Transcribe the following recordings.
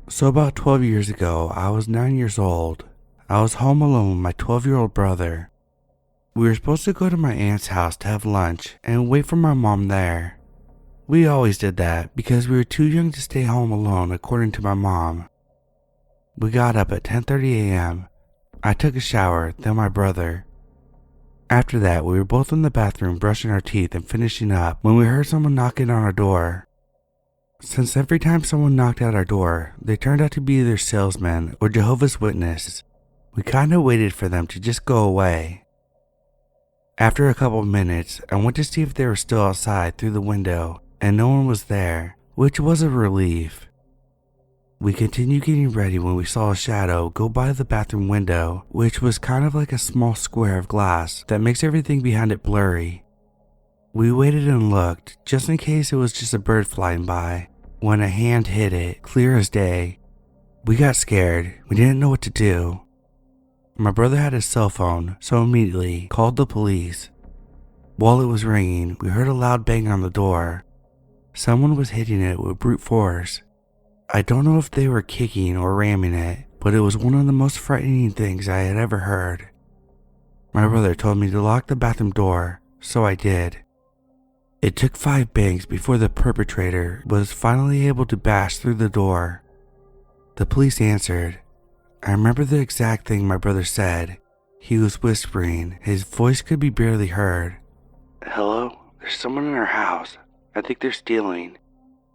So about 12 years ago, I was 9 years old. I was home alone with my 12-year-old brother. We were supposed to go to my aunt's house to have lunch and wait for my mom there. We always did that because we were too young to stay home alone according to my mom. We got up at 10:30 a.m. I took a shower, then my brother. After that, we were both in the bathroom brushing our teeth and finishing up when we heard someone knocking on our door. Since every time someone knocked at our door, they turned out to be either salesmen or Jehovah's Witnesses, we kinda waited for them to just go away. After a couple of minutes, I went to see if they were still outside through the window, and no one was there, which was a relief. We continued getting ready when we saw a shadow go by the bathroom window, which was kind of like a small square of glass that makes everything behind it blurry. We waited and looked, just in case it was just a bird flying by, when a hand hit it, clear as day. We got scared. We didn't know what to do. My brother had his cell phone, so immediately called the police. While it was ringing, we heard a loud bang on the door. Someone was hitting it with brute force. I don't know if they were kicking or ramming it, but it was one of the most frightening things I had ever heard. My brother told me to lock the bathroom door, so I did. It took 5 bangs before the perpetrator was finally able to bash through the door. The police answered. I remember the exact thing my brother said. He was whispering. His voice could be barely heard. Hello? There's someone in our house. I think they're stealing.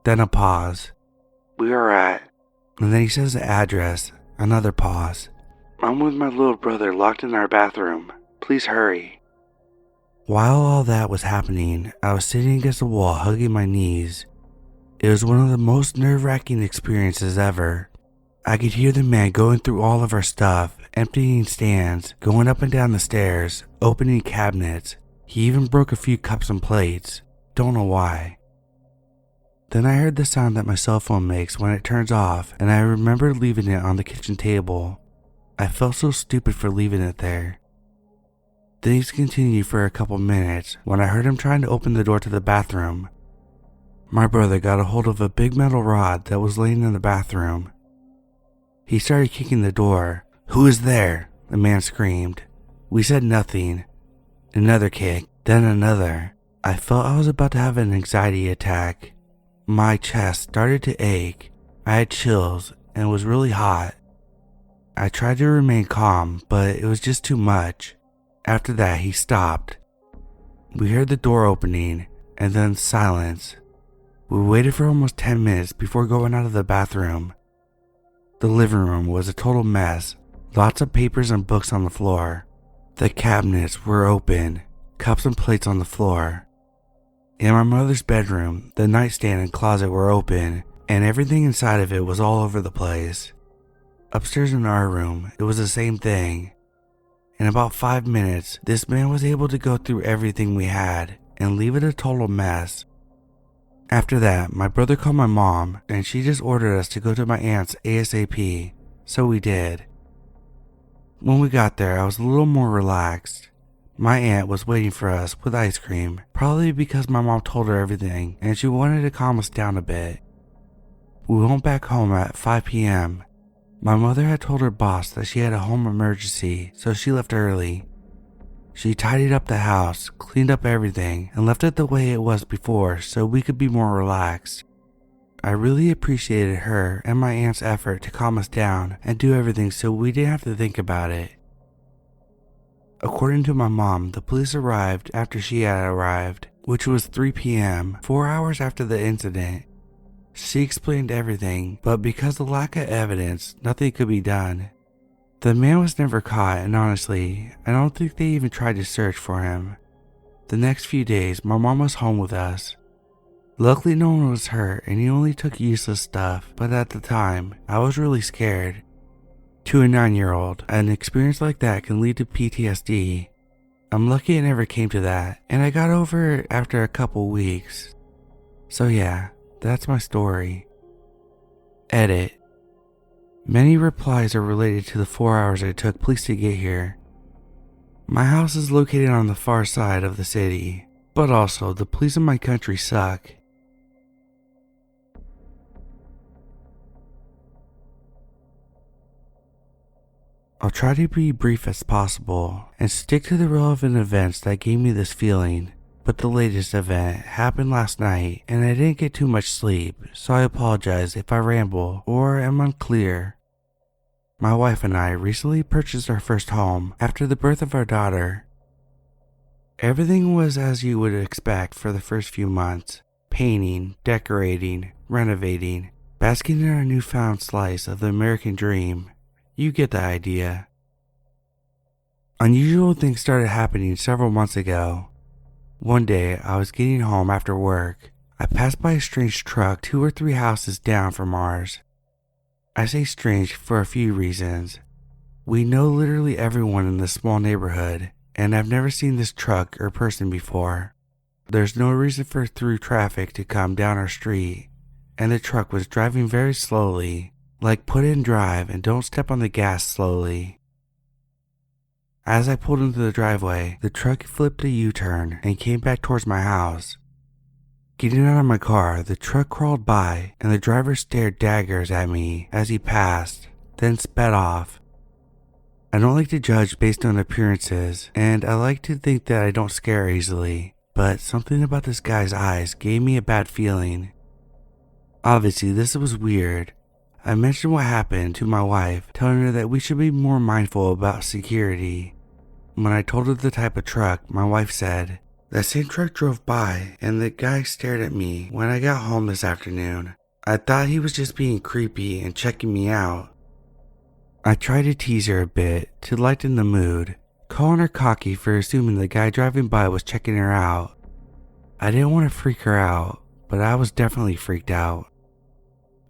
Then a pause. We are at... And then he says the address. Another pause. I'm with my little brother locked in our bathroom. Please hurry. While all that was happening, I was sitting against the wall hugging my knees. It was one of the most nerve-wracking experiences ever. I could hear the man going through all of our stuff, emptying stands, going up and down the stairs, opening cabinets. He even broke a few cups and plates. Don't know why. Then I heard the sound that my cell phone makes when it turns off, and I remembered leaving it on the kitchen table. I felt so stupid for leaving it there. Things continued for a couple minutes when I heard him trying to open the door to the bathroom. My brother got a hold of a big metal rod that was laying in the bathroom. He started kicking the door. Who is there? The man screamed. We said nothing. Another kick, then another. I felt I was about to have an anxiety attack. My chest started to ache. I had chills and was really hot. I tried to remain calm, but it was just too much. After that, he stopped. We heard the door opening and then silence. We waited for almost 10 minutes before going out of the bathroom. The living room was a total mess. Lots of papers and books on the floor. The cabinets were open, cups and plates on the floor. In my mother's bedroom, the nightstand and closet were open, and everything inside of it was all over the place. Upstairs in our room, it was the same thing. In about 5 minutes, this man was able to go through everything we had and leave it a total mess. After that, my brother called my mom, and she just ordered us to go to my aunt's ASAP, so we did. When we got there, I was a little more relaxed. My aunt was waiting for us with ice cream, probably because my mom told her everything and she wanted to calm us down a bit. We went back home at 5 p.m. My mother had told her boss that she had a home emergency, so she left early. She tidied up the house, cleaned up everything, and left it the way it was before so we could be more relaxed. I really appreciated her and my aunt's effort to calm us down and do everything so we didn't have to think about it. According to my mom, the police arrived after she had arrived, which was 3 p.m., 4 hours after the incident. She explained everything, but because of lack of evidence, nothing could be done. The man was never caught, and honestly, I don't think they even tried to search for him. The next few days, my mom was home with us. Luckily, no one was hurt, and he only took useless stuff, but at the time, I was really scared. To a 9-year-old, an experience like that can lead to PTSD. I'm lucky it never came to that, and I got over it after a couple weeks. So yeah, that's my story. Edit. Many replies are related to the 4 hours it took police to get here. My house is located on the far side of the city, but also the police in my country suck. I'll try to be brief as possible and stick to the relevant events that gave me this feeling, but the latest event happened last night and I didn't get too much sleep, so I apologize if I ramble or am unclear. My wife and I recently purchased our first home after the birth of our daughter. Everything was as you would expect for the first few months: painting, decorating, renovating, basking in our newfound slice of the American dream. You get the idea. Unusual things started happening several months ago. One day, I was getting home after work. I passed by a strange truck 2 or 3 houses down from ours. I say strange for a few reasons. We know literally everyone in this small neighborhood, and I've never seen this truck or person before. There's no reason for through traffic to come down our street, and the truck was driving very slowly, like put in drive and don't step on the gas slowly. As I pulled into the driveway, the truck flipped a U-turn and came back towards my house. Getting out of my car, the truck crawled by and the driver stared daggers at me as he passed, then sped off. I don't like to judge based on appearances, and I like to think that I don't scare easily, but something about this guy's eyes gave me a bad feeling. Obviously, this was weird. I mentioned what happened to my wife, telling her that we should be more mindful about security. When I told her the type of truck, my wife said, "That same truck drove by and the guy stared at me when I got home this afternoon. I thought he was just being creepy and checking me out." I tried to tease her a bit to lighten the mood, calling her cocky for assuming the guy driving by was checking her out. I didn't want to freak her out, but I was definitely freaked out.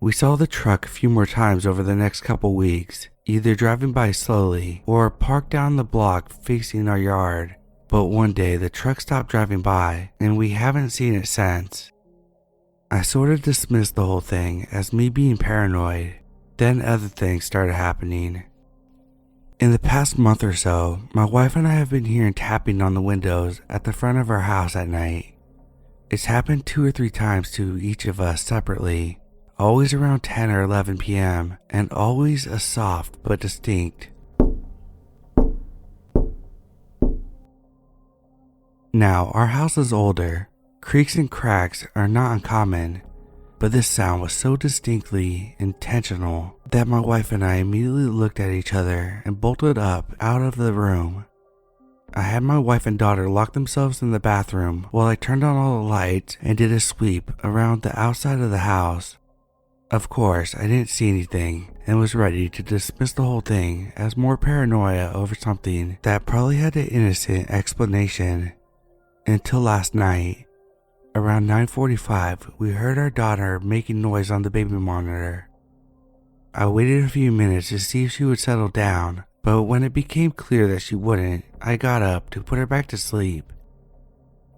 We saw the truck a few more times over the next couple weeks, either driving by slowly or parked down the block facing our yard. But one day the truck stopped driving by and we haven't seen it since. I sort of dismissed the whole thing as me being paranoid. Then other things started happening. In the past month or so, my wife and I have been hearing tapping on the windows at the front of our house at night. It's happened 2 or 3 times to each of us separately. Always around 10 or 11 p.m. and always a soft but distinct. Now, our house is older. Creaks and cracks are not uncommon, but this sound was so distinctly intentional that my wife and I immediately looked at each other and bolted up out of the room. I had my wife and daughter lock themselves in the bathroom while I turned on all the lights and did a sweep around the outside of the house. Of course, I didn't see anything and was ready to dismiss the whole thing as more paranoia over something that probably had an innocent explanation. Until last night. Around 9:45, we heard our daughter making noise on the baby monitor. I waited a few minutes to see if she would settle down, but when it became clear that she wouldn't, I got up to put her back to sleep.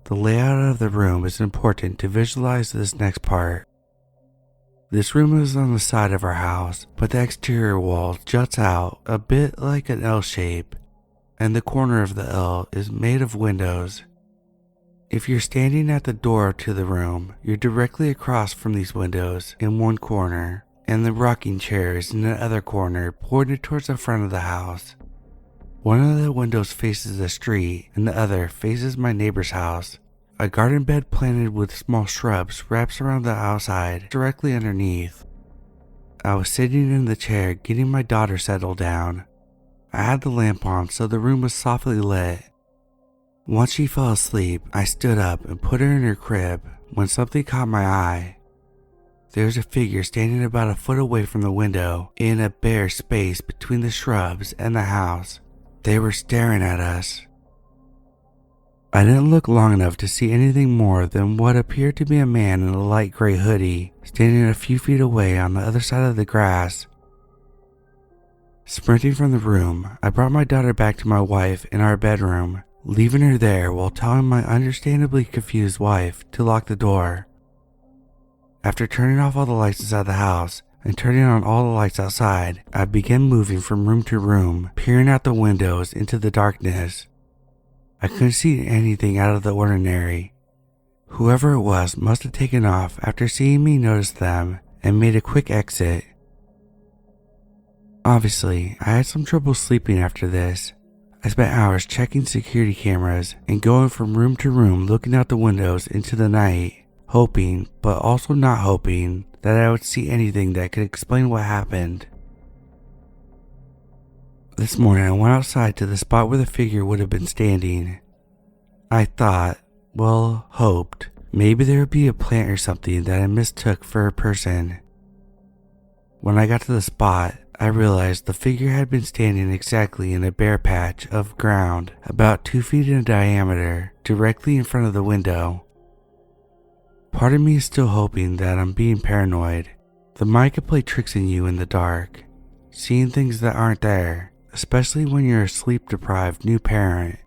The layout of the room is important to visualize this next part. This room is on the side of our house, but the exterior wall juts out a bit like an L shape, and the corner of the L is made of windows. If you're standing at the door to the room, you're directly across from these windows in one corner, and the rocking chair is in the other corner pointed towards the front of the house. One of the windows faces the street and the other faces my neighbor's house. A garden bed planted with small shrubs wraps around the outside directly underneath. I was sitting in the chair getting my daughter settled down. I had the lamp on so the room was softly lit. Once she fell asleep, I stood up and put her in her crib when something caught my eye. There was a figure standing about a foot away from the window in a bare space between the shrubs and the house. They were staring at us. I didn't look long enough to see anything more than what appeared to be a man in a light gray hoodie standing a few feet away on the other side of the grass. Sprinting from the room, I brought my daughter back to my wife in our bedroom, leaving her there while telling my understandably confused wife to lock the door. After turning off all the lights inside the house and turning on all the lights outside, I began moving from room to room, peering out the windows into the darkness. I couldn't see anything out of the ordinary. Whoever it was must have taken off after seeing me notice them and made a quick exit. Obviously, I had some trouble sleeping after this. I spent hours checking security cameras and going from room to room looking out the windows into the night, hoping, but also not hoping, that I would see anything that could explain what happened. This morning I went outside to the spot where the figure would have been standing. I thought, hoped, maybe there would be a plant or something that I mistook for a person. When I got to the spot, I realized the figure had been standing exactly in a bare patch of ground about 2 feet in diameter, directly in front of the window. Part of me is still hoping that I'm being paranoid. The mind can play tricks on you in the dark, seeing things that aren't there, especially when you're a sleep-deprived new parent.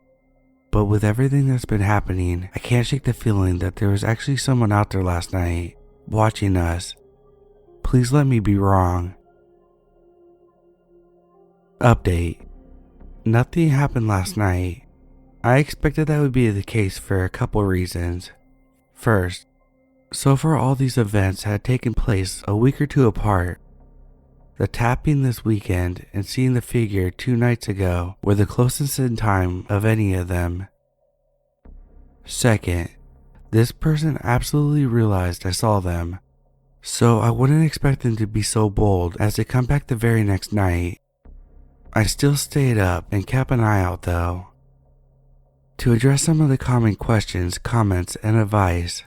But with everything that's been happening, I can't shake the feeling that there was actually someone out there last night, watching us. Please let me be wrong. Update. Nothing happened last night. I expected that would be the case for a couple reasons. First, so far all these events had taken place a week or two apart. The tapping this weekend and seeing the figure 2 nights ago were the closest in time of any of them. Second, this person absolutely realized I saw them, so I wouldn't expect them to be so bold as to come back the very next night. I still stayed up and kept an eye out though. To address some of the common questions, comments, and advice,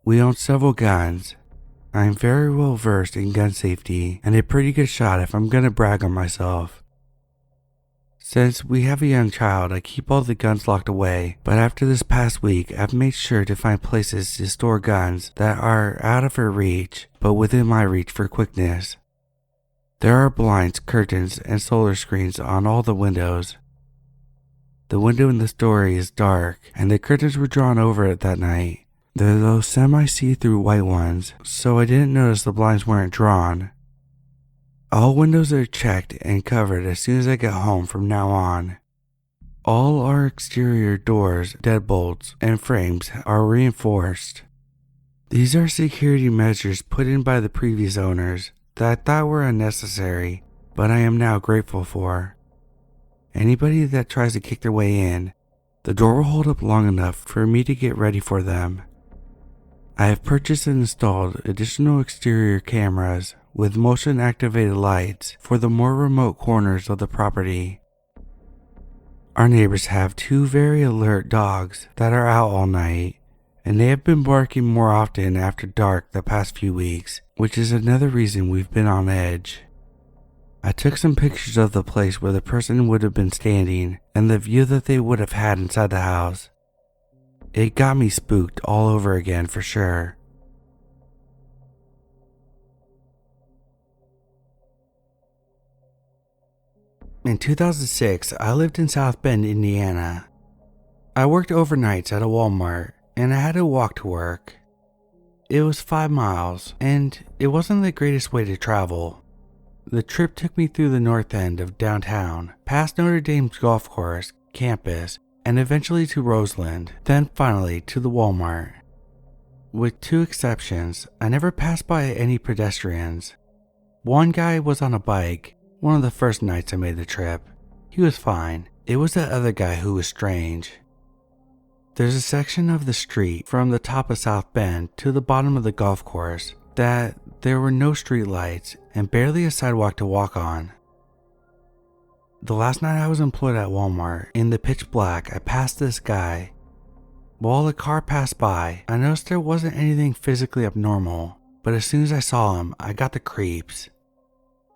we own several guns. I am very well versed in gun safety and a pretty good shot if I'm gonna brag on myself. Since we have a young child, I keep all the guns locked away, but after this past week, I've made sure to find places to store guns that are out of her reach, but within my reach for quickness. There are blinds, curtains, and solar screens on all the windows. The window in the story is dark, and the curtains were drawn over it that night. They're those semi-see-through white ones, so I didn't notice the blinds weren't drawn. All windows are checked and covered as soon as I get home from now on. All our exterior doors, deadbolts, and frames are reinforced. These are security measures put in by the previous owners that I thought were unnecessary, but I am now grateful for. Anybody that tries to kick their way in, the door will hold up long enough for me to get ready for them. I have purchased and installed additional exterior cameras with motion-activated lights for the more remote corners of the property. Our neighbors have 2 very alert dogs that are out all night, and they have been barking more often after dark the past few weeks, which is another reason we've been on edge. I took some pictures of the place where the person would have been standing and the view that they would have had inside the house. It got me spooked all over again for sure. In 2006, I lived in South Bend, Indiana. I worked overnights at a Walmart, and I had to walk to work. It was 5 miles, and it wasn't the greatest way to travel. The trip took me through the north end of downtown, past Notre Dame's golf course, campus, and eventually to Roseland, then finally to the Walmart. With 2 exceptions, I never passed by any pedestrians. One guy was on a bike, one of the first nights I made the trip. He was fine. It was the other guy who was strange. There's a section of the street from the top of South Bend to the bottom of the golf course that there were no street lights and barely a sidewalk to walk on. The last night I was employed at Walmart, in the pitch black, I passed this guy. While a car passed by, I noticed there wasn't anything physically abnormal, but as soon as I saw him, I got the creeps.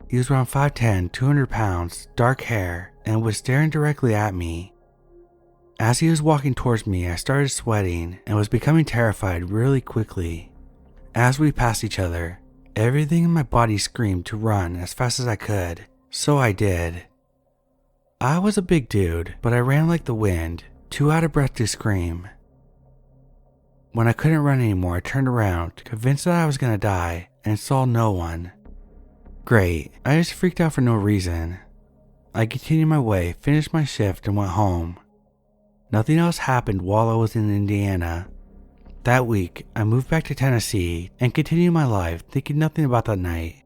He was around 5'10", 200 pounds, dark hair, and was staring directly at me. As he was walking towards me, I started sweating and was becoming terrified really quickly. As we passed each other, everything in my body screamed to run as fast as I could, so I did. I was a big dude, but I ran like the wind, too out of breath to scream. When I couldn't run anymore, I turned around, convinced that I was gonna die, and saw no one. Great, I just freaked out for no reason. I continued my way, finished my shift, and went home. Nothing else happened while I was in Indiana. That week, I moved back to Tennessee and continued my life, thinking nothing about that night.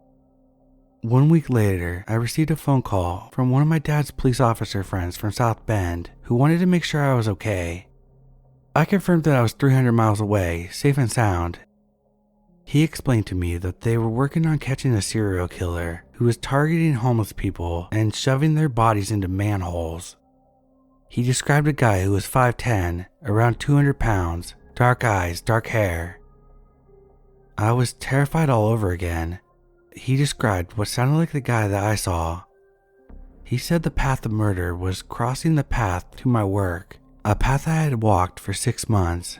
1 week later, I received a phone call from one of my dad's police officer friends from South Bend who wanted to make sure I was okay. I confirmed that I was 300 miles away, safe and sound. He explained to me that they were working on catching a serial killer who was targeting homeless people and shoving their bodies into manholes. He described a guy who was 5'10", around 200 pounds, dark eyes, dark hair. I was terrified all over again. He described what sounded like the guy that I saw. He said the path of murder was crossing the path to my work, a path I had walked for 6 months.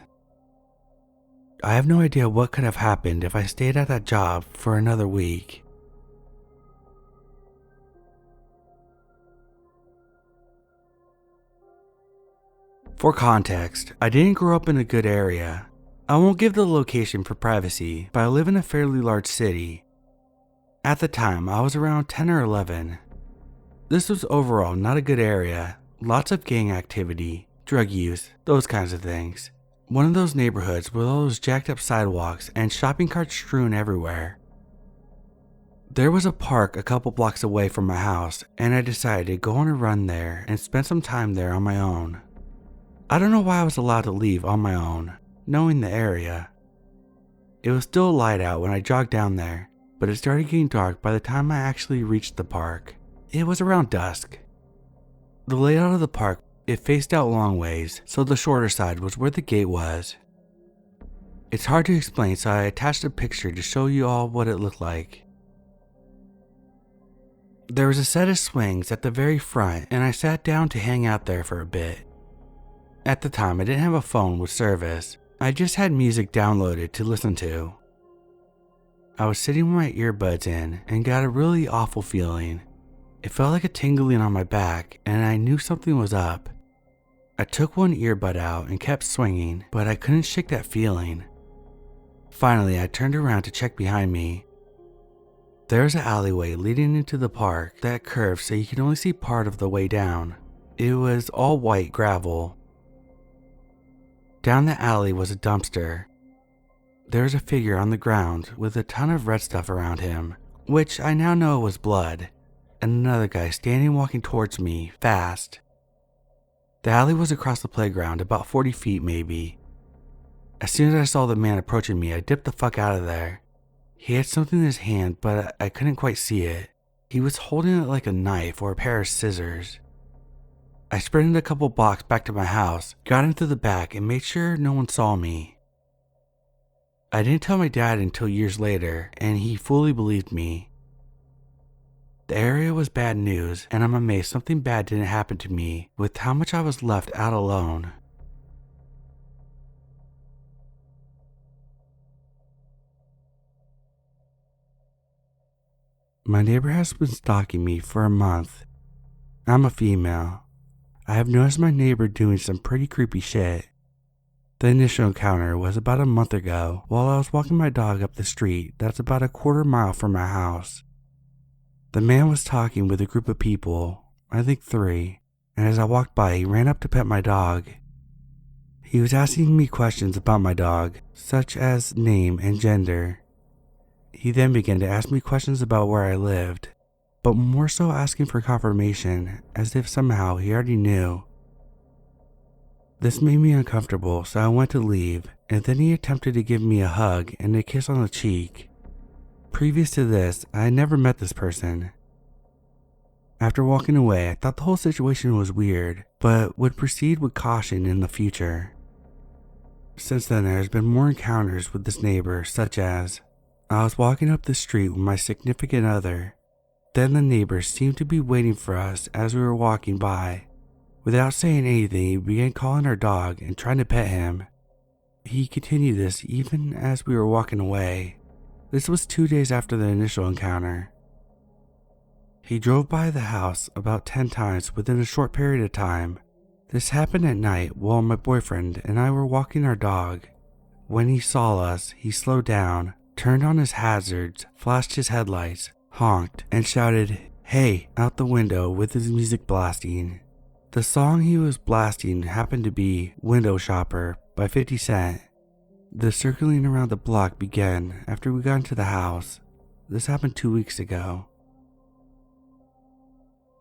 I have no idea what could have happened if I stayed at that job for another week. For context, I didn't grow up in a good area. I won't give the location for privacy, but I live in a fairly large city. At the time, I was around 10 or 11. This was overall not a good area, lots of gang activity, drug use, those kinds of things. One of those neighborhoods with all those jacked up sidewalks and shopping carts strewn everywhere. There was a park a couple blocks away from my house, and I decided to go on a run there and spend some time there on my own. I don't know why I was allowed to leave on my own, knowing the area. It was still light out when I jogged down there, but it started getting dark by the time I actually reached the park. It was around dusk. The layout of the park, it faced out long ways, so the shorter side was where the gate was. It's hard to explain, so I attached a picture to show you all what it looked like. There was a set of swings at the very front, and I sat down to hang out there for a bit. At the time, I didn't have a phone with service. I just had music downloaded to listen to. I was sitting with my earbuds in and got a really awful feeling. It felt like a tingling on my back, and I knew something was up. I took one earbud out and kept swinging, but I couldn't shake that feeling. Finally, I turned around to check behind me. There was an alleyway leading into the park that curved so you could only see part of the way down. It was all white gravel. Down the alley was a dumpster. There was a figure on the ground with a ton of red stuff around him, which I now know was blood, and another guy standing walking towards me, fast. The alley was across the playground, about 40 feet maybe. As soon as I saw the man approaching me, I dipped the fuck out of there. He had something in his hand, but I couldn't quite see it. He was holding it like a knife or a pair of scissors. I sprinted a couple blocks back to my house, got into the back, and made sure no one saw me. I didn't tell my dad until years later, and he fully believed me. The area was bad news, and I'm amazed something bad didn't happen to me with how much I was left out alone. My neighbor has been stalking me for a month. I'm a female. I have noticed my neighbor doing some pretty creepy shit. The initial encounter was about a month ago while I was walking my dog up the street that's about a quarter mile from my house. The man was talking with a group of people, I think 3, and as I walked by he ran up to pet my dog. He was asking me questions about my dog, such as name and gender. He then began to ask me questions about where I lived, but more so asking for confirmation, as if somehow he already knew. This made me uncomfortable, so I went to leave, and then he attempted to give me a hug and a kiss on the cheek. Previous to this, I had never met this person. After walking away, I thought the whole situation was weird, but would proceed with caution in the future. Since then, there has been more encounters with this neighbor, such as, I was walking up the street with my significant other. Then the neighbor seemed to be waiting for us as we were walking by. Without saying anything, he began calling our dog and trying to pet him. He continued this even as we were walking away. This was 2 days after the initial encounter. He drove by the house about 10 times within a short period of time. This happened at night while my boyfriend and I were walking our dog. When he saw us, he slowed down, turned on his hazards, flashed his headlights, honked, and shouted, "Hey," out the window with his music blasting. The song he was blasting happened to be Window Shopper by 50 Cent. The circling around the block began after we got into the house. This happened 2 weeks ago.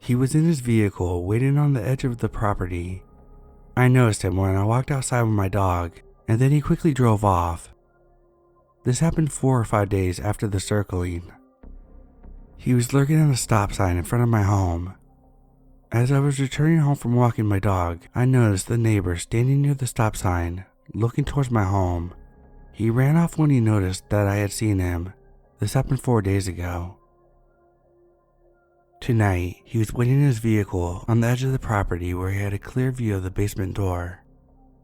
He was in his vehicle waiting on the edge of the property. I noticed him when I walked outside with my dog, and then he quickly drove off. This happened 4 or 5 days after the circling. He was lurking at a stop sign in front of my home. As I was returning home from walking my dog, I noticed the neighbor standing near the stop sign, looking towards my home. He ran off when he noticed that I had seen him. This happened 4 days ago. Tonight, he was waiting in his vehicle on the edge of the property where he had a clear view of the basement door.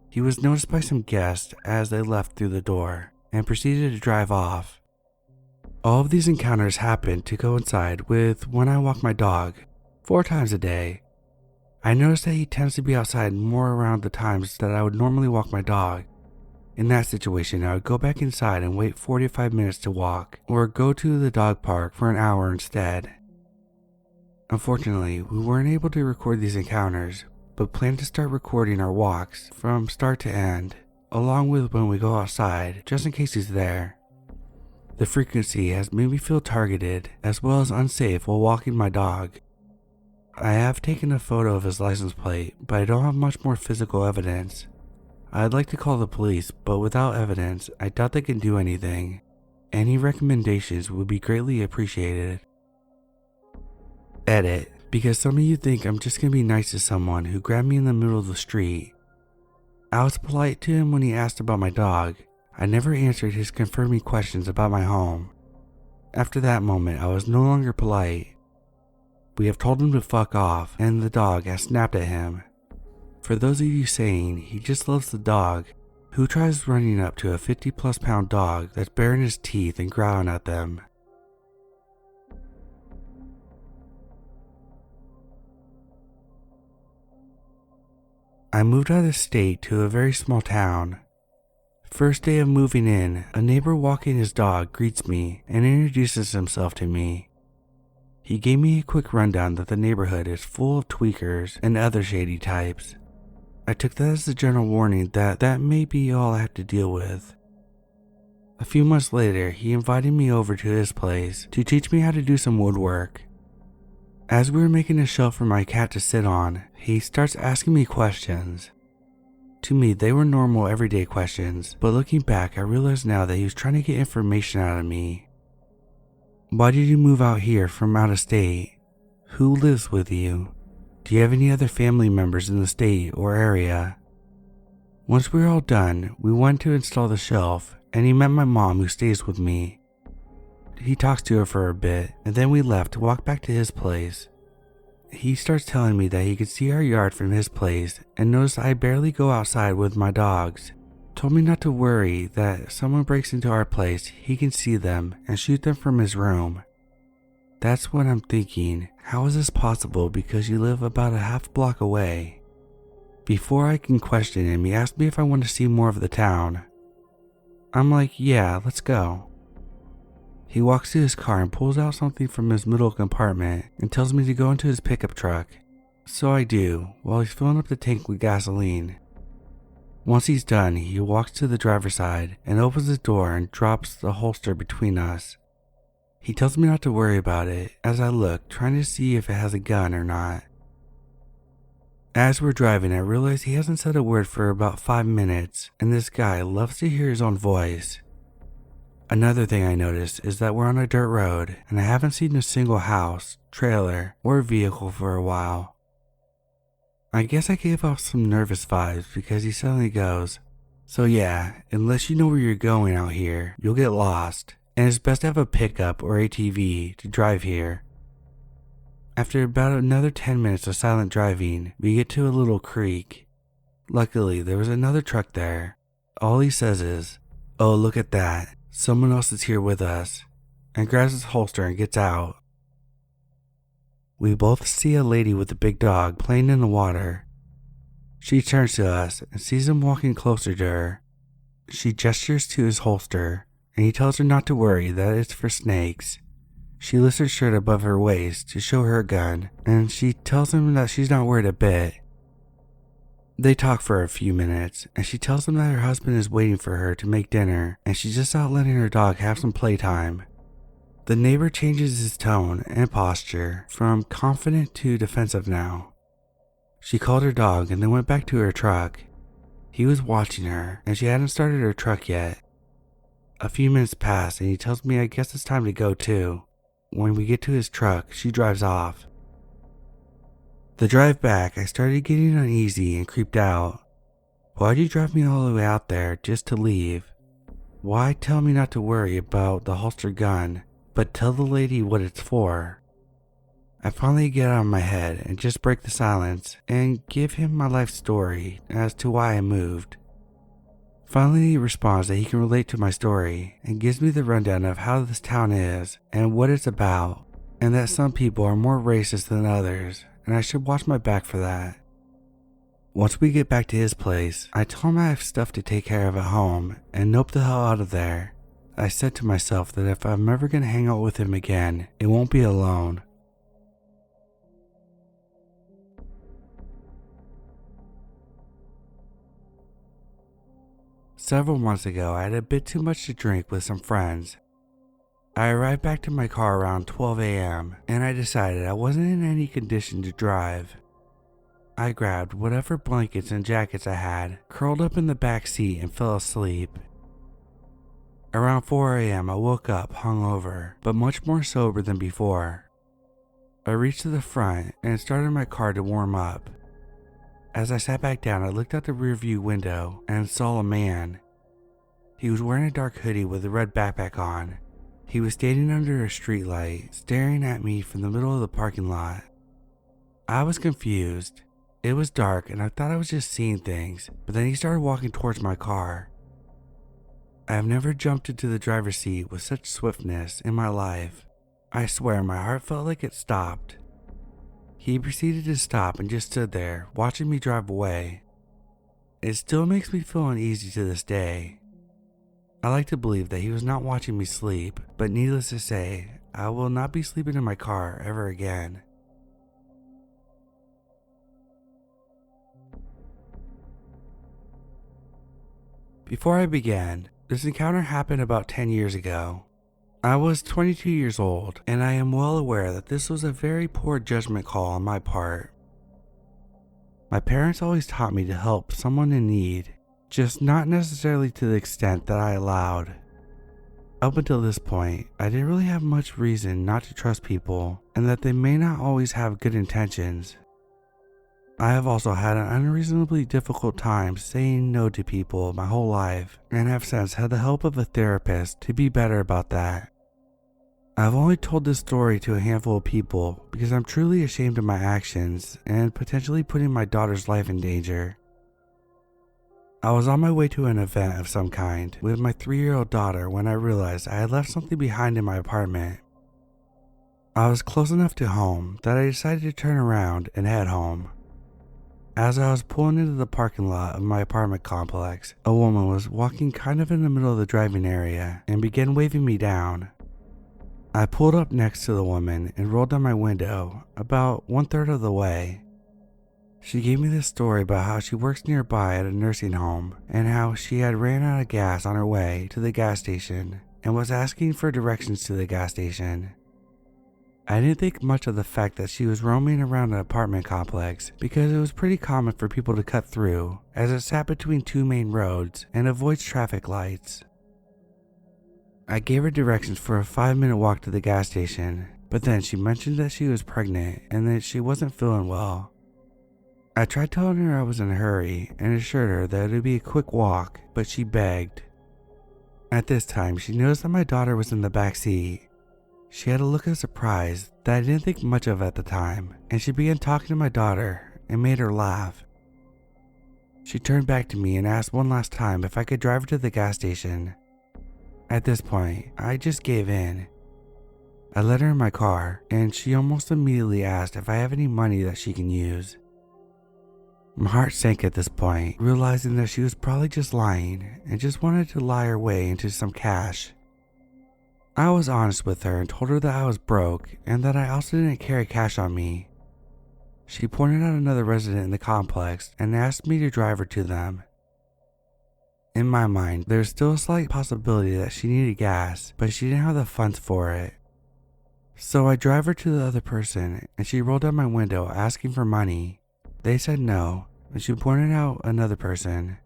He was noticed by some guests as they left through the door and proceeded to drive off. All of these encounters happened to coincide with when I walk my dog 4 times a day. I noticed that he tends to be outside more around the times that I would normally walk my dog. In that situation, I would go back inside and wait 45 minutes to walk, or go to the dog park for an hour instead. Unfortunately, we weren't able to record these encounters, but plan to start recording our walks from start to end, along with when we go outside, just in case he's there. The frequency has made me feel targeted, as well as unsafe while walking my dog. I have taken a photo of his license plate, but I don't have much more physical evidence. I'd like to call the police, but without evidence, I doubt they can do anything. Any recommendations would be greatly appreciated. Edit, because some of you think I'm just gonna be nice to someone who grabbed me in the middle of the street. I was polite to him when he asked about my dog. I never answered his confirming questions about my home. After that moment, I was no longer polite. We have told him to fuck off, and the dog has snapped at him. For those of you saying he just loves the dog, who tries running up to a 50+ pound dog that's baring his teeth and growling at them? I moved out of the state to a very small town. First day of moving in, a neighbor walking his dog greets me and introduces himself to me. He gave me a quick rundown that the neighborhood is full of tweakers and other shady types. I took that as a general warning that may be all I have to deal with. A few months later, he invited me over to his place to teach me how to do some woodwork. As we were making a shelf for my cat to sit on, he starts asking me questions. To me, they were normal everyday questions, but looking back, I realize now that he was trying to get information out of me. Why did you move out here from out of state? Who lives with you? Do you have any other family members in the state or area? Once we were all done, we went to install the shelf, and he met my mom who stays with me. He talks to her for a bit, and then we left to walk back to his place. He starts telling me that he could see our yard from his place and noticed I barely go outside with my dogs. Told me not to worry, that if someone breaks into our place, he can see them and shoot them from his room. That's what I'm thinking. How is this possible because you live about a half block away? Before I can question him, he asked me if I want to see more of the town. I'm like, yeah, let's go. He walks to his car and pulls out something from his middle compartment and tells me to go into his pickup truck. So I do, while he's filling up the tank with gasoline. Once he's done, he walks to the driver's side and opens the door and drops the holster between us. He tells me not to worry about it as I look, trying to see if it has a gun or not. As we're driving, I realize he hasn't said a word for about 5 minutes, and this guy loves to hear his own voice. Another thing I noticed is that we're on a dirt road, and I haven't seen a single house, trailer, or vehicle for a while. I guess I gave off some nervous vibes because he suddenly goes, "So yeah, unless you know where you're going out here, you'll get lost, and it's best to have a pickup or ATV to drive here." After about another 10 minutes of silent driving, we get to a little creek. Luckily, there was another truck there. All he says is, "Oh, look at that. Someone else is here with us," and grabs his holster and gets out. We both see a lady with a big dog playing in the water. She turns to us and sees him walking closer to her. She gestures to his holster, and he tells her not to worry, that it's for snakes. She lifts her shirt above her waist to show her gun, and she tells him that she's not worried a bit. They talk for a few minutes, and she tells him that her husband is waiting for her to make dinner, and she's just out letting her dog have some playtime. The neighbor changes his tone and posture from confident to defensive now. She called her dog and then went back to her truck. He was watching her and she hadn't started her truck yet. A few minutes pass and he tells me I guess it's time to go too. When we get to his truck, she drives off. The drive back, I started getting uneasy and creeped out. Why'd you drive me all the way out there just to leave? Why tell me not to worry about the holstered gun, but tell the lady what it's for? I finally get out of my head and just break the silence and give him my life story as to why I moved. Finally, he responds that he can relate to my story and gives me the rundown of how this town is and what it's about, and that some people are more racist than others, and I should watch my back for that. Once we get back to his place, I tell him I have stuff to take care of at home and nope the hell out of there. I said to myself that if I'm ever going to hang out with him again, it won't be alone. Several months ago, I had a bit too much to drink with some friends. I arrived back to my car around 12 a.m. and I decided I wasn't in any condition to drive. I grabbed whatever blankets and jackets I had, curled up in the back seat and fell asleep. Around 4 a.m. I woke up hungover, but much more sober than before. I reached to the front and started my car to warm up. As I sat back down, I looked out the rearview window and saw a man. He was wearing a dark hoodie with a red backpack on. He was standing under a streetlight, staring at me from the middle of the parking lot. I was confused. It was dark and I thought I was just seeing things, but then he started walking towards my car. I have never jumped into the driver's seat with such swiftness in my life. I swear my heart felt like it stopped. He proceeded to stop and just stood there, watching me drive away. It still makes me feel uneasy to this day. I like to believe that he was not watching me sleep, but needless to say, I will not be sleeping in my car ever again. Before I begin, this encounter happened about 10 years ago. I was 22 years old, and I am well aware that this was a very poor judgment call on my part. My parents always taught me to help someone in need, just not necessarily to the extent that I allowed. Up until this point, I didn't really have much reason not to trust people, and that they may not always have good intentions. I have also had an unreasonably difficult time saying no to people my whole life and have since had the help of a therapist to be better about that. I've only told this story to a handful of people because I'm truly ashamed of my actions and potentially putting my daughter's life in danger. I was on my way to an event of some kind with my 3-year-old daughter when I realized I had left something behind in my apartment. I was close enough to home that I decided to turn around and head home. As I was pulling into the parking lot of my apartment complex, a woman was walking kind of in the middle of the driving area and began waving me down. I pulled up next to the woman and rolled down my window about 1/3 of the way. She gave me this story about how she works nearby at a nursing home and how she had ran out of gas on her way to the gas station and was asking for directions to the gas station. I didn't think much of the fact that she was roaming around an apartment complex because it was pretty common for people to cut through, as it sat between 2 main roads and avoids traffic lights. I gave her directions for a 5-minute walk to the gas station, but then she mentioned that she was pregnant and that she wasn't feeling well. I tried telling her I was in a hurry and assured her that it would be a quick walk, but she begged. At this time, she noticed that my daughter was in the back seat. She had a look of surprise that I didn't think much of at the time, and she began talking to my daughter and made her laugh. She turned back to me and asked one last time if I could drive her to the gas station. At this point, I just gave in. I let her in my car, and she almost immediately asked if I have any money that she can use. My heart sank at this point, realizing that she was probably just lying and just wanted to lie her way into some cash. I was honest with her and told her that I was broke and that I also didn't carry cash on me. She pointed out another resident in the complex and asked me to drive her to them. In my mind, there was still a slight possibility that she needed gas, but she didn't have the funds for it. So I drive her to the other person and she rolled down my window asking for money. They said no, and she pointed out another person.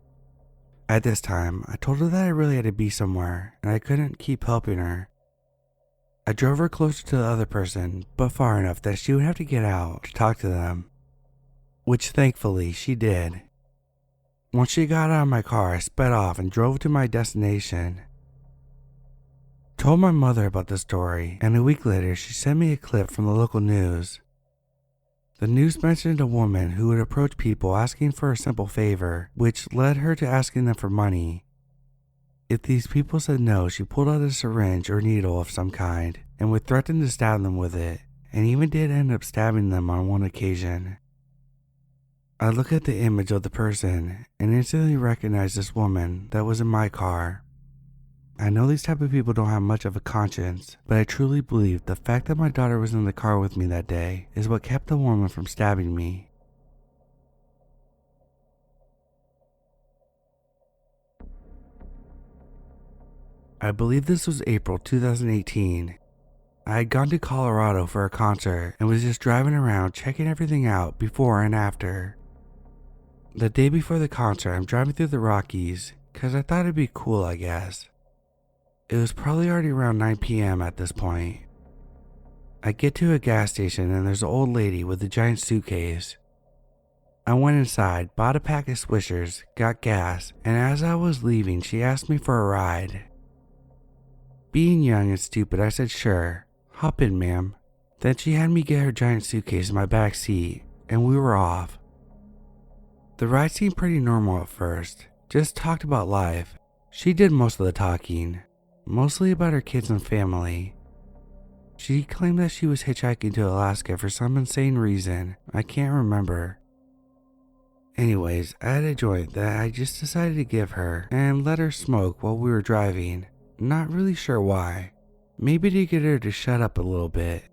At this time, I told her that I really had to be somewhere and I couldn't keep helping her. I drove her closer to the other person, but far enough that she would have to get out to talk to them, which thankfully she did. Once she got out of my car, I sped off and drove to my destination. Told my mother about the story, and a week later she sent me a clip from the local news. The news mentioned a woman who would approach people asking for a simple favor, which led her to asking them for money. If these people said no, she pulled out a syringe or needle of some kind and would threaten to stab them with it, and even did end up stabbing them on one occasion. I look at the image of the person and instantly recognize this woman that was in my car. I know these type of people don't have much of a conscience, but I truly believe the fact that my daughter was in the car with me that day is what kept the woman from stabbing me. I believe this was April 2018. I had gone to Colorado for a concert and was just driving around checking everything out before and after. The day before the concert, I'm driving through the Rockies because I thought it'd be cool, I guess. It was probably already around 9 p.m. at this point. I get to a gas station and there's an old lady with a giant suitcase. I went inside, bought a pack of Swishers, got gas, and as I was leaving, she asked me for a ride. Being young and stupid, I said sure, hop in ma'am. Then she had me get her giant suitcase in my back seat, and we were off. The ride seemed pretty normal at first, just talked about life. She did most of the talking, mostly about her kids and family. She claimed that she was hitchhiking to Alaska for some insane reason, I can't remember. Anyways, I had a joint that I just decided to give her and let her smoke while we were driving. Not really sure why. Maybe to get her to shut up a little bit.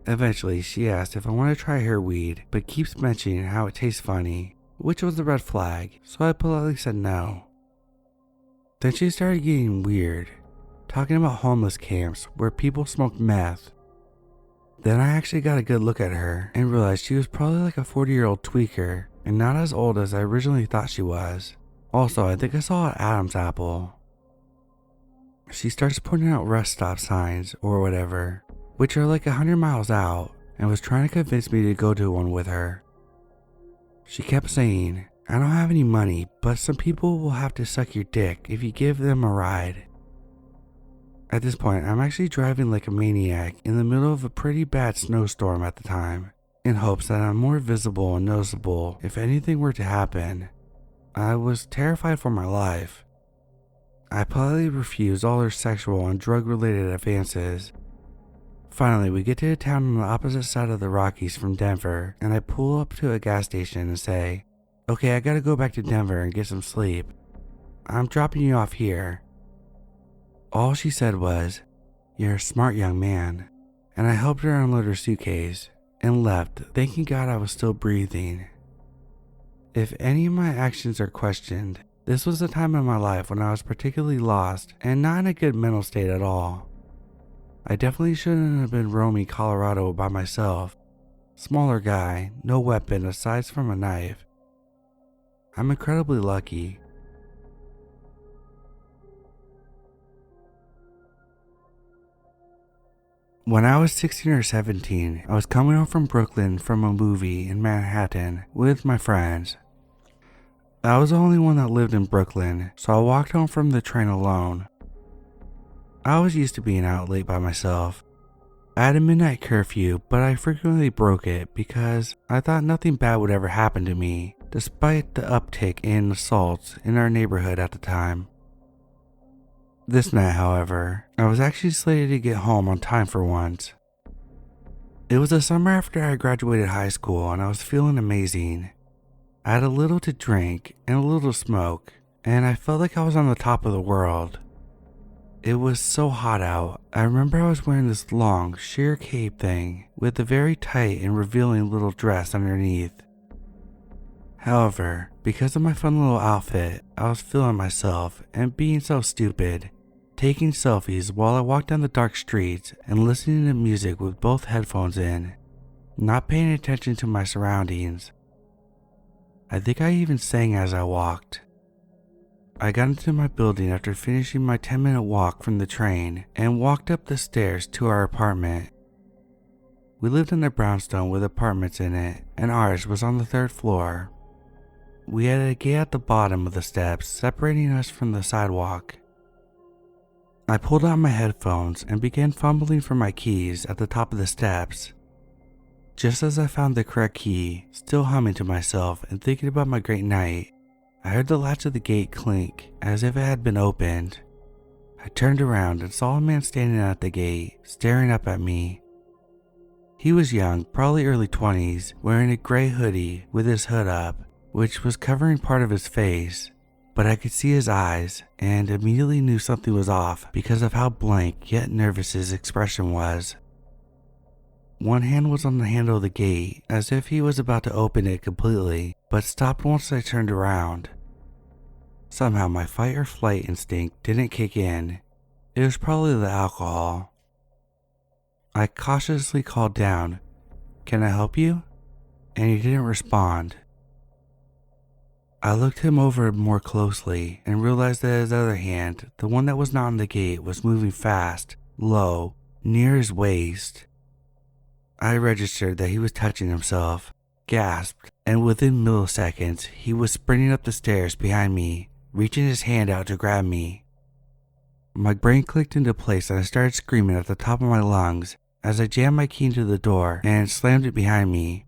Eventually, she asked if I want to try her weed, but keeps mentioning how it tastes funny, which was a red flag, so I politely said no. Then she started getting weird, talking about homeless camps where people smoked meth. Then I actually got a good look at her and realized she was probably like a 40-year-old tweaker and not as old as I originally thought she was. Also, I think I saw an Adam's apple. She starts pointing out rest stop signs or whatever, which are like 100 miles out, and was trying to convince me to go to one with her. She kept saying, I don't have any money, but some people will have to suck your dick if you give them a ride. At this point, I'm actually driving like a maniac in the middle of a pretty bad snowstorm at the time, in hopes that I'm more visible and noticeable if anything were to happen. I was terrified for my life. I politely refused all her sexual and drug-related advances. Finally, we get to a town on the opposite side of the Rockies from Denver, and I pull up to a gas station and say, okay, I gotta go back to Denver and get some sleep. I'm dropping you off here. All she said was, you're a smart young man, and I helped her unload her suitcase and left, thanking God I was still breathing. If any of my actions are questioned, this was a time in my life when I was particularly lost and not in a good mental state at all. I definitely shouldn't have been roaming Colorado by myself. Smaller guy, no weapon aside from a knife. I'm incredibly lucky. When I was 16 or 17, I was coming home from Brooklyn from a movie in Manhattan with my friends. I was the only one that lived in Brooklyn, so I walked home from the train alone. I was used to being out late by myself. I had a midnight curfew, but I frequently broke it because I thought nothing bad would ever happen to me, despite the uptick in assaults in our neighborhood at the time. This night, however, I was actually slated to get home on time for once. It was the summer after I graduated high school and I was feeling amazing. I had a little to drink and a little to smoke, and I felt like I was on the top of the world. It was so hot out. I remember I was wearing this long, sheer cape thing with a very tight and revealing little dress underneath. However, because of my fun little outfit, I was feeling myself and being so stupid. taking selfies while I walked down the dark streets and listening to music with both headphones in, not paying attention to my surroundings. I think I even sang as I walked. I got into my building after finishing my 10-minute walk from the train and walked up the stairs to our apartment. We lived in a brownstone with apartments in it, and ours was on the 3rd floor. We had a gate at the bottom of the steps separating us from the sidewalk. I pulled out my headphones and began fumbling for my keys at the top of the steps. Just as I found the correct key, still humming to myself and thinking about my great night, I heard the latch of the gate clink as if it had been opened. I turned around and saw a man standing at the gate, staring up at me. He was young, probably early 20s, wearing a gray hoodie with his hood up, which was covering part of his face, but I could see his eyes and immediately knew something was off because of how blank yet nervous his expression was. One hand was on the handle of the gate as if he was about to open it completely, but stopped once I turned around. Somehow my fight or flight instinct didn't kick in. It was probably the alcohol. I cautiously called down, "Can I help you?" And he didn't respond. I looked him over more closely and realized that his other hand, the one that was not on the gate, was moving fast, low, near his waist. I registered that he was touching himself, gasped, and within milliseconds, he was sprinting up the stairs behind me, reaching his hand out to grab me. My brain clicked into place and I started screaming at the top of my lungs as I jammed my key into the door and slammed it behind me.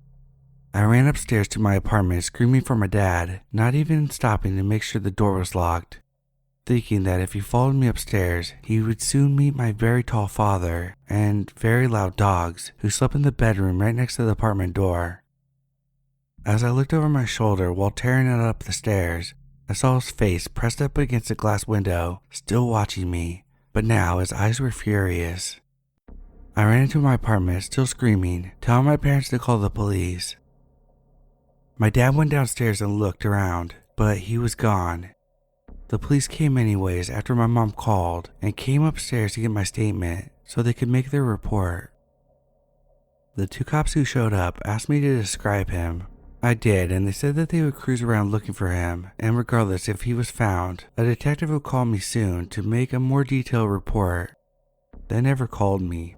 I ran upstairs to my apartment screaming for my dad, not even stopping to make sure the door was locked, thinking that if he followed me upstairs, he would soon meet my very tall father and very loud dogs who slept in the bedroom right next to the apartment door. As I looked over my shoulder while tearing it up the stairs, I saw his face pressed up against a glass window, still watching me, but now his eyes were furious. I ran into my apartment, still screaming, telling my parents to call the police. My dad went downstairs and looked around, but he was gone. The police came anyways after my mom called and came upstairs to get my statement so they could make their report. The 2 cops who showed up asked me to describe him. I did, and they said that they would cruise around looking for him, and regardless if he was found, a detective would call me soon to make a more detailed report. They never called me.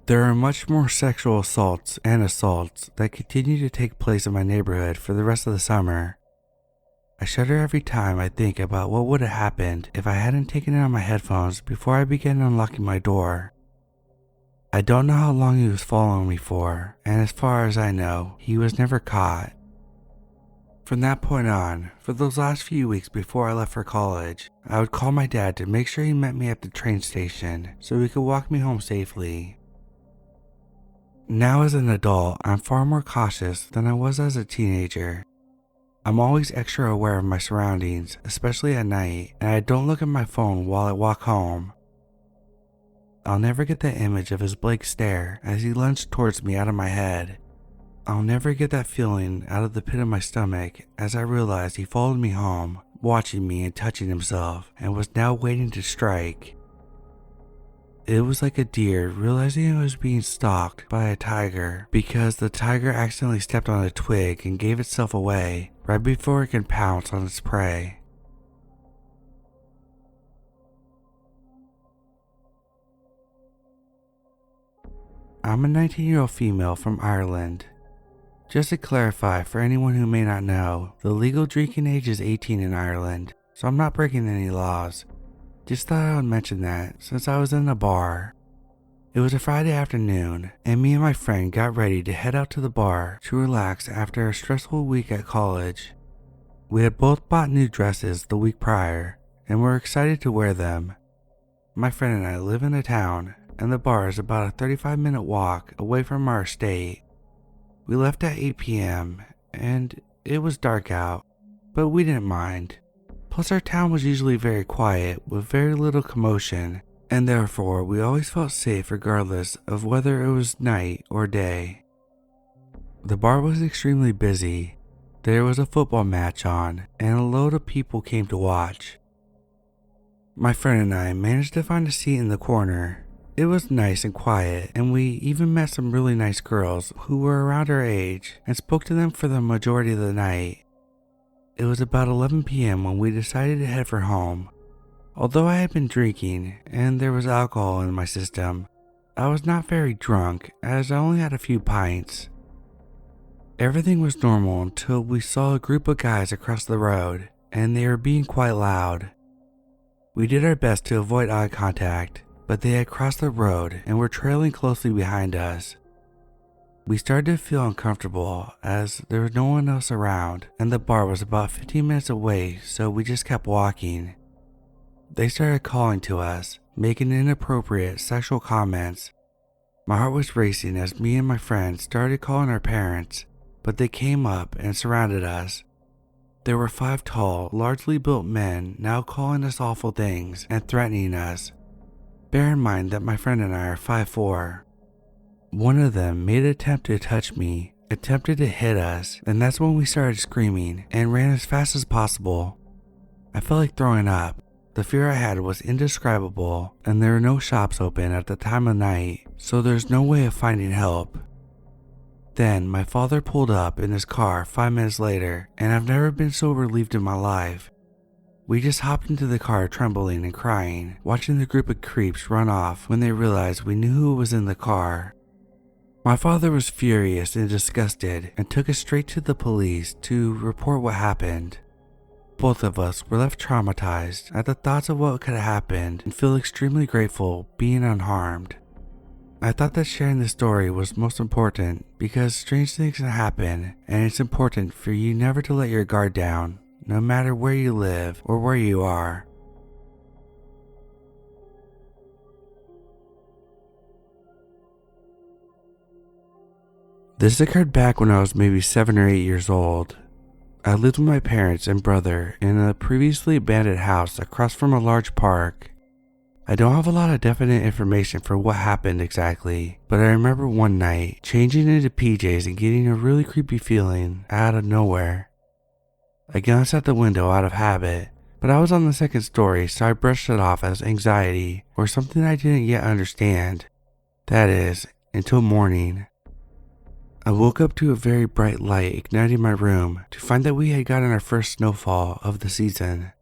There are much more sexual assaults and assaults that continue to take place in my neighborhood for the rest of the summer. I shudder every time I think about what would have happened if I hadn't taken out my headphones before I began unlocking my door. I don't know how long he was following me for, and as far as I know, he was never caught. From that point on, for those last few weeks before I left for college, I would call my dad to make sure he met me at the train station so he could walk me home safely. Now as an adult, I'm far more cautious than I was as a teenager. I'm always extra aware of my surroundings, especially at night, and I don't look at my phone while I walk home. I'll never get that image of his blank stare as he lunged towards me out of my head. I'll never get that feeling out of the pit of my stomach as I realized he followed me home, watching me and touching himself, and was now waiting to strike. It was like a deer realizing it was being stalked by a tiger because the tiger accidentally stepped on a twig and gave itself away right before it can pounce on its prey. I'm a 19-year-old female from Ireland. Just to clarify for anyone who may not know, the legal drinking age is 18 in Ireland, so I'm not breaking any laws. Just thought I would mention that since I was in a bar. It was a Friday afternoon, and me and my friend got ready to head out to the bar to relax after a stressful week at college. We had both bought new dresses the week prior, and were excited to wear them. My friend and I live in a town, and the bar is about a 35-minute walk away from our estate. We left at 8 p.m., and it was dark out, but we didn't mind. Plus our town was usually very quiet with very little commotion, and therefore we always felt safe regardless of whether it was night or day. The bar was extremely busy. There was a football match on, and a load of people came to watch. My friend and I managed to find a seat in the corner. It was nice and quiet, and we even met some really nice girls who were around our age and spoke to them for the majority of the night. It was about 11 p.m. when we decided to head for home. Although I had been drinking and there was alcohol in my system, I was not very drunk as I only had a few pints. Everything was normal until we saw a group of guys across the road, and they were being quite loud. We did our best to avoid eye contact, but they had crossed the road and were trailing closely behind us. We started to feel uncomfortable as there was no one else around and the bar was about 15 minutes away, so we just kept walking. They started calling to us, making inappropriate sexual comments. My heart was racing as me and my friends started calling our parents, but they came up and surrounded us. There were 5 tall, largely built men now calling us awful things and threatening us. Bear in mind that my friend and I are 5'4". One of them made an attempt to touch me, attempted to hit us, and that's when we started screaming and ran as fast as possible. I felt like throwing up. The fear I had was indescribable, and there were no shops open at the time of night, so there's no way of finding help. Then my father pulled up in his car 5 minutes later, and I've never been so relieved in my life. We just hopped into the car trembling and crying, watching the group of creeps run off when they realized we knew who was in the car. My father was furious and disgusted and took us straight to the police to report what happened. Both of us were left traumatized at the thoughts of what could have happened and feel extremely grateful being unharmed. I thought that sharing this story was most important because strange things can happen, and it's important for you never to let your guard down, no matter where you live or where you are. This occurred back when I was maybe 7 or 8 years old. I lived with my parents and brother in a previously abandoned house across from a large park. I don't have a lot of definite information for what happened exactly, but I remember one night changing into PJs and getting a really creepy feeling out of nowhere. I glanced out the window out of habit, but I was on the 2nd story, so I brushed it off as anxiety or something I didn't yet understand. That is, until morning. I woke up to a very bright light igniting my room to find that we had gotten our first snowfall of the season.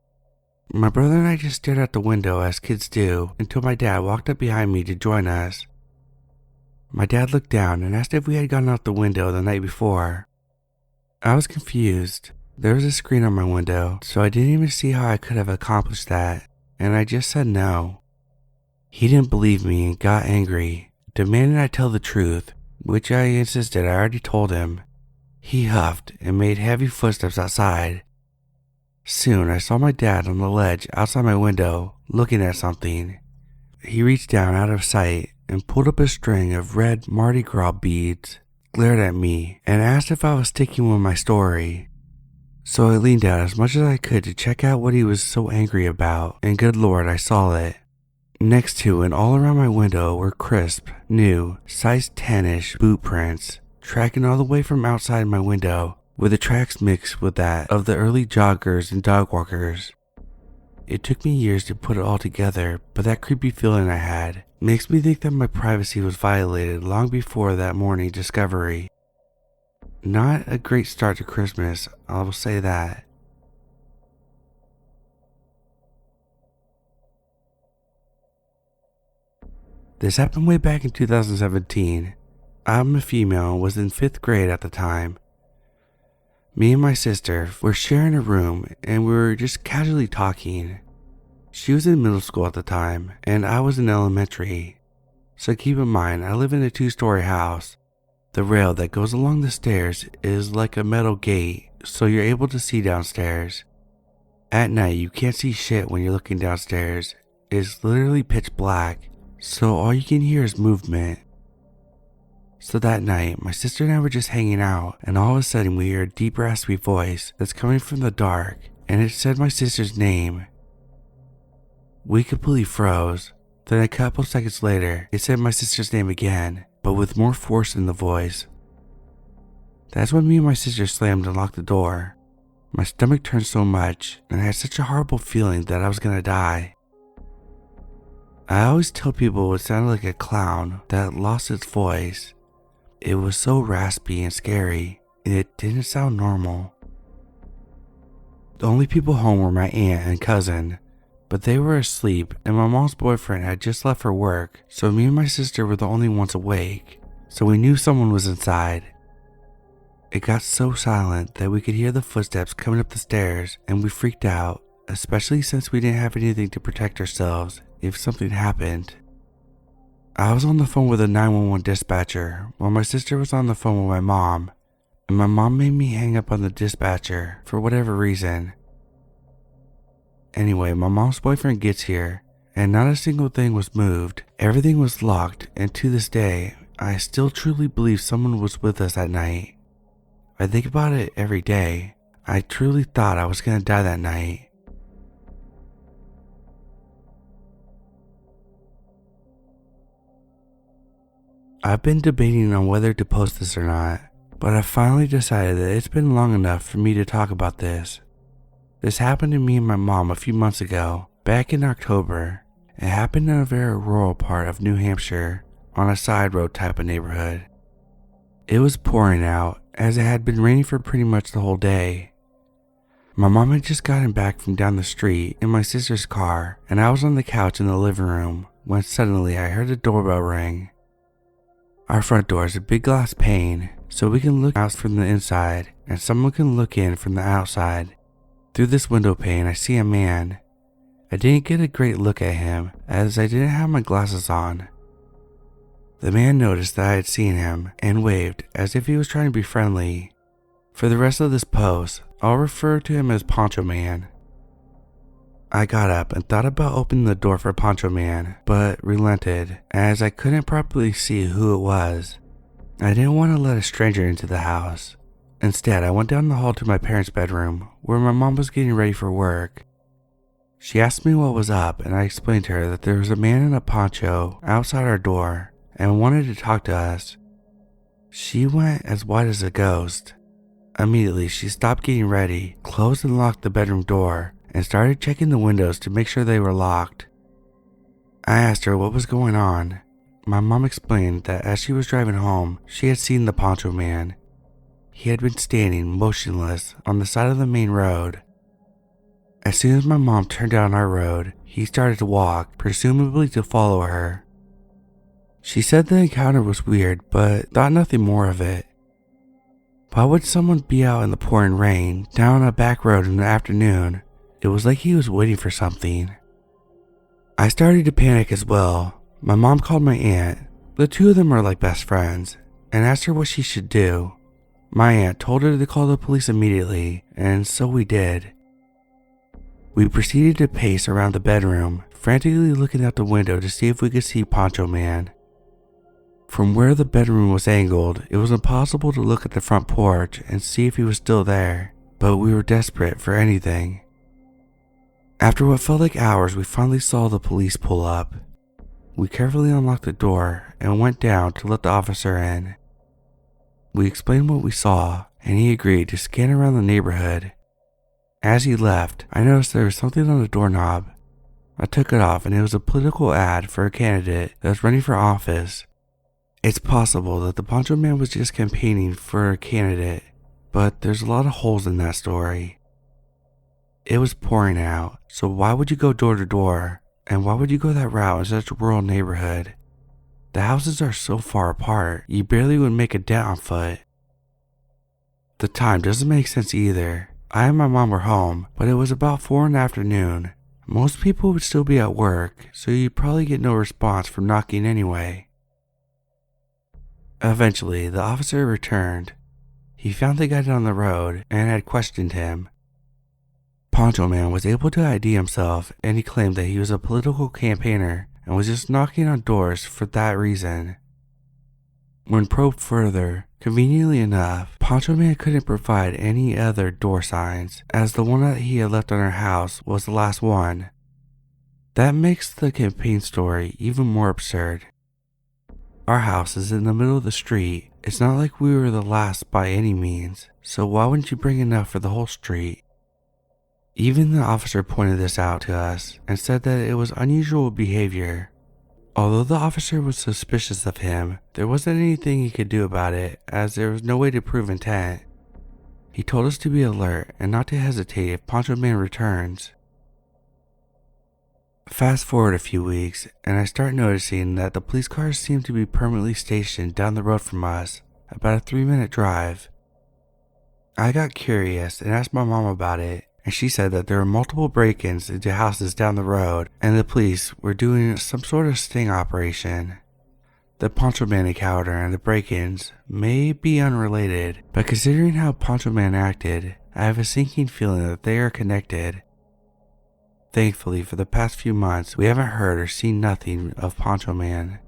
My brother and I just stared out the window as kids do until my dad walked up behind me to join us. My dad looked down and asked if we had gone out the window the night before. I was confused. There was a screen on my window, so I didn't even see how I could have accomplished that, and I just said no. He didn't believe me and got angry, demanding I tell the truth, which I insisted I already told him. He huffed and made heavy footsteps outside. Soon I saw my dad on the ledge outside my window, looking at something. He reached down out of sight and pulled up a string of red Mardi Gras beads, glared at me, and asked if I was sticking with my story. So I leaned out as much as I could to check out what he was so angry about, and good lord, I saw it. Next to and all around my window were crisp, new, size 10-ish boot prints, tracking all the way from outside my window, with the tracks mixed with that of the early joggers and dog walkers. It took me years to put it all together, but that creepy feeling I had makes me think that my privacy was violated long before that morning discovery. Not a great start to Christmas, I will say that. This happened way back in 2017. I'm a female and was in 5th grade at the time. Me and my sister were sharing a room and we were just casually talking. She was in middle school at the time and I was in elementary. So keep in mind, I live in a 2-story house. The rail that goes along the stairs is like a metal gate, so you're able to see downstairs. At night, you can't see shit when you're looking downstairs. It's literally pitch black, so all you can hear is movement. So that night, my sister and I were just hanging out, and all of a sudden we hear a deep raspy voice that's coming from the dark, and it said my sister's name. We completely froze. Then a couple seconds later, it said my sister's name again, but with more force in the voice. That's when me and my sister slammed and locked the door. My stomach turned so much, and I had such a horrible feeling that I was gonna die. I always tell people it sounded like a clown that lost its voice. It was so raspy and scary, it didn't sound normal. The only people home were my aunt and cousin, but they were asleep and my mom's boyfriend had just left for work, so me and my sister were the only ones awake, so we knew someone was inside. It got so silent that we could hear the footsteps coming up the stairs and we freaked out, especially since we didn't have anything to protect ourselves if something happened. I was on the phone with a 911 dispatcher while my sister was on the phone with my mom, and my mom made me hang up on the dispatcher for whatever reason. Anyway, my mom's boyfriend gets here and not a single thing was moved. Everything was locked, and to this day, I still truly believe someone was with us that night. I think about it every day. I truly thought I was gonna die that night. I've been debating on whether to post this or not, but I finally decided that it's been long enough for me to talk about this. This happened to me and my mom a few months ago, back in October. It happened in a very rural part of New Hampshire, on a side road type of neighborhood. It was pouring out, as it had been raining for pretty much the whole day. My mom had just gotten back from down the street in my sister's car, and I was on the couch in the living room when suddenly I heard the doorbell ring. Our front door is a big glass pane, so we can look out from the inside, and someone can look in from the outside. Through this window pane, I see a man. I didn't get a great look at him, as I didn't have my glasses on. The man noticed that I had seen him, and waved as if he was trying to be friendly. For the rest of this post, I'll refer to him as Poncho Man. I got up and thought about opening the door for Poncho Man, but relented, as I couldn't properly see who it was. I didn't want to let a stranger into the house. Instead, I went down the hall to my parents' bedroom, where my mom was getting ready for work. She asked me what was up, and I explained to her that there was a man in a poncho outside our door, and wanted to talk to us. She went as white as a ghost. Immediately, she stopped getting ready, closed and locked the bedroom door, and started checking the windows to make sure they were locked. I asked her what was going on. My mom explained that as she was driving home, she had seen the Poncho Man. He had been standing motionless on the side of the main road. As soon as my mom turned down our road, he started to walk, presumably to follow her. She said the encounter was weird, but thought nothing more of it. Why would someone be out in the pouring rain, down a back road in the afternoon? It was like he was waiting for something. I started to panic as well. My mom called my aunt. The two of them are like best friends, and asked her what she should do. My aunt told her to call the police immediately, and so we did. We proceeded to pace around the bedroom, frantically looking out the window to see if we could see Poncho Man. From where the bedroom was angled, it was impossible to look at the front porch and see if he was still there, but we were desperate for anything. After what felt like hours, we finally saw the police pull up. We carefully unlocked the door and went down to let the officer in. We explained what we saw, and he agreed to scan around the neighborhood. As he left, I noticed there was something on the doorknob. I took it off, and it was a political ad for a candidate that was running for office. It's possible that the Poncho Man was just campaigning for a candidate, but there's a lot of holes in that story. It was pouring out, so why would you go door to door? And why would you go that route in such a rural neighborhood? The houses are so far apart, you barely would make a dent on foot. The time doesn't make sense either. I and my mom were home, but it was about 4 in the afternoon. Most people would still be at work, so you'd probably get no response from knocking anyway. Eventually, the officer returned. He found the guy down the road and had questioned him. Poncho Man was able to ID himself, and he claimed that he was a political campaigner and was just knocking on doors for that reason. When probed further, conveniently enough, Poncho Man couldn't provide any other door signs, as the one that he had left on our house was the last one. That makes the campaign story even more absurd. Our house is in the middle of the street. It's not like we were the last by any means, so why wouldn't you bring enough for the whole street? Even the officer pointed this out to us and said that it was unusual behavior, Although the officer was suspicious of him, there wasn't anything he could do about it, as there was no way to prove intent. He told us to be alert and not to hesitate if Poncho Man returns. Fast forward a few weeks, and I start noticing that the police cars seem to be permanently stationed down the road from us, about a 3-minute drive. I got curious and asked my mom about it, and she said that there were multiple break-ins into houses down the road, and the police were doing some sort of sting operation. The Poncho Man encounter and the break-ins may be unrelated, but considering how Poncho Man acted, I have a sinking feeling that they are connected. Thankfully, for the past few months, we haven't heard or seen nothing of Poncho Man.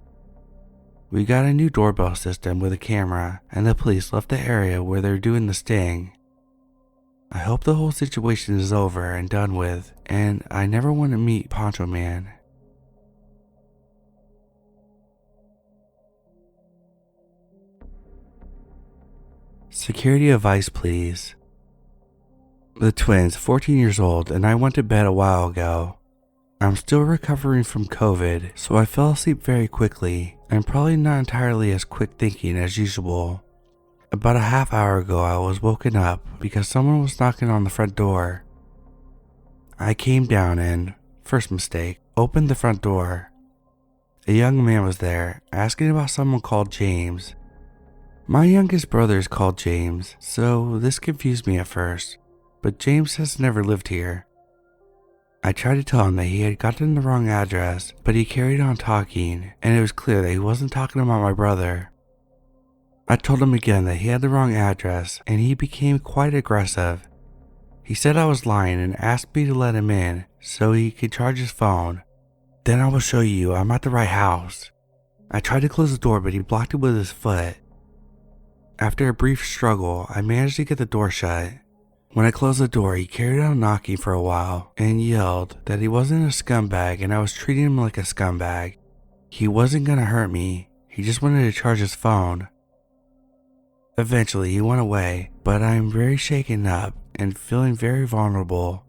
We got a new doorbell system with a camera, and the police left the area where they're doing the sting. I hope the whole situation is over and done with, and I never want to meet Poncho Man. Security advice, please. The twins, 14 years old, and I went to bed a while ago. I'm still recovering from COVID, so I fell asleep very quickly, and probably not entirely as quick thinking as usual. About a half hour ago, I was woken up because someone was knocking on the front door. I came down and, first mistake, opened the front door. A young man was there, asking about someone called James. My youngest brother is called James, so this confused me at first, but James has never lived here. I tried to tell him that he had gotten the wrong address, but he carried on talking, and it was clear that he wasn't talking about my brother. I told him again that he had the wrong address, and he became quite aggressive. He said I was lying and asked me to let him in so he could charge his phone. Then I will show you I'm at the right house. I tried to close the door, but he blocked it with his foot. After a brief struggle, I managed to get the door shut. When I closed the door, he carried on knocking for a while and yelled that he wasn't a scumbag and I was treating him like a scumbag. He wasn't gonna hurt me, he just wanted to charge his phone. Eventually, he went away, but I am very shaken up and feeling very vulnerable.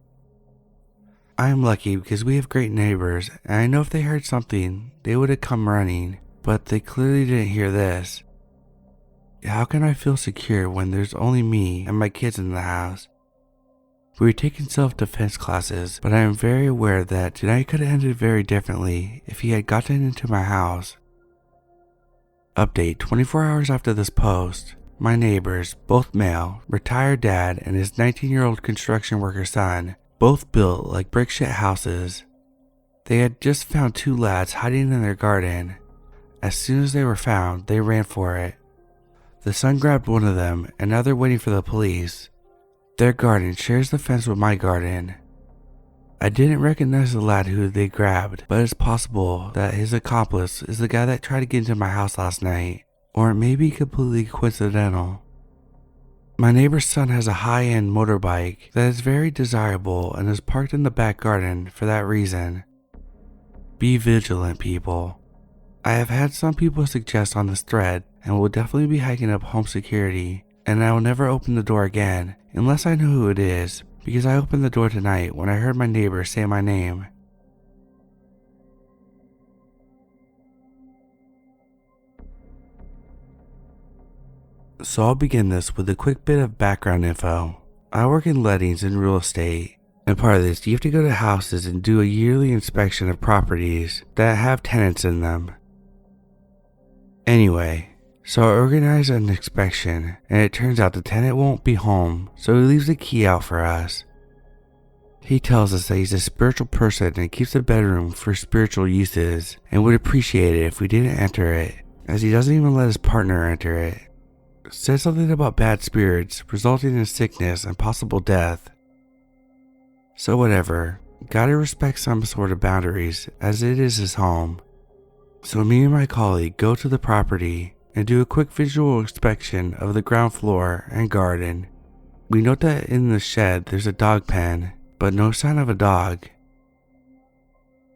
I am lucky because we have great neighbors, and I know if they heard something, they would have come running, but they clearly didn't hear this. How can I feel secure when there's only me and my kids in the house? We were taking self-defense classes, but I am very aware that tonight could have ended very differently if he had gotten into my house. Update: 24 hours after this post, my neighbors, both male, retired dad and his 19-year-old construction worker son, both built like brick shit houses. They had just found 2 lads hiding in their garden. As soon as they were found, they ran for it. The son grabbed one of them, and now they're waiting for the police. Their garden shares the fence with my garden. I didn't recognize the lad who they grabbed, but it's possible that his accomplice is the guy that tried to get into my house last night, or it may be completely coincidental. My neighbor's son has a high-end motorbike that is very desirable and is parked in the back garden for that reason. Be vigilant, people. I have had some people suggest on this thread and will definitely be hiking up home security, and I will never open the door again unless I know who it is, because I opened the door tonight when I heard my neighbor say my name. So I'll begin this with a quick bit of background info. I work in lettings and real estate, and part of this you have to go to houses and do a yearly inspection of properties that have tenants in them. Anyway, so I organized an inspection, and it turns out the tenant won't be home, so he leaves the key out for us. He tells us that he's a spiritual person and keeps the bedroom for spiritual uses and would appreciate it if we didn't enter it, as he doesn't even let his partner enter it. Said something about bad spirits resulting in sickness and possible death. So whatever, gotta respect some sort of boundaries as it is his home. So me and my colleague go to the property and do a quick visual inspection of the ground floor and garden. We note that in the shed there's a dog pen, but no sign of a dog.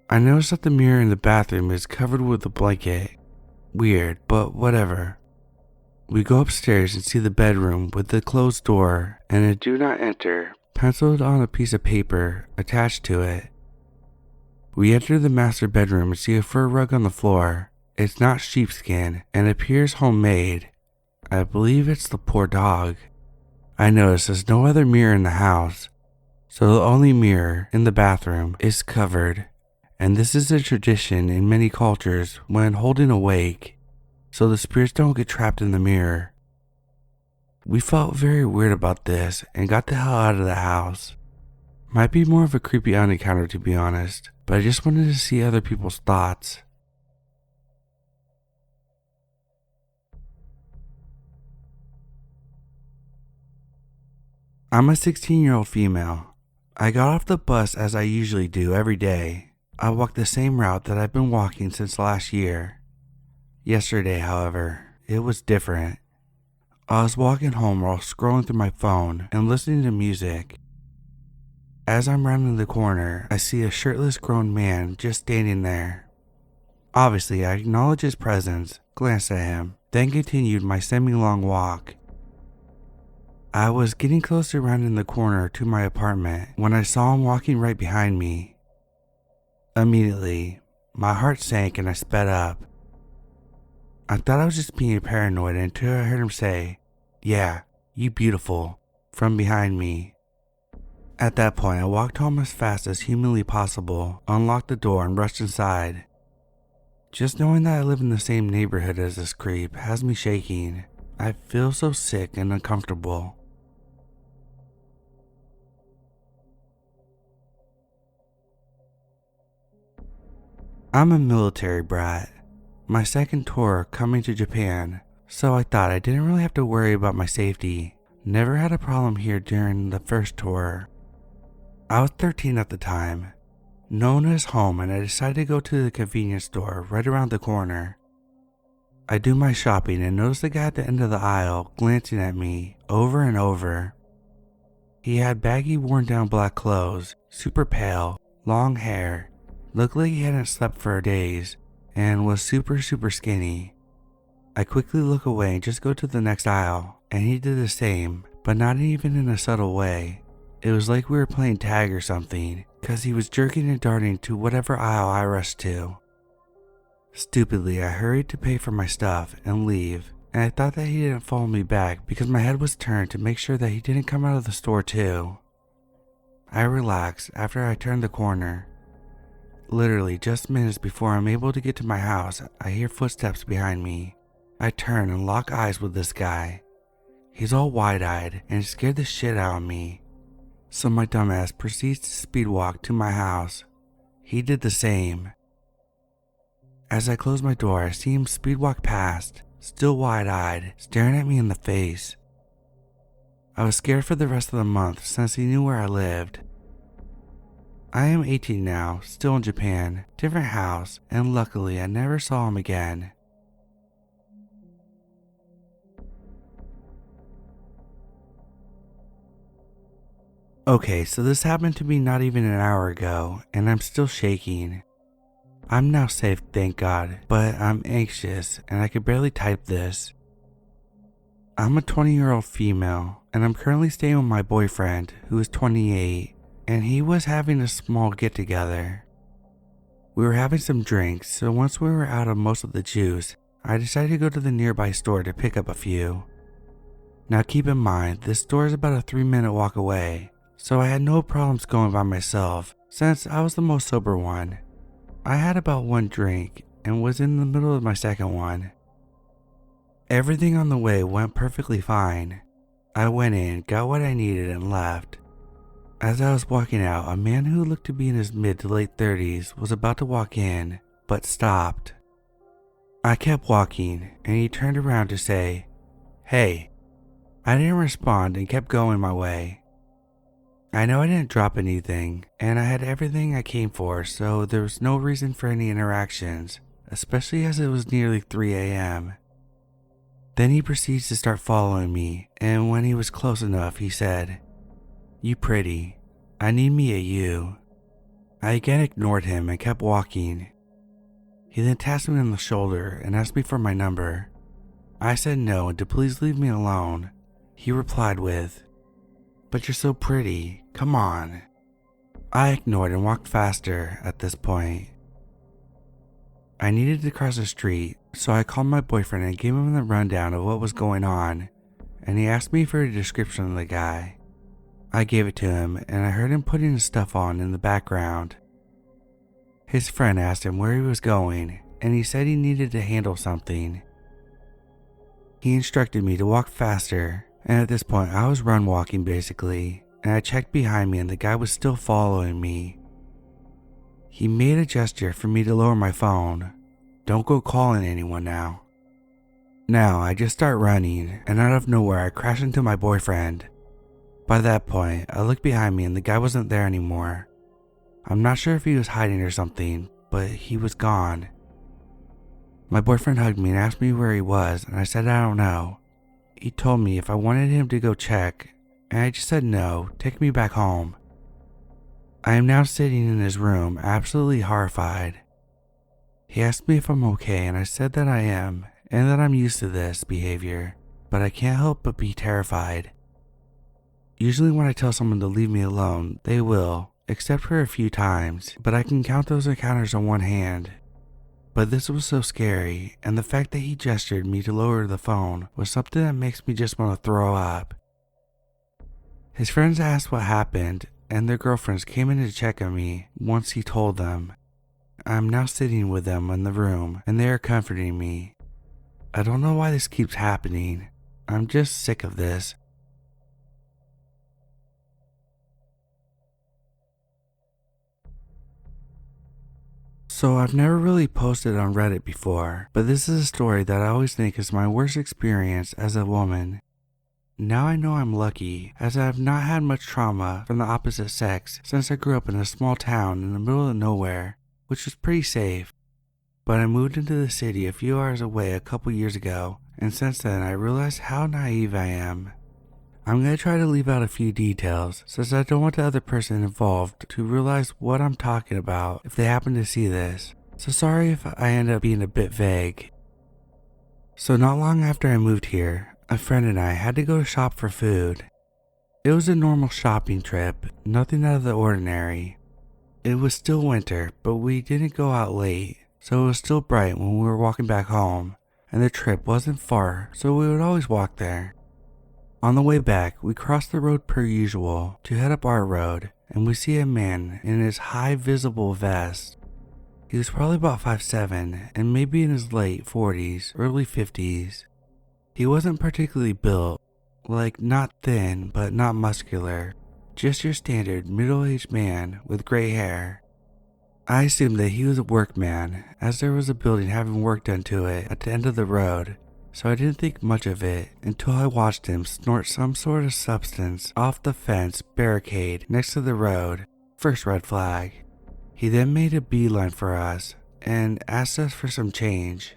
I notice that the mirror in the bathroom is covered with a blanket. Weird, but whatever. We go upstairs and see the bedroom with the closed door and a do not enter penciled on a piece of paper attached to it. We enter the master bedroom and see a fur rug on the floor. It's not sheepskin and appears homemade. I believe it's the poor dog. I notice there's no other mirror in the house, so the only mirror in the bathroom is covered. And this is a tradition in many cultures when holding a wake, so the spirits don't get trapped in the mirror. We felt very weird about this and got the hell out of the house. Might be more of a creepy encounter to be honest, but I just wanted to see other people's thoughts. I'm a 16-year-old female. I got off the bus as I usually do every day. I walked the same route that I've been walking since last year. Yesterday, however, it was different. I was walking home while scrolling through my phone and listening to music. As I'm rounding the corner, I see a shirtless grown man just standing there. Obviously, I acknowledged his presence, glanced at him, then continued my semi-long walk. I was getting close to rounding the corner to my apartment when I saw him walking right behind me. Immediately, my heart sank and I sped up. I thought I was just being paranoid until I heard him say, "Yeah, you beautiful," from behind me. At that point, I walked home as fast as humanly possible, unlocked the door, and rushed inside. Just knowing that I live in the same neighborhood as this creep has me shaking. I feel so sick and uncomfortable. I'm a military brat. My second tour coming to Japan, so I thought I didn't really have to worry about my safety. Never had a problem here during the first tour. I was 13 at the time. No one was home and I decided to go to the convenience store right around the corner. I do my shopping and notice the guy at the end of the aisle glancing at me over and over. He had baggy worn down black clothes, super pale, long hair, looked like he hadn't slept for days, and was super skinny. I quickly look away and just go to the next aisle, and he did the same, but not even in a subtle way. It was like we were playing tag or something, cause he was jerking and darting to whatever aisle I rushed to. Stupidly, I hurried to pay for my stuff and leave, and I thought that he didn't follow me back because my head was turned to make sure that he didn't come out of the store too. I relaxed after I turned the corner. Literally just minutes before I'm able to get to my house, I hear footsteps behind me. I turn and lock eyes with this guy. He's all wide-eyed and it scared the shit out of me. So my dumbass proceeds to speed walk to my house. He did the same. As I close my door, I see him speed walk past, still wide-eyed, staring at me in the face. I was scared for the rest of the month since he knew where I lived. I am 18 now, still in Japan, different house, and luckily I never saw him again. Okay, so this happened to me not even an hour ago, and I'm still shaking. I'm now safe, thank God, but I'm anxious and I could barely type this. I'm a 20-year-old female, and I'm currently staying with my boyfriend, who is 28. And he was having a small get-together. We were having some drinks, so once we were out of most of the juice, I decided to go to the nearby store to pick up a few. Now keep in mind, this store is about a 3-minute walk away, so I had no problems going by myself since I was the most sober one. I had about one drink and was in the middle of my second one. Everything on the way went perfectly fine. I went in, got what I needed, and left. As I was walking out, a man who looked to be in his mid to late 30s was about to walk in, but stopped. I kept walking, and he turned around to say, "Hey." I didn't respond and kept going my way. I know I didn't drop anything, and I had everything I came for, so there was no reason for any interactions, especially as it was nearly 3 a.m. Then he proceeds to start following me, and when he was close enough, he said, "You pretty. I need me a you." I again ignored him and kept walking. He then tapped me on the shoulder and asked me for my number. I said no and to please leave me alone. He replied with, "But you're so pretty, come on." I ignored and walked faster at this point. I needed to cross the street, so I called my boyfriend and gave him the rundown of what was going on, and he asked me for a description of the guy. I gave it to him, and I heard him putting his stuff on in the background. His friend asked him where he was going, and he said he needed to handle something. He instructed me to walk faster, and at this point I was run walking basically, and I checked behind me and the guy was still following me. He made a gesture for me to lower my phone. Don't go calling anyone now. Now I just start running, and out of nowhere I crash into my boyfriend. By that point, I looked behind me and the guy wasn't there anymore. I'm not sure if he was hiding or something, but he was gone. My boyfriend hugged me and asked me where he was, and I said I don't know. He told me if I wanted him to go check, and I just said no, take me back home. I am now sitting in his room, absolutely horrified. He asked me if I'm okay, and I said that I am, and that I'm used to this behavior, but I can't help but be terrified. Usually when I tell someone to leave me alone, they will, except for a few times, but I can count those encounters on one hand. But this was so scary, and the fact that he gestured me to lower the phone was something that makes me just want to throw up. His friends asked what happened, and their girlfriends came in to check on me once he told them. I'm now sitting with them in the room, and they are comforting me. I don't know why this keeps happening. I'm just sick of this. So I've never really posted on Reddit before, but this is a story that I always think is my worst experience as a woman. Now I know I'm lucky, as I have not had much trauma from the opposite sex since I grew up in a small town in the middle of nowhere, which was pretty safe. But I moved into the city a few hours away a couple years ago, and since then I realized how naive I am. I'm going to try to leave out a few details, since I don't want the other person involved to realize what I'm talking about if they happen to see this, so sorry if I end up being a bit vague. So not long after I moved here, a friend and I had to go to shop for food. It was a normal shopping trip, nothing out of the ordinary. It was still winter, but we didn't go out late, so it was still bright when we were walking back home, and the trip wasn't far, so we would always walk there. On the way back, we crossed the road per usual to head up our road, and we see a man in his high visible vest. He was probably about 5'7", and maybe in his late 40s, early 50s. He wasn't particularly built, like not thin but not muscular, just your standard middle-aged man with gray hair. I assumed that he was a workman, as there was a building having work done to it at the end of the road, so I didn't think much of it until I watched him snort some sort of substance off the fence barricade next to the road. First red flag. He then made a beeline for us and asked us for some change.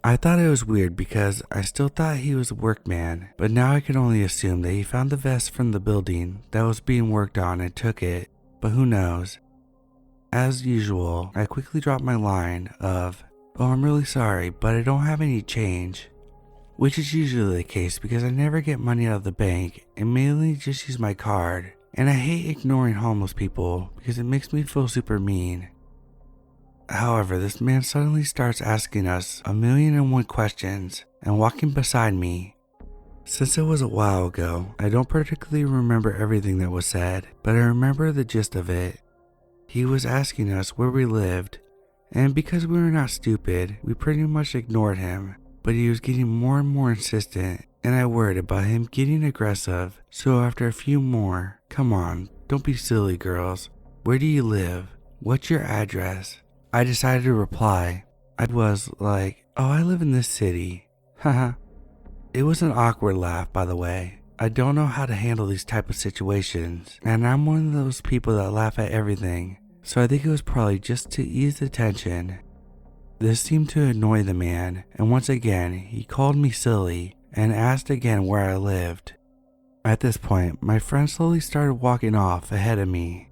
I thought it was weird because I still thought he was a workman, but now I can only assume that he found the vest from the building that was being worked on and took it, but who knows. As usual, I quickly dropped my line of, "Oh, I'm really sorry, but I don't have any change," which is usually the case because I never get money out of the bank and mainly just use my card, and I hate ignoring homeless people because it makes me feel super mean. However, this man suddenly starts asking us 1,000,001 questions and walking beside me. Since it was a while ago, I don't particularly remember everything that was said, but I remember the gist of it. He was asking us where we lived, and because we were not stupid, we pretty much ignored him, but he was getting more and more insistent, and I worried about him getting aggressive, so after a few more, "Come on, don't be silly girls, where do you live? What's your address?" I decided to reply. I was like, "Oh, I live in this city." Haha. It was an awkward laugh, by the way. I don't know how to handle these type of situations, and I'm one of those people that laugh at everything, so I think it was probably just to ease the tension. This seemed to annoy the man, and once again, he called me silly and asked again where I lived. At this point, my friend slowly started walking off ahead of me.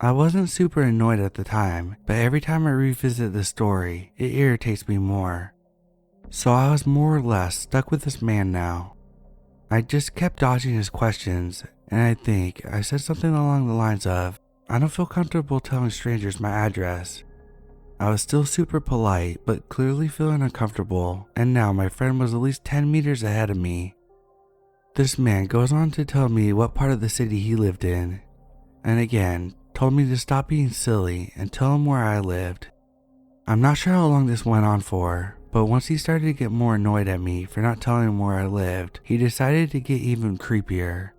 I wasn't super annoyed at the time, but every time I revisit the story, it irritates me more. So I was more or less stuck with this man now. I just kept dodging his questions, and I think I said something along the lines of, I don't feel comfortable telling strangers my address. I was still super polite, but clearly feeling uncomfortable, and now my friend was at least 10 meters ahead of me. This man goes on to tell me what part of the city he lived in, and again, told me to stop being silly and tell him where I lived. I'm not sure how long this went on for, but once he started to get more annoyed at me for not telling him where I lived, he decided to get even creepier.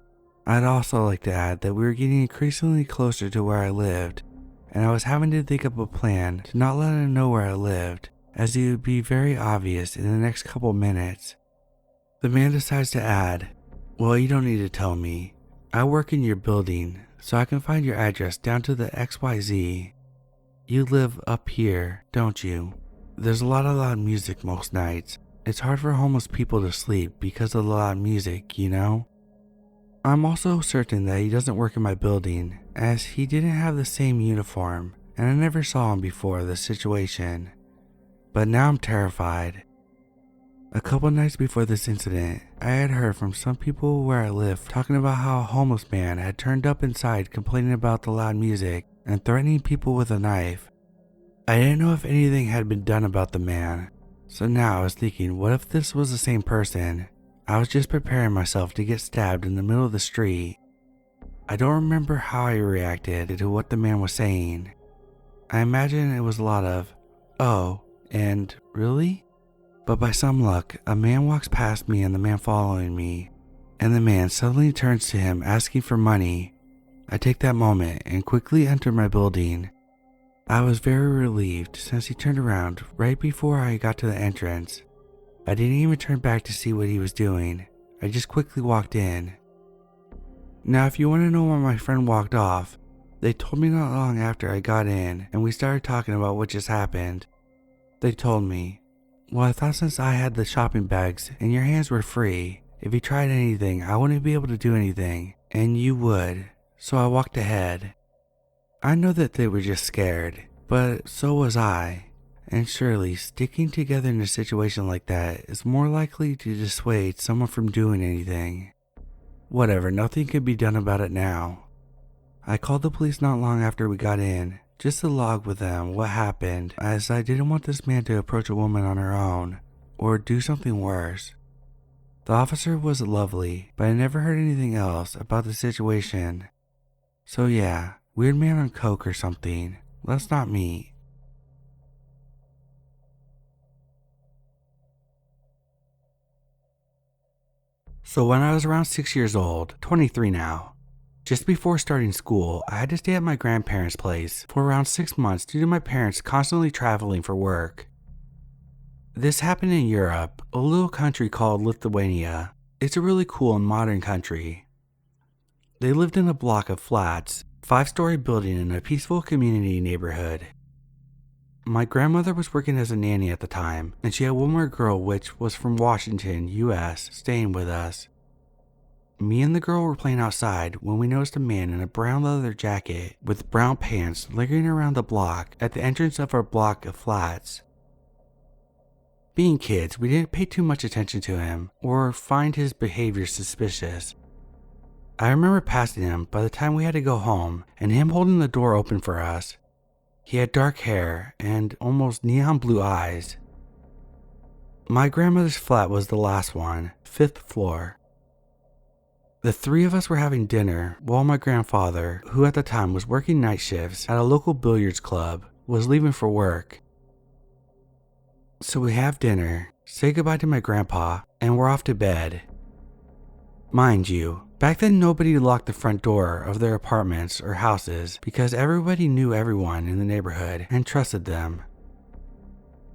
I'd also like to add that we were getting increasingly closer to where I lived, and I was having to think up a plan to not let him know where I lived, as it would be very obvious in the next couple minutes. The man decides to add, "Well, you don't need to tell me. I work in your building, so I can find your address down to the XYZ. You live up here, don't you? There's a lot of loud music most nights. It's hard for homeless people to sleep because of the loud music, you know?" I'm also certain that he doesn't work in my building, as he didn't have the same uniform, and I never saw him before the situation. But now I'm terrified. A couple nights before this incident, I had heard from some people where I live talking about how a homeless man had turned up inside complaining about the loud music and threatening people with a knife. I didn't know if anything had been done about the man, so now I was thinking, what if this was the same person? I was just preparing myself to get stabbed in the middle of the street. I don't remember how I reacted to what the man was saying. I imagine it was a lot of, "Oh, and really?" But by some luck, a man walks past me and the man following me, and the man suddenly turns to him asking for money. I take that moment and quickly enter my building. I was very relieved since he turned around right before I got to the entrance. I didn't even turn back to see what he was doing. I just quickly walked in. Now, if you want to know why my friend walked off, they told me not long after I got in and we started talking about what just happened. They told me, "Well, I thought since I had the shopping bags and your hands were free, if you tried anything, I wouldn't be able to do anything, and you would, so I walked ahead." I know that they were just scared, but so was I. And surely, sticking together in a situation like that is more likely to dissuade someone from doing anything. Whatever, nothing could be done about it now. I called the police not long after we got in, just to log with them what happened, as I didn't want this man to approach a woman on her own, or do something worse. The officer was lovely, but I never heard anything else about the situation. So yeah, weird man on coke or something. Let's not meet. So when I was around 6 years old, 23 now, just before starting school, I had to stay at my grandparents' place for around 6 months due to my parents constantly traveling for work. This happened in Europe, a little country called Lithuania. It's a really cool and modern country. They lived in a block of flats, 5-story building in a peaceful community neighborhood. My grandmother was working as a nanny at the time, and she had one more girl which was from Washington, US, staying with us. Me and the girl were playing outside when we noticed a man in a brown leather jacket with brown pants lingering around the block at the entrance of our block of flats. Being kids, we didn't pay too much attention to him or find his behavior suspicious. I remember passing him by the time we had to go home and him holding the door open for us. He had dark hair and almost neon blue eyes. My grandmother's flat was the last one, 5th floor. The 3 of us were having dinner while my grandfather, who at the time was working night shifts at a local billiards club, was leaving for work. So we have dinner, say goodbye to my grandpa, and we're off to bed. Mind you, back then nobody locked the front door of their apartments or houses because everybody knew everyone in the neighborhood and trusted them.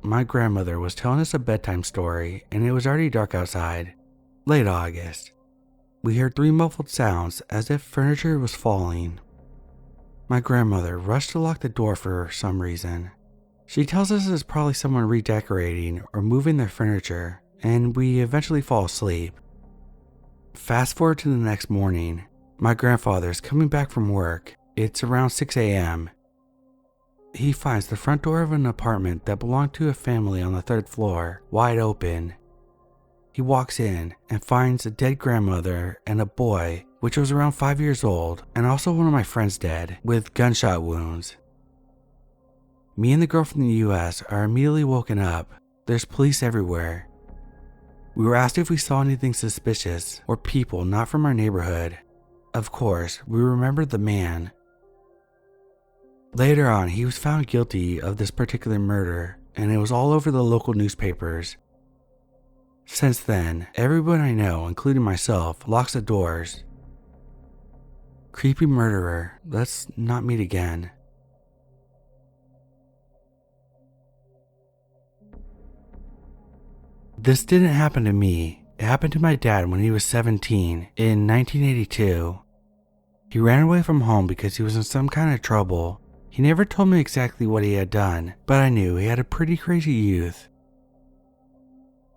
My grandmother was telling us a bedtime story and it was already dark outside, late August. We heard 3 muffled sounds as if furniture was falling. My grandmother rushed to lock the door for some reason. She tells us it's probably someone redecorating or moving their furniture, and we eventually fall asleep. Fast forward to the next morning. My grandfather's coming back from work. It's around 6 a.m. He finds the front door of an apartment that belonged to a family on the 3rd floor wide open. He walks in and finds a dead grandmother and a boy which was around 5 years old, and also one of my friends dead with gunshot wounds. Me and the girl from the US are immediately woken up. There's police everywhere. We were asked if we saw anything suspicious or people not from our neighborhood. Of course, we remembered the man. Later on, he was found guilty of this particular murder, and it was all over the local newspapers. Since then, everyone I know, including myself, locks the doors. Creepy murderer, let's not meet again. This didn't happen to me. It happened to my dad when he was 17 in 1982. He ran away from home because he was in some kind of trouble. He never told me exactly what he had done, but I knew he had a pretty crazy youth.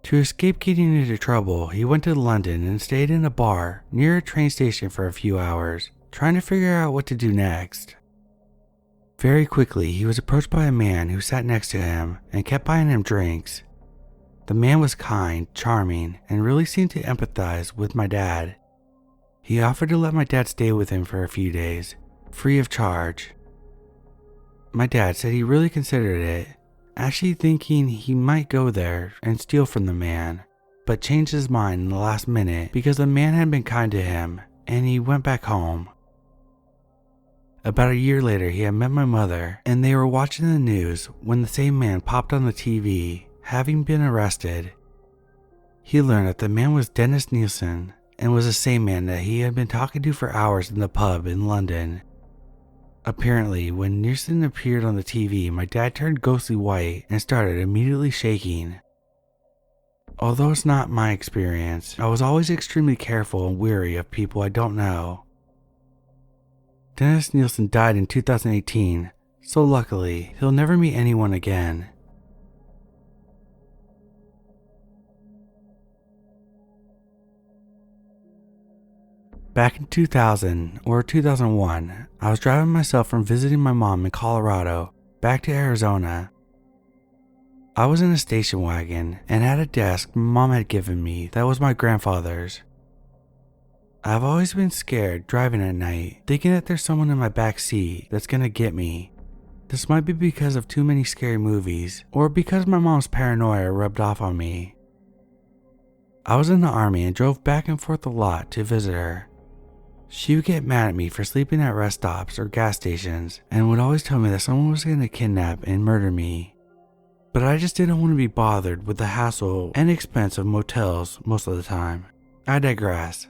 To escape getting into trouble, he went to London and stayed in a bar near a train station for a few hours, trying to figure out what to do next. Very quickly, he was approached by a man who sat next to him and kept buying him drinks. The man was kind, charming, and really seemed to empathize with my dad. He offered to let my dad stay with him for a few days, free of charge. My dad said he really considered it, actually thinking he might go there and steal from the man, but changed his mind in the last minute because the man had been kind to him, and he went back home. About a year later, he had met my mother, and they were watching the news when the same man popped on the TV, having been arrested. He learned that the man was Dennis Nielsen and was the same man that he had been talking to for hours in the pub in London. Apparently, when Nielsen appeared on the TV, my dad turned ghostly white and started immediately shaking. Although it's not my experience, I was always extremely careful and wary of people I don't know. Dennis Nielsen died in 2018, so luckily, he'll never meet anyone again. Back in 2000 or 2001, I was driving myself from visiting my mom in Colorado back to Arizona. I was in a station wagon and had a desk my mom had given me that was my grandfather's. I've always been scared driving at night, thinking that there's someone in my back seat that's gonna get me. This might be because of too many scary movies, or because my mom's paranoia rubbed off on me. I was in the army and drove back and forth a lot to visit her. She would get mad at me for sleeping at rest stops or gas stations and would always tell me that someone was going to kidnap and murder me. But I just didn't want to be bothered with the hassle and expense of motels most of the time. I digress.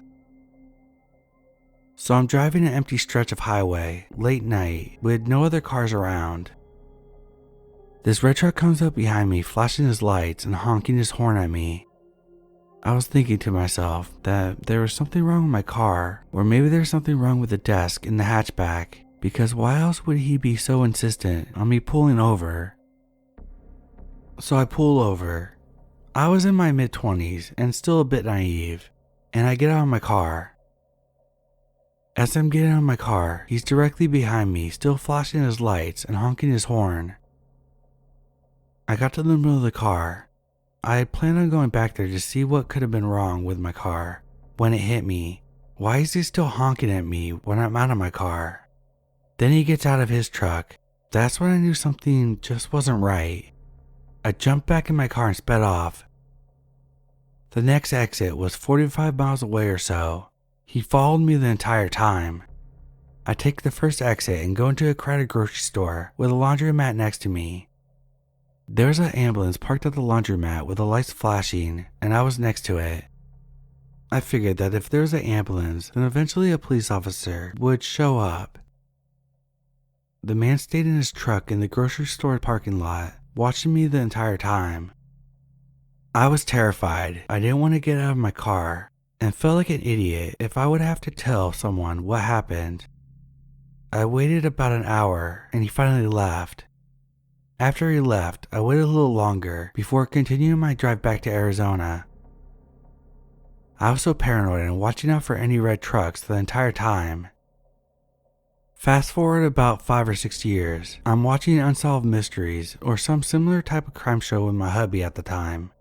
So I'm driving an empty stretch of highway, late night, with no other cars around. This red truck comes up behind me, flashing his lights and honking his horn at me. I was thinking to myself that there was something wrong with my car, or maybe there's something wrong with the desk in the hatchback, because why else would he be so insistent on me pulling over? So I pull over. I was in my mid-20s and still a bit naive, and I get out of my car. As I'm getting out of my car, he's directly behind me, still flashing his lights and honking his horn. I got to the middle of the car. I had planned on going back there to see what could have been wrong with my car when it hit me. Why is he still honking at me when I'm out of my car? Then he gets out of his truck. That's when I knew something just wasn't right. I jumped back in my car and sped off. The next exit was 45 miles away or so. He followed me the entire time. I take the first exit and go into a crowded grocery store with a laundromat next to me. There's an ambulance parked at the laundromat with the lights flashing, and I was next to it. I figured that if there was an ambulance, then eventually a police officer would show up. The man stayed in his truck in the grocery store parking lot, watching me the entire time. I was terrified. I didn't want to get out of my car, and felt like an idiot if I would have to tell someone what happened. I waited about an hour, and he finally left. After he left, I waited a little longer before continuing my drive back to Arizona. I was so paranoid and watching out for any red trucks the entire time. Fast forward about 5 or 6 years, I'm watching Unsolved Mysteries or some similar type of crime show with my hubby at the time.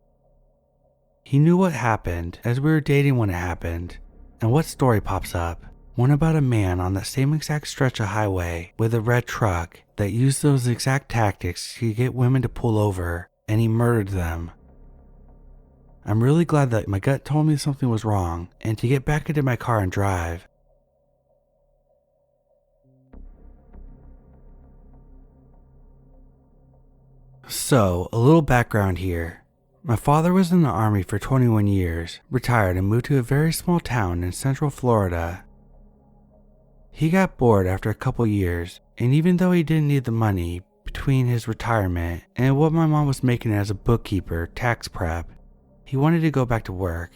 He knew what happened as we were dating when it happened, and what story pops up? One about a man on that same exact stretch of highway with a red truck that used those exact tactics to get women to pull over, and he murdered them. I'm really glad that my gut told me something was wrong and to get back into my car and drive. So, a little background here. My father was in the Army for 21 years, retired, and moved to a very small town in Central Florida. He got bored after a couple years, and even though he didn't need the money between his retirement and what my mom was making as a bookkeeper, tax prep, he wanted to go back to work.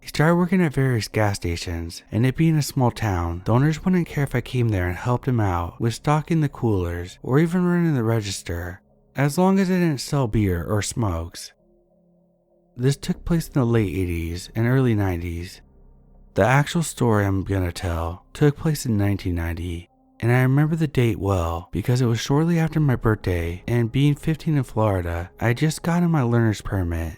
He started working at various gas stations, and it being a small town, the owners wouldn't care if I came there and helped him out with stocking the coolers or even running the register, as long as I didn't sell beer or smokes. This took place in the late 80s and early 90s. The actual story I'm gonna tell took place in 1990, and I remember the date well because it was shortly after my birthday, and being 15 in Florida, I had just gotten my learner's permit.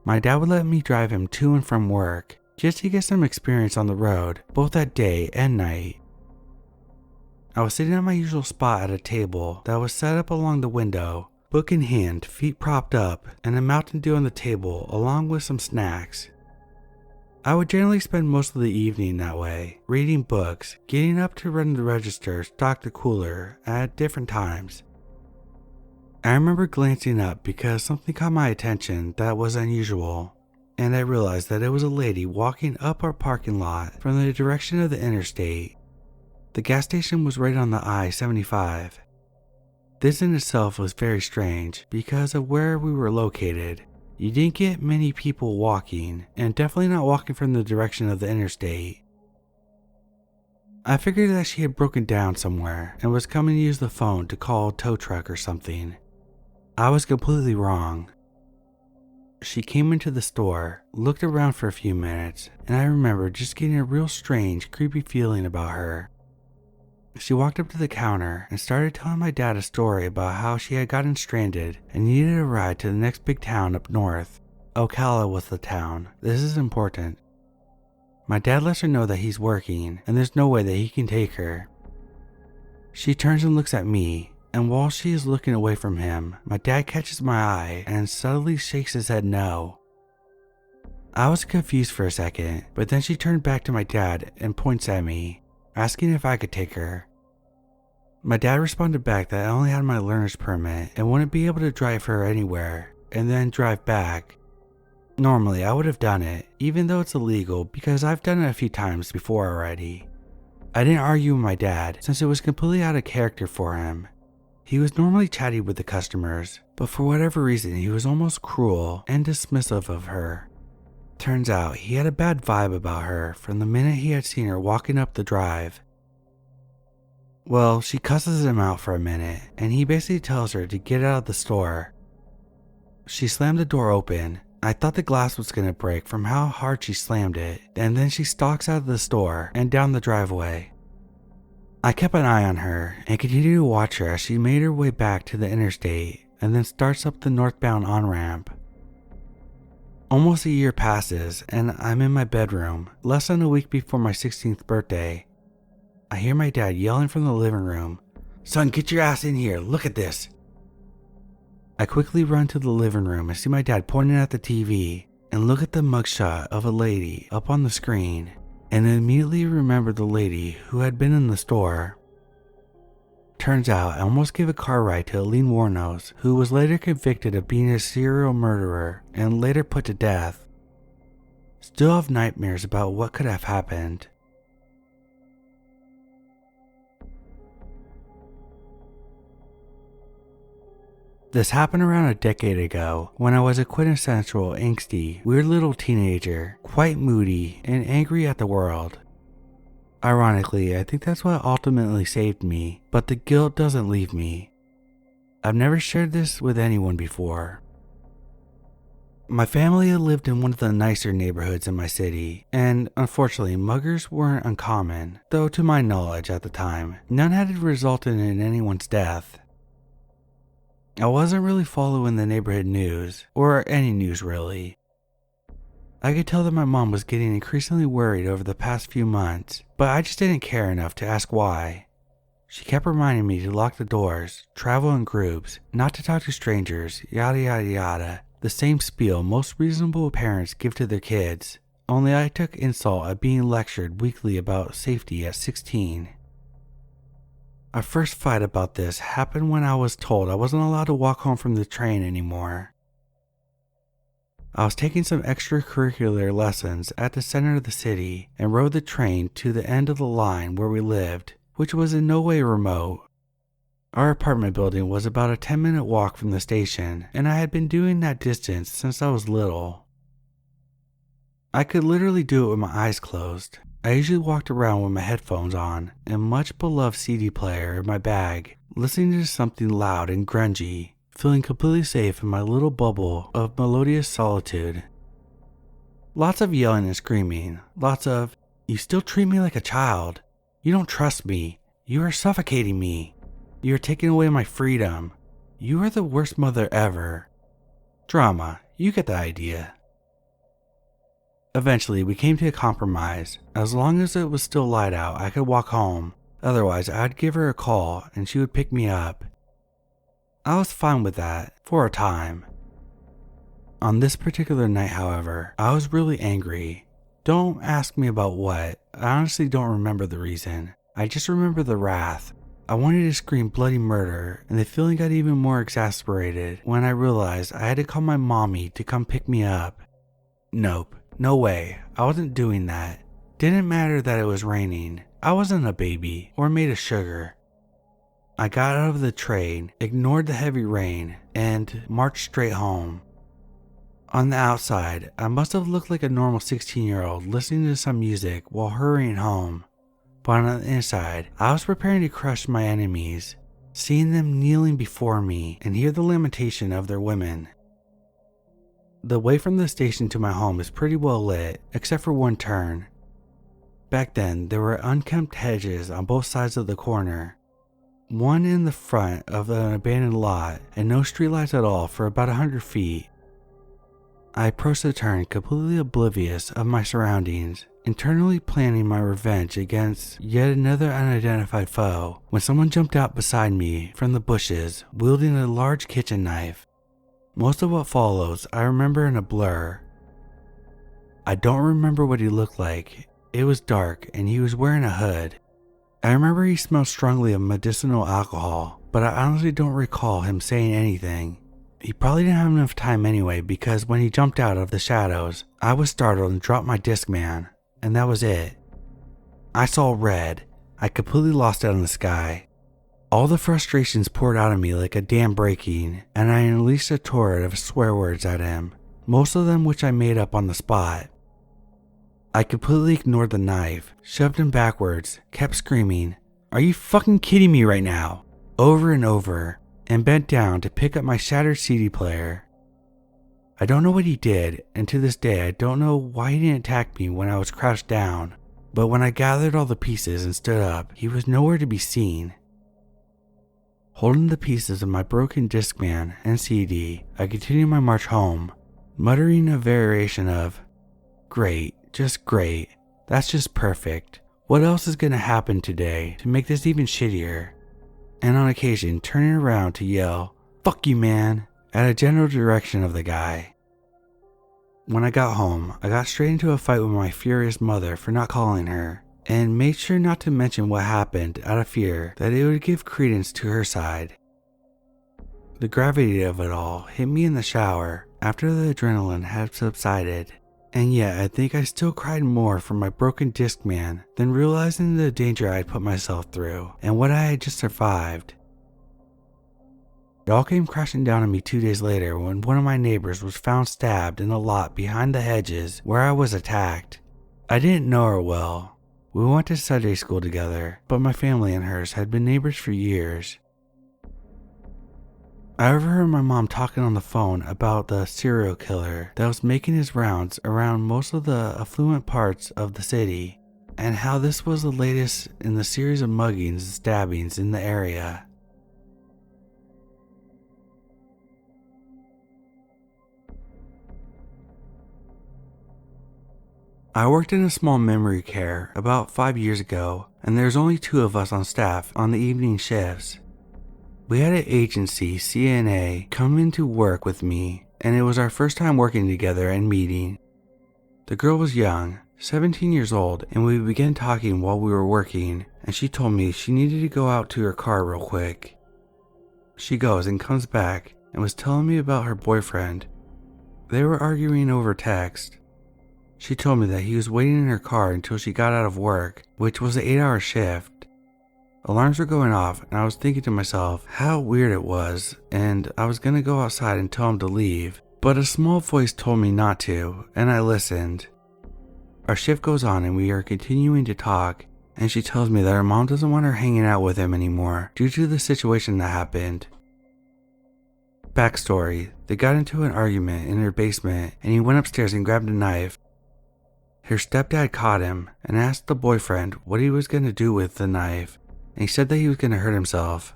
My dad would let me drive him to and from work, just to get some experience on the road, both at day and night. I was sitting at my usual spot at a table that was set up along the window, book in hand, feet propped up, and a Mountain Dew on the table along with some snacks. I would generally spend most of the evening that way, reading books, getting up to run the register, stock the cooler at different times. I remember glancing up because something caught my attention that was unusual, and I realized that it was a lady walking up our parking lot from the direction of the interstate. The gas station was right on the I-75. This in itself was very strange because of where we were located. You didn't get many people walking, and definitely not walking from the direction of the interstate. I figured that she had broken down somewhere and was coming to use the phone to call a tow truck or something. I was completely wrong. She came into the store, looked around for a few minutes, and I remember just getting a real strange, creepy feeling about her. She walked up to the counter and started telling my dad a story about how she had gotten stranded and needed a ride to the next big town up north. Ocala was the town. This is important. My dad lets her know that he's working and there's no way that he can take her. She turns and looks at me, and while she is looking away from him, my dad catches my eye and subtly shakes his head no. I was confused for a second, but then she turned back to my dad and points at me, asking if I could take her. My dad responded back that I only had my learner's permit and wouldn't be able to drive her anywhere and then drive back. Normally I would have done it, even though it's illegal, because I've done it a few times before already. I didn't argue with my dad since it was completely out of character for him. He was normally chatty with the customers, but for whatever reason he was almost cruel and dismissive of her. Turns out he had a bad vibe about her from the minute he had seen her walking up the drive. Well, she cusses him out for a minute, and he basically tells her to get out of the store. She slammed the door open. I thought the glass was gonna break from how hard she slammed it, and then she stalks out of the store and down the driveway. I kept an eye on her and continued to watch her as she made her way back to the interstate and then starts up the northbound on-ramp. Almost a year passes and I'm in my bedroom, less than a week before my 16th birthday. I hear my dad yelling from the living room, "Son, get your ass in here, look at this." I quickly run to the living room and see my dad pointing at the TV and look at the mugshot of a lady up on the screen, and immediately remember the lady who had been in the store. Turns out I almost gave a car ride to Aileen Wuornos, who was later convicted of being a serial murderer and later put to death. Still have nightmares about what could have happened. This happened around a decade ago when I was a quintessential angsty, weird little teenager, quite moody and angry at the world. Ironically, I think that's what ultimately saved me, but the guilt doesn't leave me. I've never shared this with anyone before. My family had lived in one of the nicer neighborhoods in my city, and unfortunately muggers weren't uncommon, though to my knowledge at the time, none had resulted in anyone's death. I wasn't really following the neighborhood news, or any news really. I could tell that my mom was getting increasingly worried over the past few months, but I just didn't care enough to ask why. She kept reminding me to lock the doors, travel in groups, not to talk to strangers, yada yada yada. The same spiel most reasonable parents give to their kids, only I took insult at being lectured weekly about safety at 16. Our first fight about this happened when I was told I wasn't allowed to walk home from the train anymore. I was taking some extracurricular lessons at the center of the city and rode the train to the end of the line where we lived, which was in no way remote. Our apartment building was about a 10-minute walk from the station, and I had been doing that distance since I was little. I could literally do it with my eyes closed. I usually walked around with my headphones on and much beloved CD player in my bag, listening to something loud and grungy, feeling completely safe in my little bubble of melodious solitude. Lots of yelling and screaming, lots of, "You still treat me like a child. You don't trust me. You are suffocating me. You are taking away my freedom. You are the worst mother ever." Drama, you get the idea. Eventually, we came to a compromise. As long as it was still light out, I could walk home. Otherwise, I'd give her a call and she would pick me up. I was fine with that, for a time. On this particular night, however, I was really angry. Don't ask me about what. I honestly don't remember the reason. I just remember the wrath. I wanted to scream bloody murder, and the feeling got even more exasperated when I realized I had to call my mommy to come pick me up. Nope. No way, I wasn't doing that. Didn't matter that it was raining. I wasn't a baby or made of sugar. I got out of the train, ignored the heavy rain, and marched straight home. On the outside, I must have looked like a normal 16-year-old listening to some music while hurrying home. But on the inside, I was preparing to crush my enemies, seeing them kneeling before me and hear the lamentation of their women. The way from the station to my home is pretty well lit, except for one turn. Back then, there were unkempt hedges on both sides of the corner. One in the front of an abandoned lot, and no streetlights at all for about 100 feet. I approached the turn completely oblivious of my surroundings, internally planning my revenge against yet another unidentified foe, when someone jumped out beside me from the bushes, wielding a large kitchen knife. Most of what follows I remember in a blur. I don't remember what he looked like. It was dark and he was wearing a hood. I remember he smelled strongly of medicinal alcohol, but I honestly don't recall him saying anything. He probably didn't have enough time anyway, because when he jumped out of the shadows, I was startled and dropped my Discman, and that was it. I saw red. I completely lost it in the sky. All the frustrations poured out of me like a dam breaking, and I unleashed a torrent of swear words at him, most of them which I made up on the spot. I completely ignored the knife, shoved him backwards, kept screaming, "Are you fucking kidding me right now?" over and over, and bent down to pick up my shattered CD player. I don't know what he did, and to this day I don't know why he didn't attack me when I was crouched down, but when I gathered all the pieces and stood up, he was nowhere to be seen. Holding the pieces of my broken Discman and CD, I continued my march home, muttering a variation of, "Great, just great, that's just perfect. What else is gonna happen today to make this even shittier?" And on occasion turning around to yell, "Fuck you, man," at a general direction of the guy. When I got home, I got straight into a fight with my furious mother for not calling her, and made sure not to mention what happened out of fear that it would give credence to her side. The gravity of it all hit me in the shower after the adrenaline had subsided, and yet I think I still cried more for my broken Discman than realizing the danger I had put myself through and what I had just survived. It all came crashing down on me 2 days later when one of my neighbors was found stabbed in a lot behind the hedges where I was attacked. I didn't know her well. We went to Sunday school together, but my family and hers had been neighbors for years. I overheard my mom talking on the phone about the serial killer that was making his rounds around most of the affluent parts of the city, and how this was the latest in the series of muggings and stabbings in the area. I worked in a small memory care about 5 years ago, and there's only 2 of us on staff on the evening shifts. We had an agency CNA come into work with me, and it was our first time working together and meeting. The girl was young, 17 years old, and we began talking while we were working, and she told me she needed to go out to her car real quick. She goes and comes back and was telling me about her boyfriend. They were arguing over text. She told me that he was waiting in her car until she got out of work, which was an 8-hour shift. Alarms were going off, and I was thinking to myself how weird it was, and I was going to go outside and tell him to leave, but a small voice told me not to, and I listened. Our shift goes on and we are continuing to talk, and she tells me that her mom doesn't want her hanging out with him anymore due to the situation that happened. Backstory: they got into an argument in her basement, and he went upstairs and grabbed a knife. Her stepdad caught him and asked the boyfriend what he was going to do with the knife, and he said that he was going to hurt himself.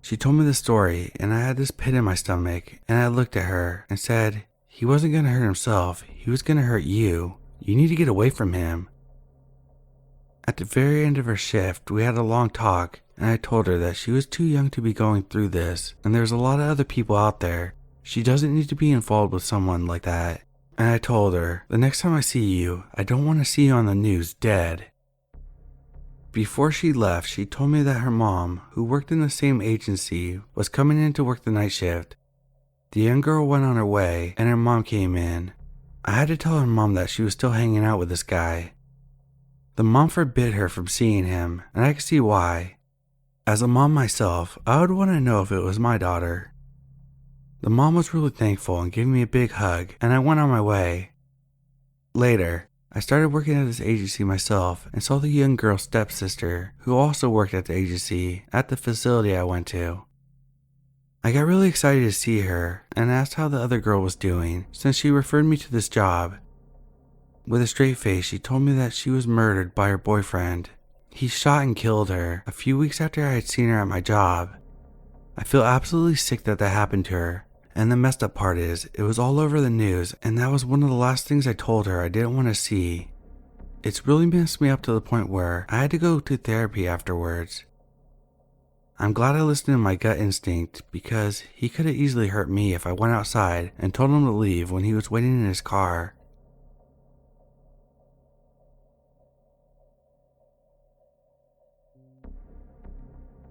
She told me the story, and I had this pit in my stomach, and I looked at her and said, "He wasn't going to hurt himself, he was going to hurt you. You need to get away from him." At the very end of her shift, we had a long talk, and I told her that she was too young to be going through this, and there's a lot of other people out there. She doesn't need to be involved with someone like that. And I told her, the next time I see you, I don't want to see you on the news dead. Before she left, she told me that her mom, who worked in the same agency, was coming in to work the night shift. The young girl went on her way, and her mom came in. I had to tell her mom that she was still hanging out with this guy. The mom forbid her from seeing him, and I could see why. As a mom myself, I would want to know if it was my daughter. The mom was really thankful and gave me a big hug, and I went on my way. Later, I started working at this agency myself and saw the young girl's stepsister, who also worked at the agency, at the facility I went to. I got really excited to see her and asked how the other girl was doing, since she referred me to this job. With a straight face, she told me that she was murdered by her boyfriend. He shot and killed her a few weeks after I had seen her at my job. I feel absolutely sick that happened to her, and the messed up part is, it was all over the news, and that was one of the last things I told her I didn't want to see. It's really messed me up to the point where I had to go to therapy afterwards. I'm glad I listened to my gut instinct, because he could have easily hurt me if I went outside and told him to leave when he was waiting in his car.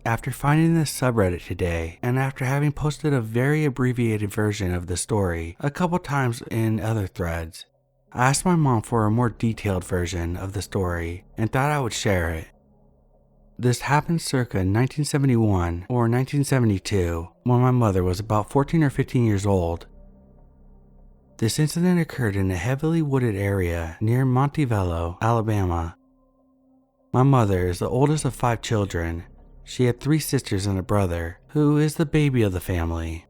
After finding this subreddit today, and after having posted a very abbreviated version of the story a couple times in other threads, I asked my mom for a more detailed version of the story and thought I would share it. This happened circa 1971 or 1972, when my mother was about 14 or 15 years old. This incident occurred in a heavily wooded area near Montevallo, Alabama. My mother is the oldest of 5 children. She had 3 sisters and a brother, who is the baby of the family.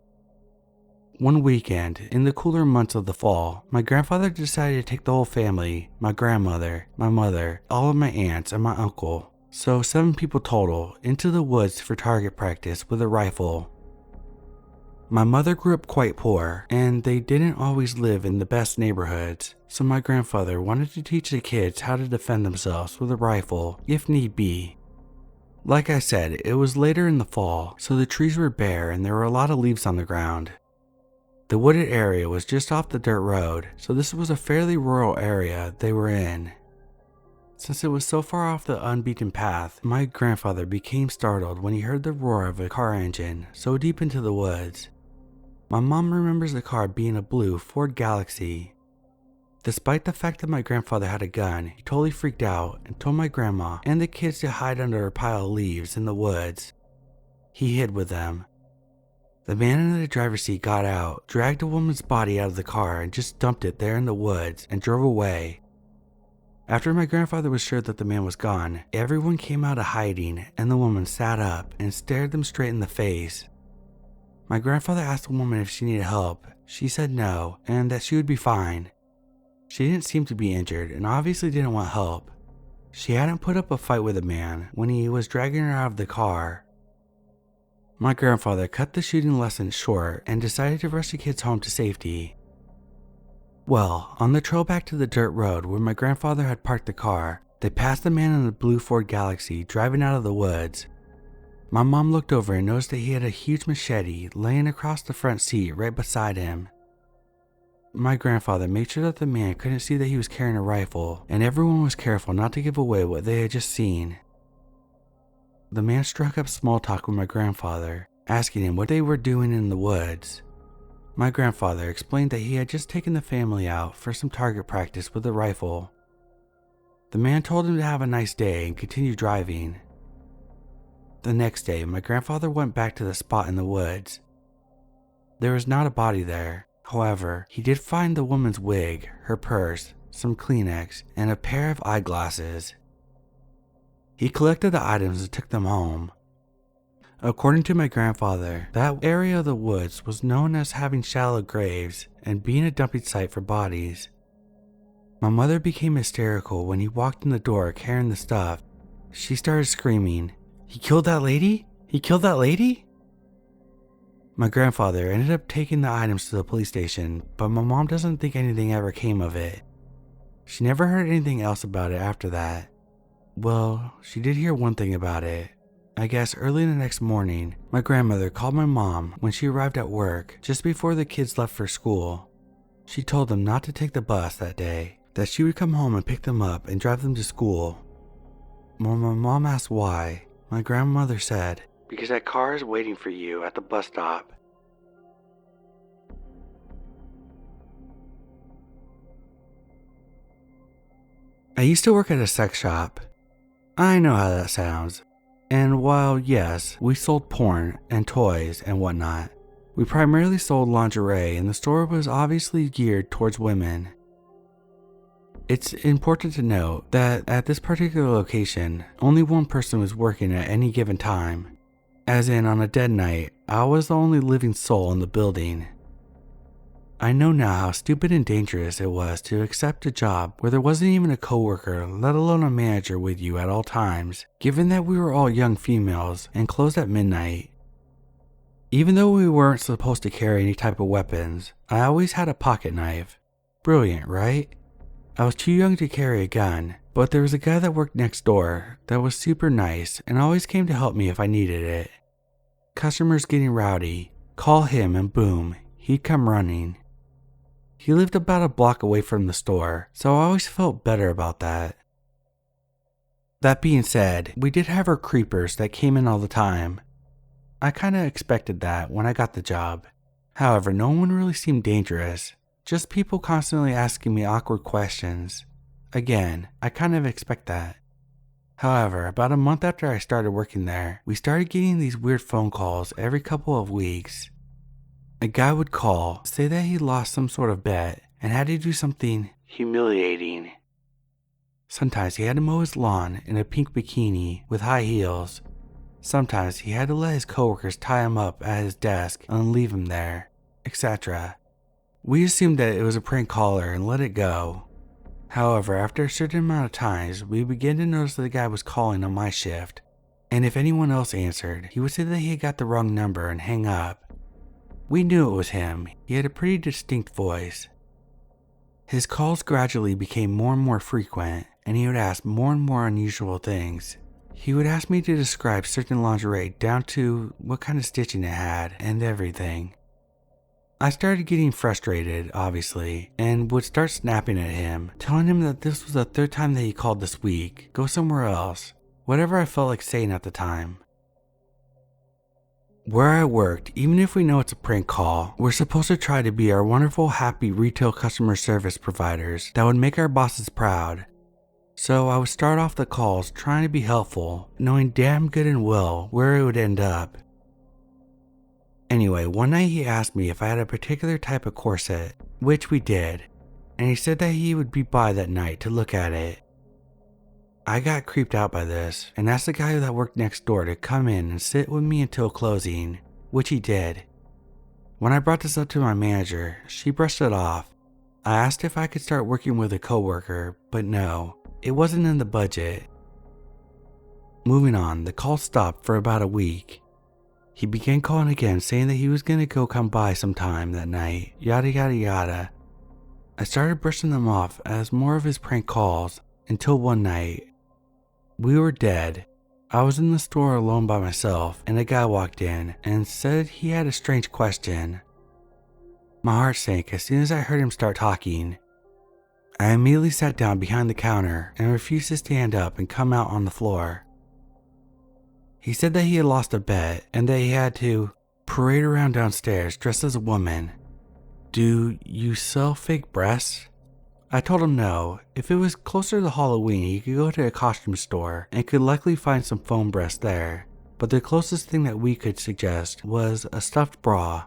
One weekend, in the cooler months of the fall, my grandfather decided to take the whole family, my grandmother, my mother, all of my aunts, and my uncle, so 7 people total, into the woods for target practice with a rifle. My mother grew up quite poor, and they didn't always live in the best neighborhoods, so my grandfather wanted to teach the kids how to defend themselves with a rifle, if need be. Like I said, it was later in the fall, so the trees were bare and there were a lot of leaves on the ground. The wooded area was just off the dirt road, so this was a fairly rural area they were in. Since it was so far off the unbeaten path, my grandfather became startled when he heard the roar of a car engine so deep into the woods. My mom remembers the car being a blue Ford Galaxy. Despite the fact that my grandfather had a gun, he totally freaked out and told my grandma and the kids to hide under a pile of leaves in the woods. He hid with them. The man in the driver's seat got out, dragged a woman's body out of the car and just dumped it there in the woods and drove away. After my grandfather was sure that the man was gone, everyone came out of hiding and the woman sat up and stared them straight in the face. My grandfather asked the woman if she needed help. She said no, and that she would be fine. She didn't seem to be injured and obviously didn't want help. She hadn't put up a fight with the man when he was dragging her out of the car. My grandfather cut the shooting lesson short and decided to rush the kids home to safety. Well, on the trail back to the dirt road where my grandfather had parked the car, they passed a man in a blue Ford Galaxy driving out of the woods. My mom looked over and noticed that he had a huge machete laying across the front seat right beside him. My grandfather made sure that the man couldn't see that he was carrying a rifle, and everyone was careful not to give away what they had just seen. The man struck up small talk with my grandfather, asking him what they were doing in the woods. My grandfather explained that he had just taken the family out for some target practice with a rifle. The man told him to have a nice day and continue driving. The next day, my grandfather went back to the spot in the woods. There was not a body there. However, he did find the woman's wig, her purse, some Kleenex, and a pair of eyeglasses. He collected the items and took them home. According to my grandfather, that area of the woods was known as having shallow graves and being a dumping site for bodies. My mother became hysterical when he walked in the door carrying the stuff. She started screaming, "He killed that lady? He killed that lady?" My grandfather ended up taking the items to the police station, but my mom doesn't think anything ever came of it. She never heard anything else about it after that. Well, she did hear one thing about it. I guess early the next morning, my grandmother called my mom when she arrived at work just before the kids left for school. She told them not to take the bus that day, that she would come home and pick them up and drive them to school. When my mom asked why, my grandmother said, "Because that car is waiting for you at the bus stop." I used to work at a sex shop. I know how that sounds. And while yes, we sold porn and toys and whatnot, we primarily sold lingerie and the store was obviously geared towards women. It's important to note that at this particular location, only one person was working at any given time. As in, on a dead night, I was the only living soul in the building. I know now how stupid and dangerous it was to accept a job where there wasn't even a coworker, let alone a manager with you at all times, given that we were all young females and closed at midnight. Even though we weren't supposed to carry any type of weapons, I always had a pocket knife. Brilliant, right? I was too young to carry a gun, but there was a guy that worked next door that was super nice and always came to help me if I needed it. Customers getting rowdy, call him and boom, he'd come running. He lived about a block away from the store, so I always felt better about that. That being said, we did have our creepers that came in all the time. I kinda expected that when I got the job. However, no one really seemed dangerous, just people constantly asking me awkward questions. Again, I kind of expect that. However, about a month after I started working there, we started getting these weird phone calls every couple of weeks. A guy would call, say that he lost some sort of bet and had to do something humiliating. Sometimes he had to mow his lawn in a pink bikini with high heels. Sometimes he had to let his coworkers tie him up at his desk and leave him there, etc. We assumed that it was a prank caller and let it go. However, after a certain amount of times, we began to notice that the guy was calling on my shift, and if anyone else answered, he would say that he had got the wrong number and hang up. We knew it was him. He had a pretty distinct voice. His calls gradually became more and more frequent, and he would ask more and more unusual things. He would ask me to describe certain lingerie down to what kind of stitching it had and everything. I started getting frustrated, obviously, and would start snapping at him, telling him that this was the third time that he called this week, go somewhere else, whatever I felt like saying at the time. Where I worked, even if we know it's a prank call, we're supposed to try to be our wonderful, happy retail customer service providers that would make our bosses proud. So I would start off the calls trying to be helpful, knowing damn good and well where it would end up. Anyway, one night he asked me if I had a particular type of corset, which we did, and he said that he would be by that night to look at it. I got creeped out by this and asked the guy that worked next door to come in and sit with me until closing, which he did. When I brought this up to my manager, she brushed it off. I asked if I could start working with a coworker, but no, it wasn't in the budget. Moving on, the call stopped for about a week. He began calling again saying that he was going to come by sometime that night, yada yada yada. I started brushing them off as more of his prank calls until one night. We were dead. I was in the store alone by myself and a guy walked in and said he had a strange question. My heart sank as soon as I heard him start talking. I immediately sat down behind the counter and refused to stand up and come out on the floor. He said that he had lost a bet and that he had to parade around downstairs dressed as a woman. Do you sell fake breasts? I told him no. If it was closer to Halloween, he could go to a costume store and could likely find some foam breasts there. But the closest thing that we could suggest was a stuffed bra.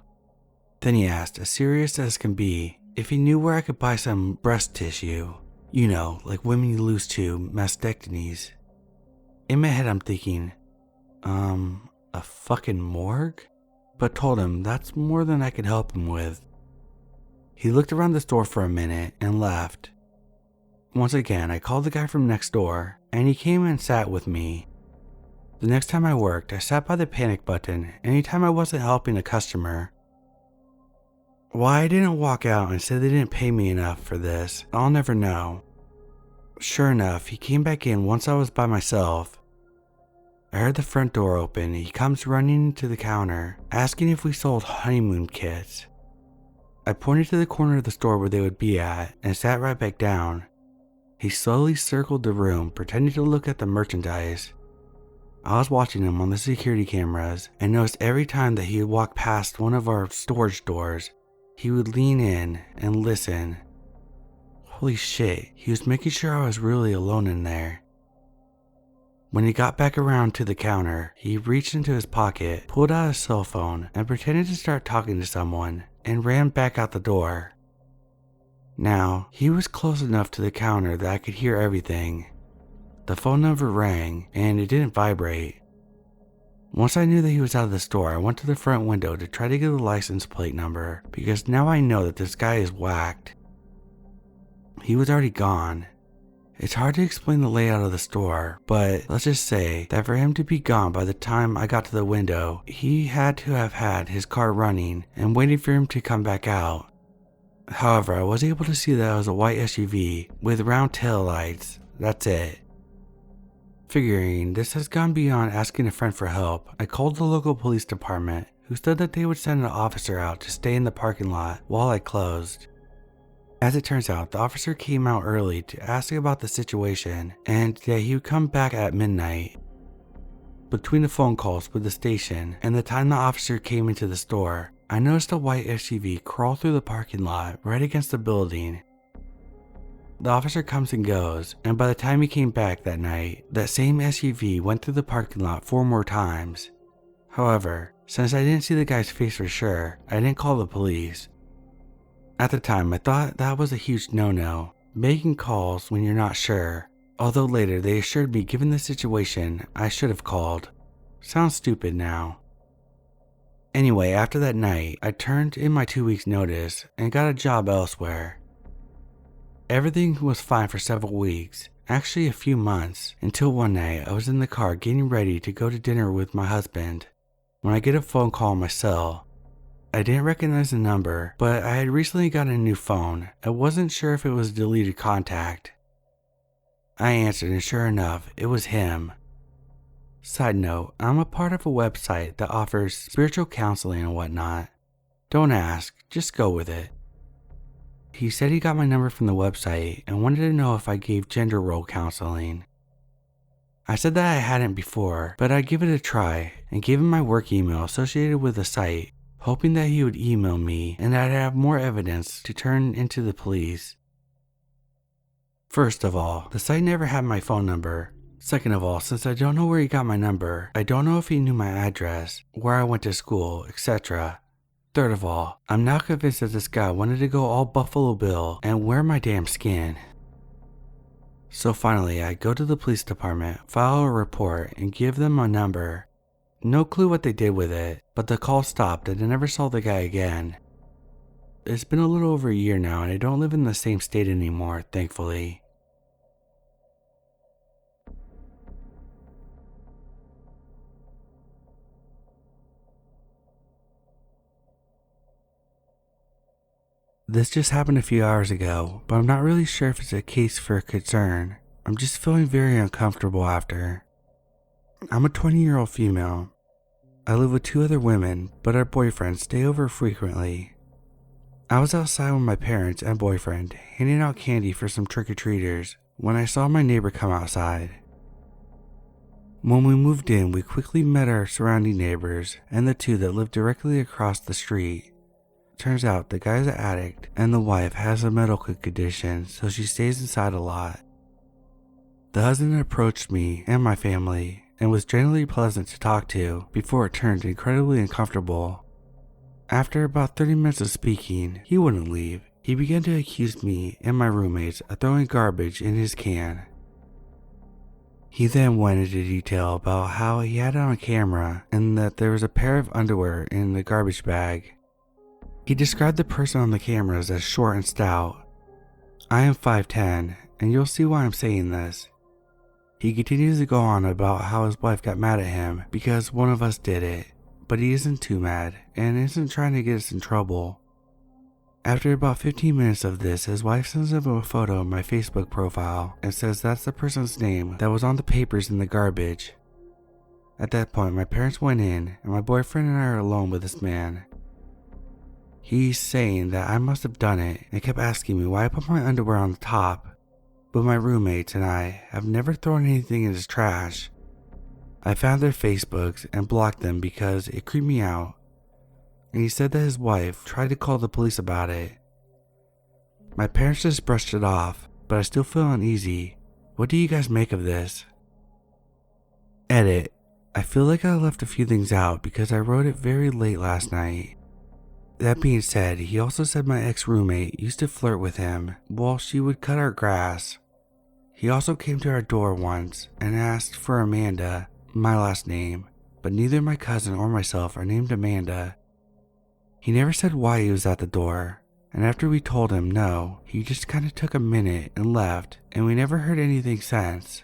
Then he asked, as serious as can be, if he knew where I could buy some breast tissue. You know, like women lose to mastectomies. In my head I'm thinking, a fucking morgue? But told him that's more than I could help him with. He looked around the store for a minute and left. Once again, I called the guy from next door and he came and sat with me. The next time I worked, I sat by the panic button anytime I wasn't helping a customer. Why I didn't walk out and say they didn't pay me enough for this, I'll never know. Sure enough, he came back in once I was by myself. I heard the front door open. He comes running to the counter, asking if we sold honeymoon kits. I pointed to the corner of the store where they would be at and sat right back down. He slowly circled the room, pretending to look at the merchandise. I was watching him on the security cameras and noticed every time that he would walk past one of our storage doors, he would lean in and listen. Holy shit, he was making sure I was really alone in there. When he got back around to the counter, he reached into his pocket, pulled out his cell phone, and pretended to start talking to someone, and ran back out the door. Now, he was close enough to the counter that I could hear everything. The phone number rang, and it didn't vibrate. Once I knew that he was out of the store, I went to the front window to try to get the license plate number, because now I know that this guy is whacked. He was already gone. It's hard to explain the layout of the store, but let's just say that for him to be gone by the time I got to the window, he had to have had his car running and waiting for him to come back out. However, I was able to see that it was a white SUV with round tail lights. That's it. Figuring this has gone beyond asking a friend for help, I called the local police department, who said that they would send an officer out to stay in the parking lot while I closed. As it turns out, the officer came out early to ask about the situation and that he would come back at midnight. Between the phone calls with the station and the time the officer came into the store, I noticed a white SUV crawl through the parking lot right against the building. The officer comes and goes, and by the time he came back that night, that same SUV went through the parking lot 4 more times. However, since I didn't see the guy's face for sure, I didn't call the police. At the time, I thought that was a huge no-no, making calls when you're not sure, although later they assured me given the situation, I should have called. Sounds stupid now. Anyway, after that night, I turned in my 2 weeks notice and got a job elsewhere. Everything was fine for several weeks, actually a few months, until one night I was in the car getting ready to go to dinner with my husband, when I get a phone call on my cell. I didn't recognize the number, but I had recently gotten a new phone. I wasn't sure if it was a deleted contact. I answered and sure enough, it was him. Side note, I'm a part of a website that offers spiritual counseling and whatnot. Don't ask, just go with it. He said he got my number from the website and wanted to know if I gave gender role counseling. I said that I hadn't before, but I'd give it a try and gave him my work email associated with the site, hoping that he would email me and I'd have more evidence to turn into the police. First of all, the site never had my phone number. Second of all, since I don't know where he got my number, I don't know if he knew my address, where I went to school, etc. Third of all, I'm now convinced that this guy wanted to go all Buffalo Bill and wear my damn skin. So finally, I go to the police department, file a report, and give them my number. No clue what they did with it, but the call stopped and I never saw the guy again. It's been a little over a year now and I don't live in the same state anymore, thankfully. This just happened a few hours ago, but I'm not really sure if it's a case for concern. I'm just feeling very uncomfortable after. I'm a 20-year-old female. I live with 2 other women, but our boyfriends stay over frequently. I was outside with my parents and boyfriend handing out candy for some trick-or-treaters when I saw my neighbor come outside. When we moved in, we quickly met our surrounding neighbors and the 2 that lived directly across the street. Turns out the guy's an addict and the wife has a medical condition, so she stays inside a lot. The husband approached me and my family and was generally pleasant to talk to before it turned incredibly uncomfortable. After about 30 minutes of speaking, he wouldn't leave. He began to accuse me and my roommates of throwing garbage in his can. He then went into detail about how he had it on camera and that there was a pair of underwear in the garbage bag. He described the person on the cameras as short and stout. I am 5'10", and you'll see why I'm saying this. He continues to go on about how his wife got mad at him because one of us did it, but he isn't too mad and isn't trying to get us in trouble. After about 15 minutes of this, his wife sends him a photo of my Facebook profile and says that's the person's name that was on the papers in the garbage. At that point, my parents went in and my boyfriend and I are alone with this man. He's saying that I must have done it and kept asking me why I put my underwear on the top, but my roommates and I have never thrown anything in his trash. I found their Facebooks and blocked them because it creeped me out. And he said that his wife tried to call the police about it. My parents just brushed it off, but I still feel uneasy. What do you guys make of this? Edit. I feel like I left a few things out because I wrote it very late last night. That being said, he also said my ex-roommate used to flirt with him while she would cut our grass. He also came to our door once and asked for Amanda, my last name, but neither my cousin or myself are named Amanda. He never said why he was at the door, and after we told him no, he just kinda took a minute and left, and we never heard anything since.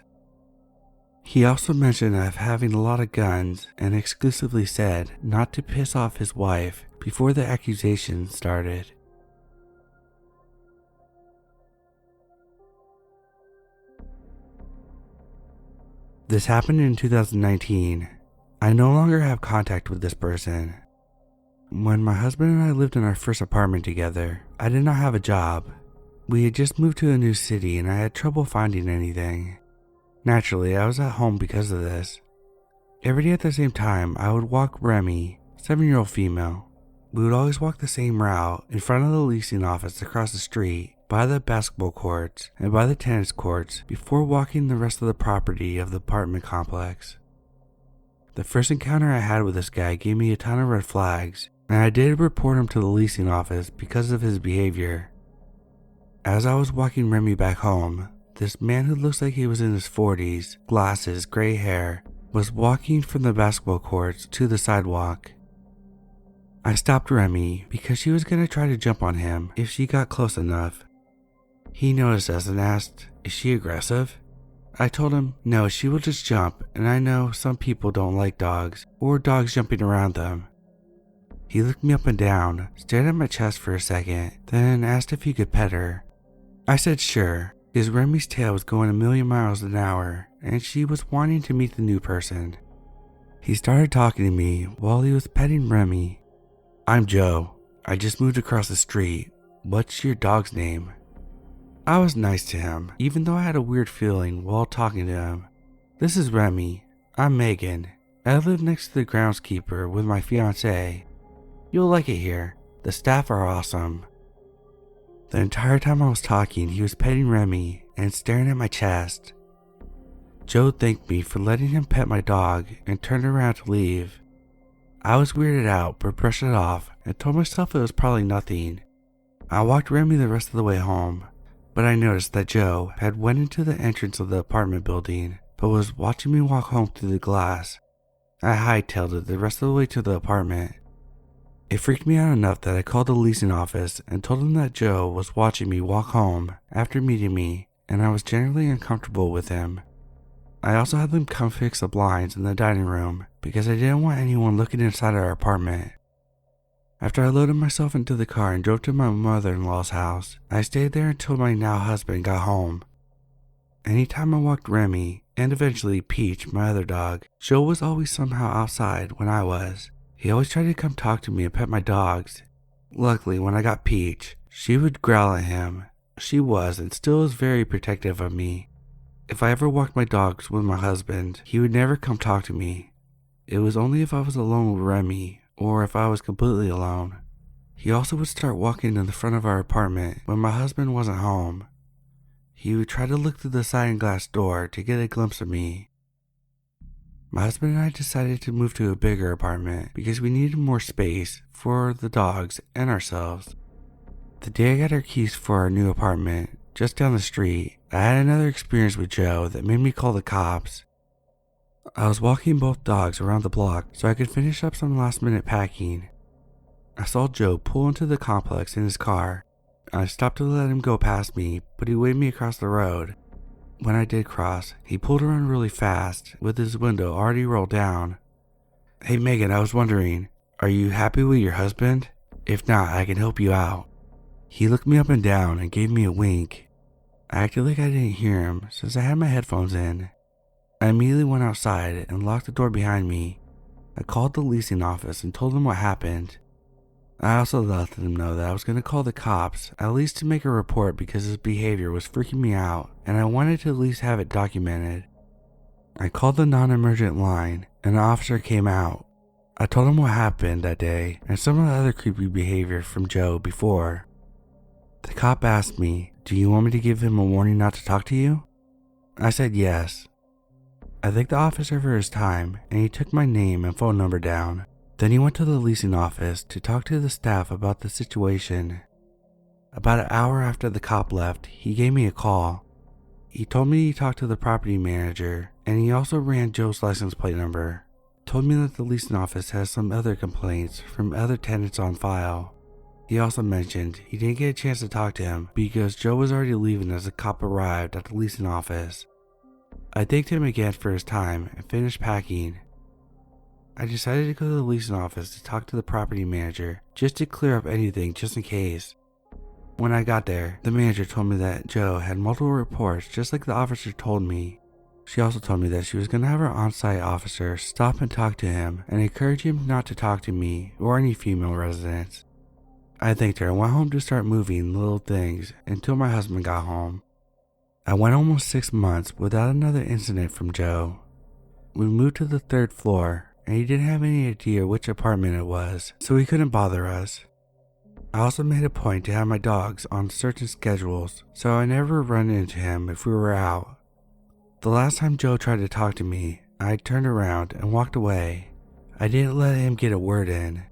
He also mentioned of having a lot of guns and exclusively said not to piss off his wife before the accusations started. This happened in 2019. I no longer have contact with this person. When my husband and I lived in our first apartment together, I did not have a job. We had just moved to a new city and I had trouble finding anything. Naturally, I was at home because of this. Every day at the same time, I would walk Remy, 7-year-old female. We would always walk the same route in front of the leasing office across the street, by the basketball courts, and by the tennis courts before walking the rest of the property of the apartment complex. The first encounter I had with this guy gave me a ton of red flags, and I did report him to the leasing office because of his behavior. As I was walking Remy back home, this man who looks like he was in his 40s, glasses, gray hair, was walking from the basketball courts to the sidewalk. I stopped Remy because she was going to try to jump on him if she got close enough. He noticed us and asked, "Is she aggressive?" I told him, no, she will just jump, and I know some people don't like dogs or dogs jumping around them. He looked me up and down, stared at my chest for a second, then asked if he could pet her. I said sure, because Remy's tail was going a million miles an hour, and she was wanting to meet the new person. He started talking to me while he was petting Remy. "I'm Joe. I just moved across the street. What's your dog's name?" I was nice to him, even though I had a weird feeling while talking to him. "This is Remy. I'm Megan. I live next to the groundskeeper with my fiancé. You'll like it here. The staff are awesome." The entire time I was talking, he was petting Remy and staring at my chest. Joe thanked me for letting him pet my dog and turned around to leave. I was weirded out but brushed it off and told myself it was probably nothing. I walked Remy the rest of the way home, but I noticed that Joe had went into the entrance of the apartment building but was watching me walk home through the glass. I hightailed it the rest of the way to the apartment. It freaked me out enough that I called the leasing office and told them that Joe was watching me walk home after meeting me and I was generally uncomfortable with him. I also had them come fix the blinds in the dining room because I didn't want anyone looking inside our apartment. After I loaded myself into the car and drove to my mother-in-law's house, I stayed there until my now husband got home. Anytime I walked Remy, and eventually Peach, my other dog, Joe was always somehow outside when I was. He always tried to come talk to me and pet my dogs. Luckily, when I got Peach, she would growl at him. She was and still is very protective of me. If I ever walked my dogs with my husband, he would never come talk to me. It was only if I was alone with Remy, or if I was completely alone. He also would start walking in the front of our apartment when my husband wasn't home. He would try to look through the sliding glass door to get a glimpse of me. My husband and I decided to move to a bigger apartment because we needed more space for the dogs and ourselves. The day I got our keys for our new apartment, just down the street, I had another experience with Joe that made me call the cops. I was walking both dogs around the block so I could finish up some last-minute packing. I saw Joe pull into the complex in his car. I stopped to let him go past me, but he waved me across the road. When I did cross, he pulled around really fast, with his window already rolled down. "Hey Megan, I was wondering, are you happy with your husband? If not, I can help you out." He looked me up and down and gave me a wink. I acted like I didn't hear him since I had my headphones in. I immediately went outside and locked the door behind me. I called the leasing office and told them what happened. I also let them know that I was going to call the cops, at least to make a report because his behavior was freaking me out and I wanted to at least have it documented. I called the non-emergent line and an officer came out. I told him what happened that day and some of the other creepy behavior from Joe before. The cop asked me, "Do you want me to give him a warning not to talk to you?" I said yes. I thanked the officer for his time and he took my name and phone number down. Then he went to the leasing office to talk to the staff about the situation. About an hour after the cop left, he gave me a call. He told me he talked to the property manager and he also ran Joe's license plate number. Told me that the leasing office has some other complaints from other tenants on file. He also mentioned he didn't get a chance to talk to him because Joe was already leaving as the cop arrived at the leasing office. I thanked him again for his time and finished packing. I decided to go to the leasing office to talk to the property manager just to clear up anything just in case. When I got there, the manager told me that Joe had multiple reports just like the officer told me. She also told me that she was going to have her on-site officer stop and talk to him and encourage him not to talk to me or any female residents. I thanked her and went home to start moving little things until my husband got home. I went almost 6 months without another incident from Joe. We moved to the 3rd floor and he didn't have any idea which apartment it was, so he couldn't bother us. I also made a point to have my dogs on certain schedules so I never run into him if we were out. The last time Joe tried to talk to me, I turned around and walked away. I didn't let him get a word in.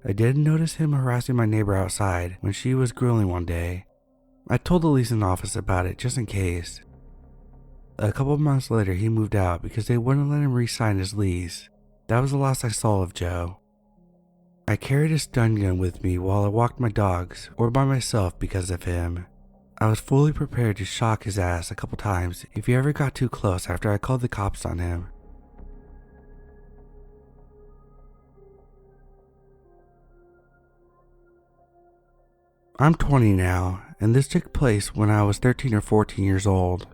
I did notice him harassing my neighbor outside when she was grilling one day. I told the leasing office about it just in case. A couple months later he moved out because they wouldn't let him re-sign his lease. That was the last I saw of Joe. I carried a stun gun with me while I walked my dogs or by myself because of him. I was fully prepared to shock his ass a couple times if he ever got too close after I called the cops on him. I'm 20 now, and this took place when I was 13 or 14 years old.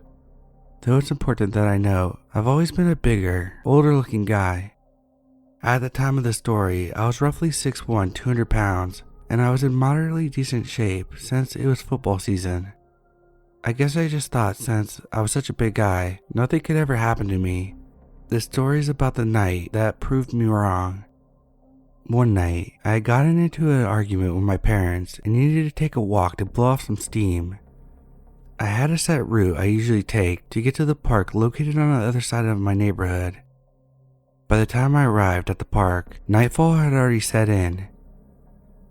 Though it's important that I know, I've always been a bigger, older looking guy. At the time of the story, I was roughly 6'1", 200 pounds, and I was in moderately decent shape since it was football season. I guess I just thought since I was such a big guy, nothing could ever happen to me. This story is about the night that proved me wrong. One night, I had gotten into an argument with my parents and needed to take a walk to blow off some steam. I had a set route I usually take to get to the park located on the other side of my neighborhood. By the time I arrived at the park, nightfall had already set in.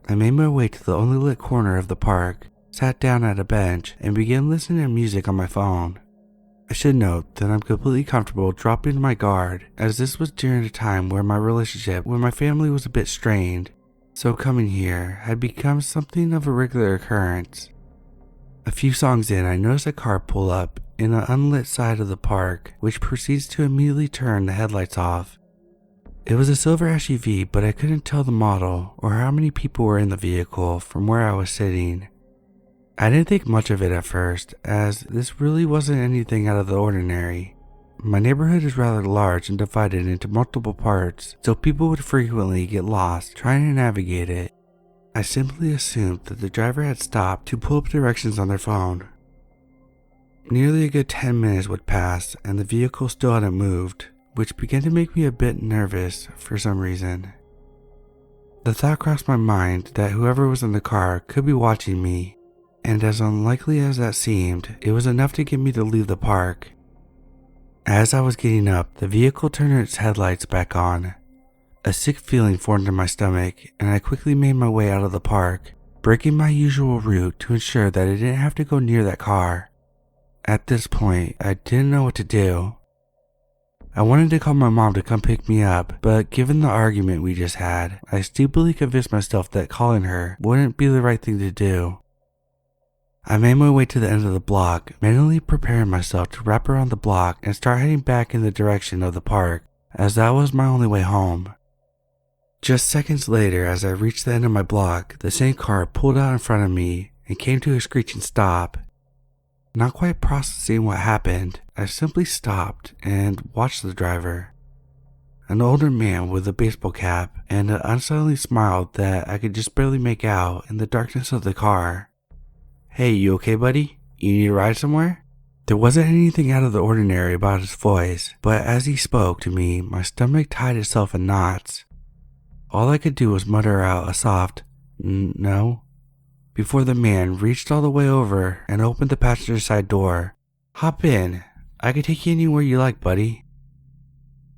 I made my way to the only lit corner of the park, sat down at a bench, and began listening to music on my phone. I should note that I'm completely comfortable dropping my guard, as this was during a time where my relationship with my family was a bit strained, so coming here had become something of a regular occurrence. A few songs in, I noticed a car pull up in an unlit side of the park, which proceeds to immediately turn the headlights off. It was a silver SUV, but I couldn't tell the model or how many people were in the vehicle from where I was sitting. I didn't think much of it at first, as this really wasn't anything out of the ordinary. My neighborhood is rather large and divided into multiple parts, so people would frequently get lost trying to navigate it. I simply assumed that the driver had stopped to pull up directions on their phone. Nearly a good 10 minutes would pass and the vehicle still hadn't moved, which began to make me a bit nervous for some reason. The thought crossed my mind that whoever was in the car could be watching me, and as unlikely as that seemed, it was enough to get me to leave the park. As I was getting up, the vehicle turned its headlights back on. A sick feeling formed in my stomach, and I quickly made my way out of the park, breaking my usual route to ensure that I didn't have to go near that car. At this point, I didn't know what to do. I wanted to call my mom to come pick me up, but given the argument we just had, I stupidly convinced myself that calling her wouldn't be the right thing to do. I made my way to the end of the block, mentally preparing myself to wrap around the block and start heading back in the direction of the park, as that was my only way home. Just seconds later, as I reached the end of my block, the same car pulled out in front of me and came to a screeching stop. Not quite processing what happened, I simply stopped and watched the driver. An older man with a baseball cap and an unsettling smile that I could just barely make out in the darkness of the car. "Hey, you okay, buddy? You need a ride somewhere?" There wasn't anything out of the ordinary about his voice, but as he spoke to me, my stomach tied itself in knots. All I could do was mutter out a soft, "No," before the man reached all the way over and opened the passenger side door. "Hop in. I can take you anywhere you like, buddy."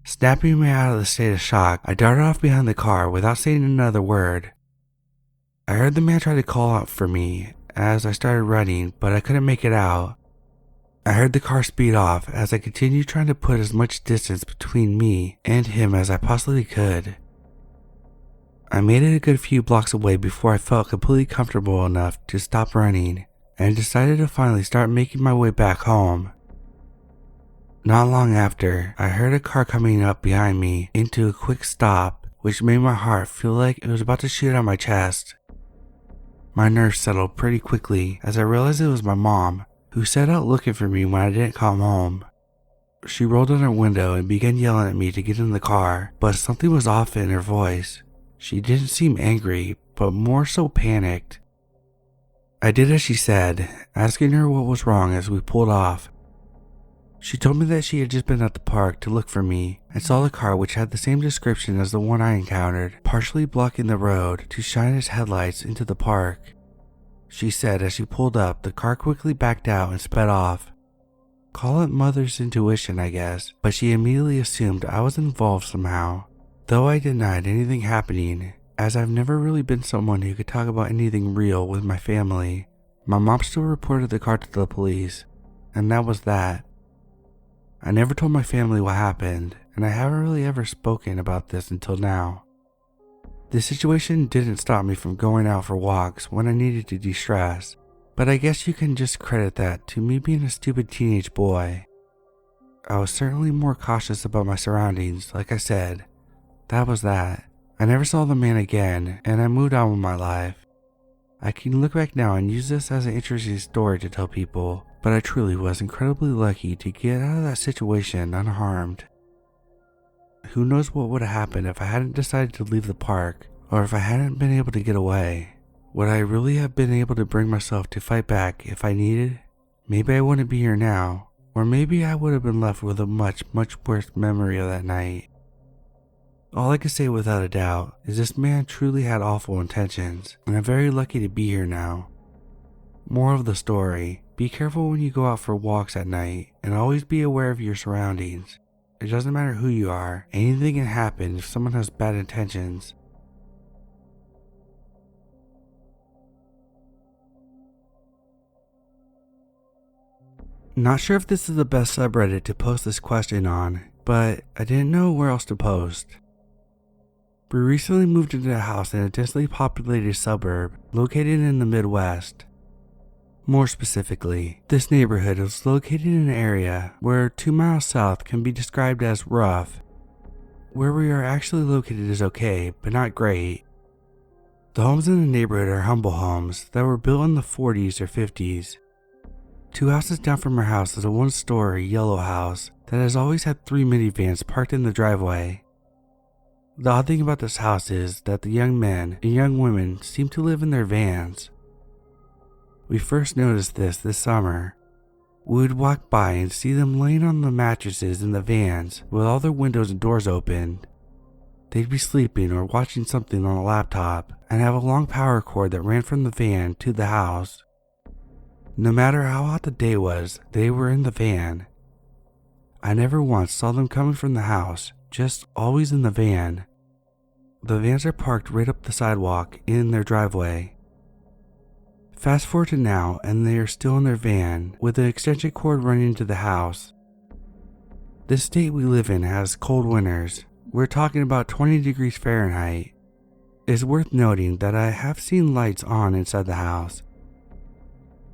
Snapping me out of the state of shock, I darted off behind the car without saying another word. I heard the man try to call out for me as I started running, but I couldn't make it out. I heard the car speed off as I continued trying to put as much distance between me and him as I possibly could. I made it a good few blocks away before I felt completely comfortable enough to stop running and decided to finally start making my way back home. Not long after, I heard a car coming up behind me into a quick stop, which made my heart feel like it was about to shoot out my chest. My nerves settled pretty quickly as I realized it was my mom, who set out looking for me when I didn't come home. She rolled down her window and began yelling at me to get in the car, but something was off in her voice. She didn't seem angry, but more so panicked. I did as she said, asking her what was wrong as we pulled off. She told me that she had just been at the park to look for me and saw the car, which had the same description as the one I encountered, partially blocking the road to shine its headlights into the park. She said as she pulled up, the car quickly backed out and sped off. Call it mother's intuition, I guess, but she immediately assumed I was involved somehow. Though I denied anything happening, as I've never really been someone who could talk about anything real with my family, my mom still reported the car to the police, and that was that. I never told my family what happened, and I haven't really ever spoken about this until now. This situation didn't stop me from going out for walks when I needed to de-stress, but I guess you can just credit that to me being a stupid teenage boy. I was certainly more cautious about my surroundings, like I said. That was that. I never saw the man again, and I moved on with my life. I can look back now and use this as an interesting story to tell people, but I truly was incredibly lucky to get out of that situation unharmed. Who knows what would have happened if I hadn't decided to leave the park, or if I hadn't been able to get away. Would I really have been able to bring myself to fight back if I needed? Maybe I wouldn't be here now, or maybe I would have been left with a much worse memory of that night. All I can say without a doubt is this man truly had awful intentions, and I'm very lucky to be here now. Moral of the story, be careful when you go out for walks at night, and always be aware of your surroundings. It doesn't matter who you are, anything can happen if someone has bad intentions. Not sure if this is the best subreddit to post this question on, but I didn't know where else to post. We recently moved into a house in a densely populated suburb located in the Midwest. More specifically, this neighborhood is located in an area where 2 miles south can be described as rough. where we are actually located is okay, but not great. The homes in the neighborhood are humble homes that were built in the 40s or 50s. 2 houses down from our house is a 1-story yellow house that has always had 3 minivans parked in the driveway. The odd thing about this house is that the young men and young women seem to live in their vans. We first noticed this summer. We would walk by and see them laying on the mattresses in the vans with all their windows and doors open. They'd be sleeping or watching something on a laptop and have a long power cord that ran from the van to the house. No matter how hot the day was, they were in the van. I never once saw them coming from the house, just always in the van. The vans are parked right up the sidewalk in their driveway. Fast forward to now and they are still in their van with an extension cord running to the house. This state we live in has cold winters. We're talking about 20 degrees Fahrenheit. It's worth noting that I have seen lights on inside the house.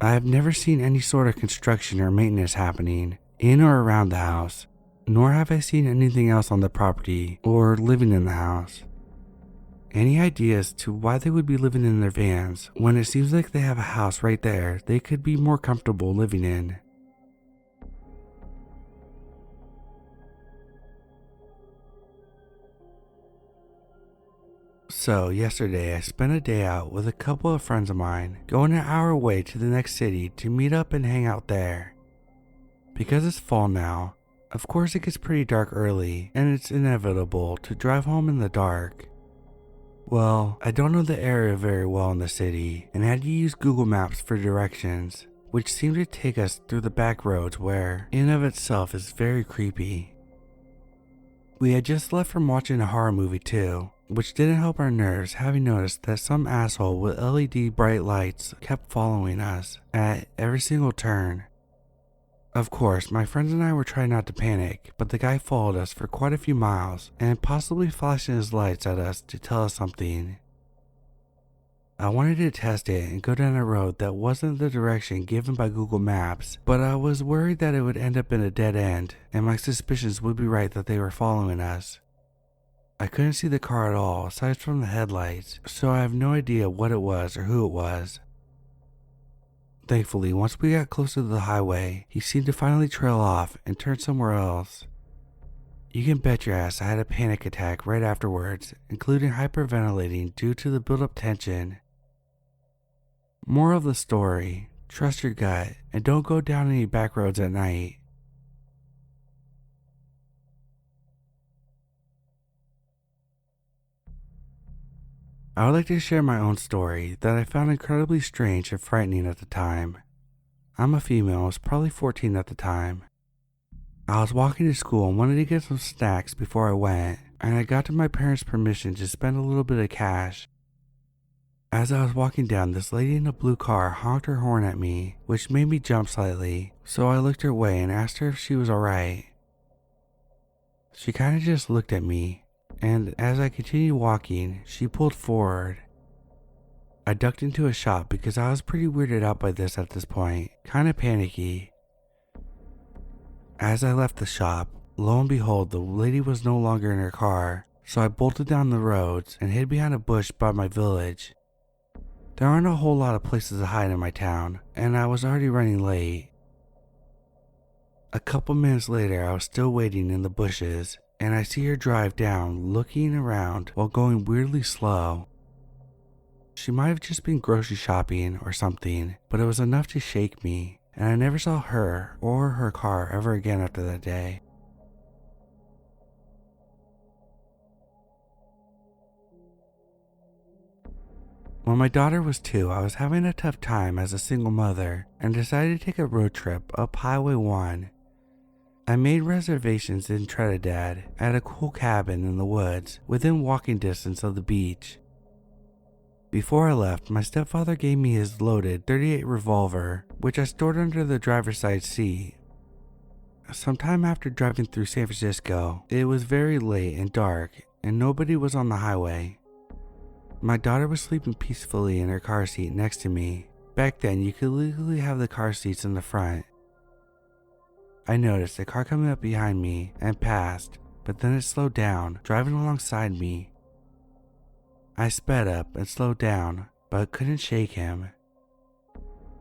I have never seen any sort of construction or maintenance happening in or around the house, nor have I seen anything else on the property or living in the house. Any ideas to why they would be living in their vans when it seems like they have a house right there they could be more comfortable living in? So yesterday I spent a day out with a couple of friends of mine, going an hour away to the next city to meet up and hang out there. Because it's fall now, of course it gets pretty dark early and it's inevitable to drive home in the dark. Well, I don't know the area very well in the city and had to use Google Maps for directions, which seemed to take us through the back roads where, in of itself, is very creepy. We had just left from watching a horror movie too, which didn't help our nerves having noticed that some asshole with LED bright lights kept following us at every single turn. Of course, my friends and I were trying not to panic, but the guy followed us for quite a few miles and possibly flashing his lights at us to tell us something. I wanted to test it and go down a road that wasn't the direction given by Google Maps, but I was worried that it would end up in a dead end and my suspicions would be right that they were following us. I couldn't see the car at all aside from the headlights, so I have no idea what it was or who it was. Thankfully, once we got closer to the highway, he seemed to finally trail off and turn somewhere else. You can bet your ass I had a panic attack right afterwards, including hyperventilating due to the built-up tension. Moral of the story, trust your gut and don't go down any back roads at night. I would like to share my own story that I found incredibly strange and frightening at the time. I'm a female, I was probably 14 at the time. I was walking to school and wanted to get some snacks before I went, and I got to my parents' permission to spend a little bit of cash. As I was walking down, this lady in a blue car honked her horn at me, which made me jump slightly, so I looked her way and asked her if she was alright. She kinda just looked at me, and as I continued walking, she pulled forward. I ducked into a shop because I was pretty weirded out by this at this point, kinda panicky. As I left the shop, lo and behold, the lady was no longer in her car, so I bolted down the roads and hid behind a bush by my village. There aren't a whole lot of places to hide in my town, and I was already running late. A couple minutes later, I was still waiting in the bushes, and I see her drive down, looking around while going weirdly slow. She might have just been grocery shopping or something, but it was enough to shake me, and I never saw her or her car ever again after that day. When my daughter was 2, I was having a tough time as a single mother and decided to take a road trip up Highway 1. I made reservations in Trinidad at a cool cabin in the woods within walking distance of the beach. Before I left, my stepfather gave me his loaded .38 revolver, which I stored under the driver's side seat. Sometime after driving through San Francisco, it was very late and dark, and nobody was on the highway. My daughter was sleeping peacefully in her car seat next to me. Back then, you could legally have the car seats in the front. I noticed a car coming up behind me and passed, but then it slowed down, driving alongside me. I sped up and slowed down, but couldn't shake him.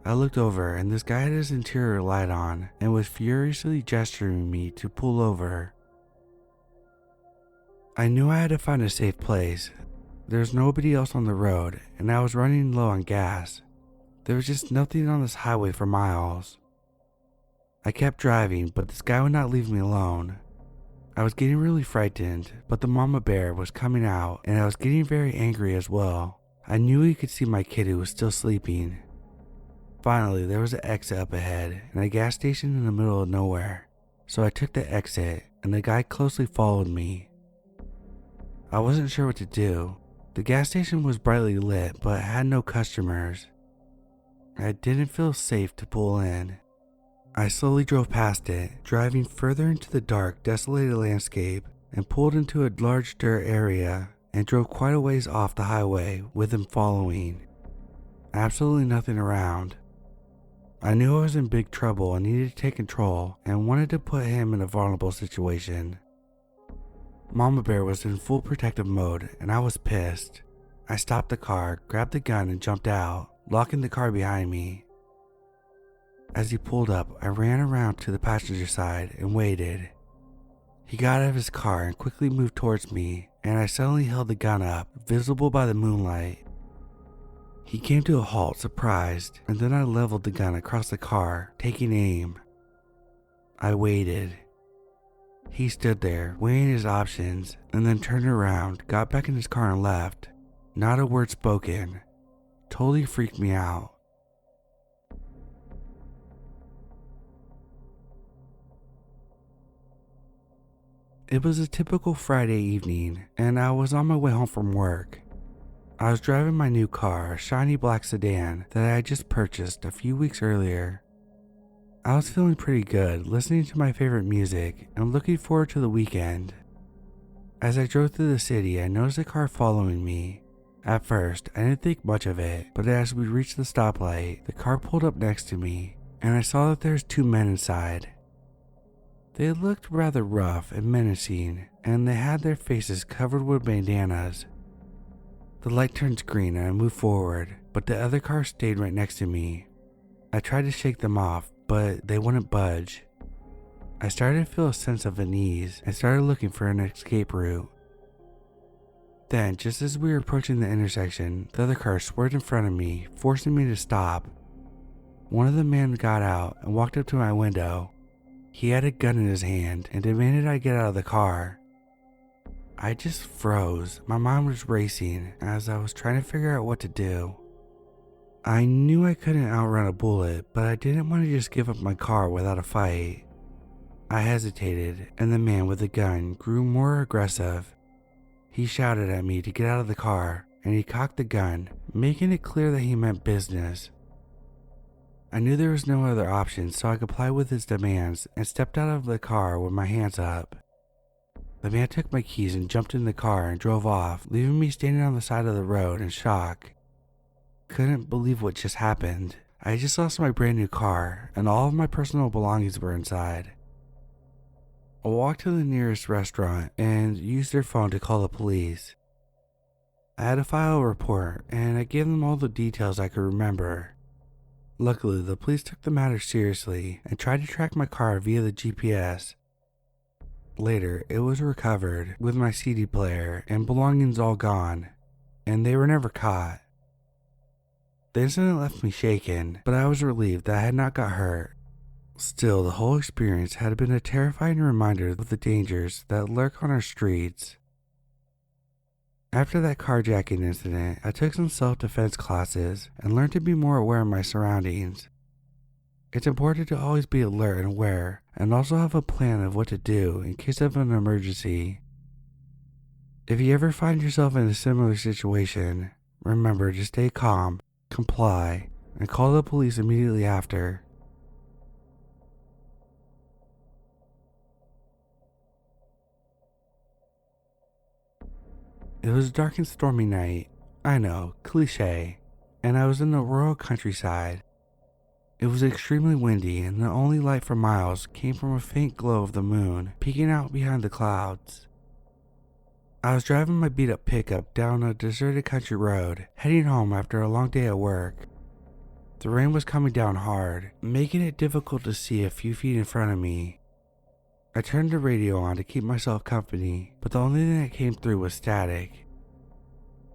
I looked over and this guy had his interior light on and was furiously gesturing me to pull over. I knew I had to find a safe place. There was nobody else on the road and I was running low on gas. There was just nothing on this highway for miles. I kept driving, but this guy would not leave me alone. I was getting really frightened, but the mama bear was coming out and I was getting very angry as well. I knew he could see my kid who was still sleeping. Finally, there was an exit up ahead and a gas station in the middle of nowhere, so I took the exit and the guy closely followed me. I wasn't sure what to do. The gas station was brightly lit but had no customers. I didn't feel safe to pull in. I slowly drove past it, driving further into the dark, desolated landscape, and pulled into a large dirt area and drove quite a ways off the highway with him following. Absolutely nothing around. I knew I was in big trouble and needed to take control and wanted to put him in a vulnerable situation. Mama Bear was in full protective mode and I was pissed. I stopped the car, grabbed the gun and jumped out, locking the car behind me. As he pulled up, I ran around to the passenger side and waited. He got out of his car and quickly moved towards me and I suddenly held the gun up, visible by the moonlight. He came to a halt, surprised, and then I leveled the gun across the car, taking aim. I waited. He stood there, weighing his options, and then turned around, got back in his car and left. Not a word spoken. Totally freaked me out. It was a typical Friday evening, and I was on my way home from work. I was driving my new car, a shiny black sedan that I had just purchased a few weeks earlier. I was feeling pretty good, listening to my favorite music and looking forward to the weekend. As I drove through the city, I noticed a car following me. At first, I didn't think much of it, but as we reached the stoplight, the car pulled up next to me, and I saw that there was 2 men inside. They looked rather rough and menacing, and they had their faces covered with bandanas. The light turned green and I moved forward, but the other car stayed right next to me. I tried to shake them off, but they wouldn't budge. I started to feel a sense of unease and started looking for an escape route. Then, just as we were approaching the intersection, the other car swerved in front of me, forcing me to stop. One of the men got out and walked up to my window. He had a gun in his hand and demanded I get out of the car. I just froze. My mind was racing as I was trying to figure out what to do. I knew I couldn't outrun a bullet, but I didn't want to just give up my car without a fight. I hesitated, and the man with the gun grew more aggressive. He shouted at me to get out of the car, and he cocked the gun, making it clear that he meant business. I knew there was no other option, so I complied with his demands and stepped out of the car with my hands up. The man took my keys and jumped in the car and drove off, leaving me standing on the side of the road in shock. Couldn't believe what just happened. I just lost my brand new car, and all of my personal belongings were inside. I walked to the nearest restaurant and used their phone to call the police. I had to file a report, and I gave them all the details I could remember. Luckily, the police took the matter seriously and tried to track my car via the GPS. Later, it was recovered with my CD player and belongings all gone, and they were never caught. The incident left me shaken, but I was relieved that I had not got hurt. Still, the whole experience had been a terrifying reminder of the dangers that lurk on our streets. After that carjacking incident, I took some self-defense classes and learned to be more aware of my surroundings. It's important to always be alert and aware, and also have a plan of what to do in case of an emergency. If you ever find yourself in a similar situation, remember to stay calm, comply, and call the police immediately after. It was a dark and stormy night. I know, cliche. And I was in the rural countryside. It was extremely windy, and the only light for miles came from a faint glow of the moon peeking out behind the clouds. I was driving my beat-up pickup down a deserted country road, heading home after a long day at work. The rain was coming down hard, making it difficult to see a few feet in front of me. I turned the radio on to keep myself company, but the only thing that came through was static.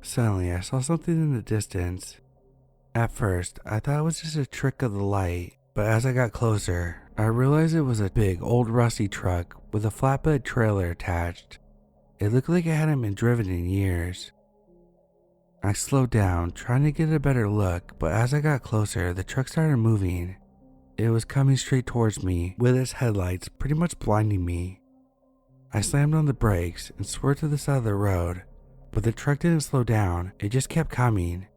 Suddenly, I saw something in the distance. At first, I thought it was just a trick of the light, but as I got closer, I realized it was a big, old rusty truck with a flatbed trailer attached. It looked like it hadn't been driven in years. I slowed down, trying to get a better look, but as I got closer, the truck started moving. It was coming straight towards me, with its headlights pretty much blinding me. I slammed on the brakes and swerved to the side of the road, but the truck didn't slow down, it just kept coming.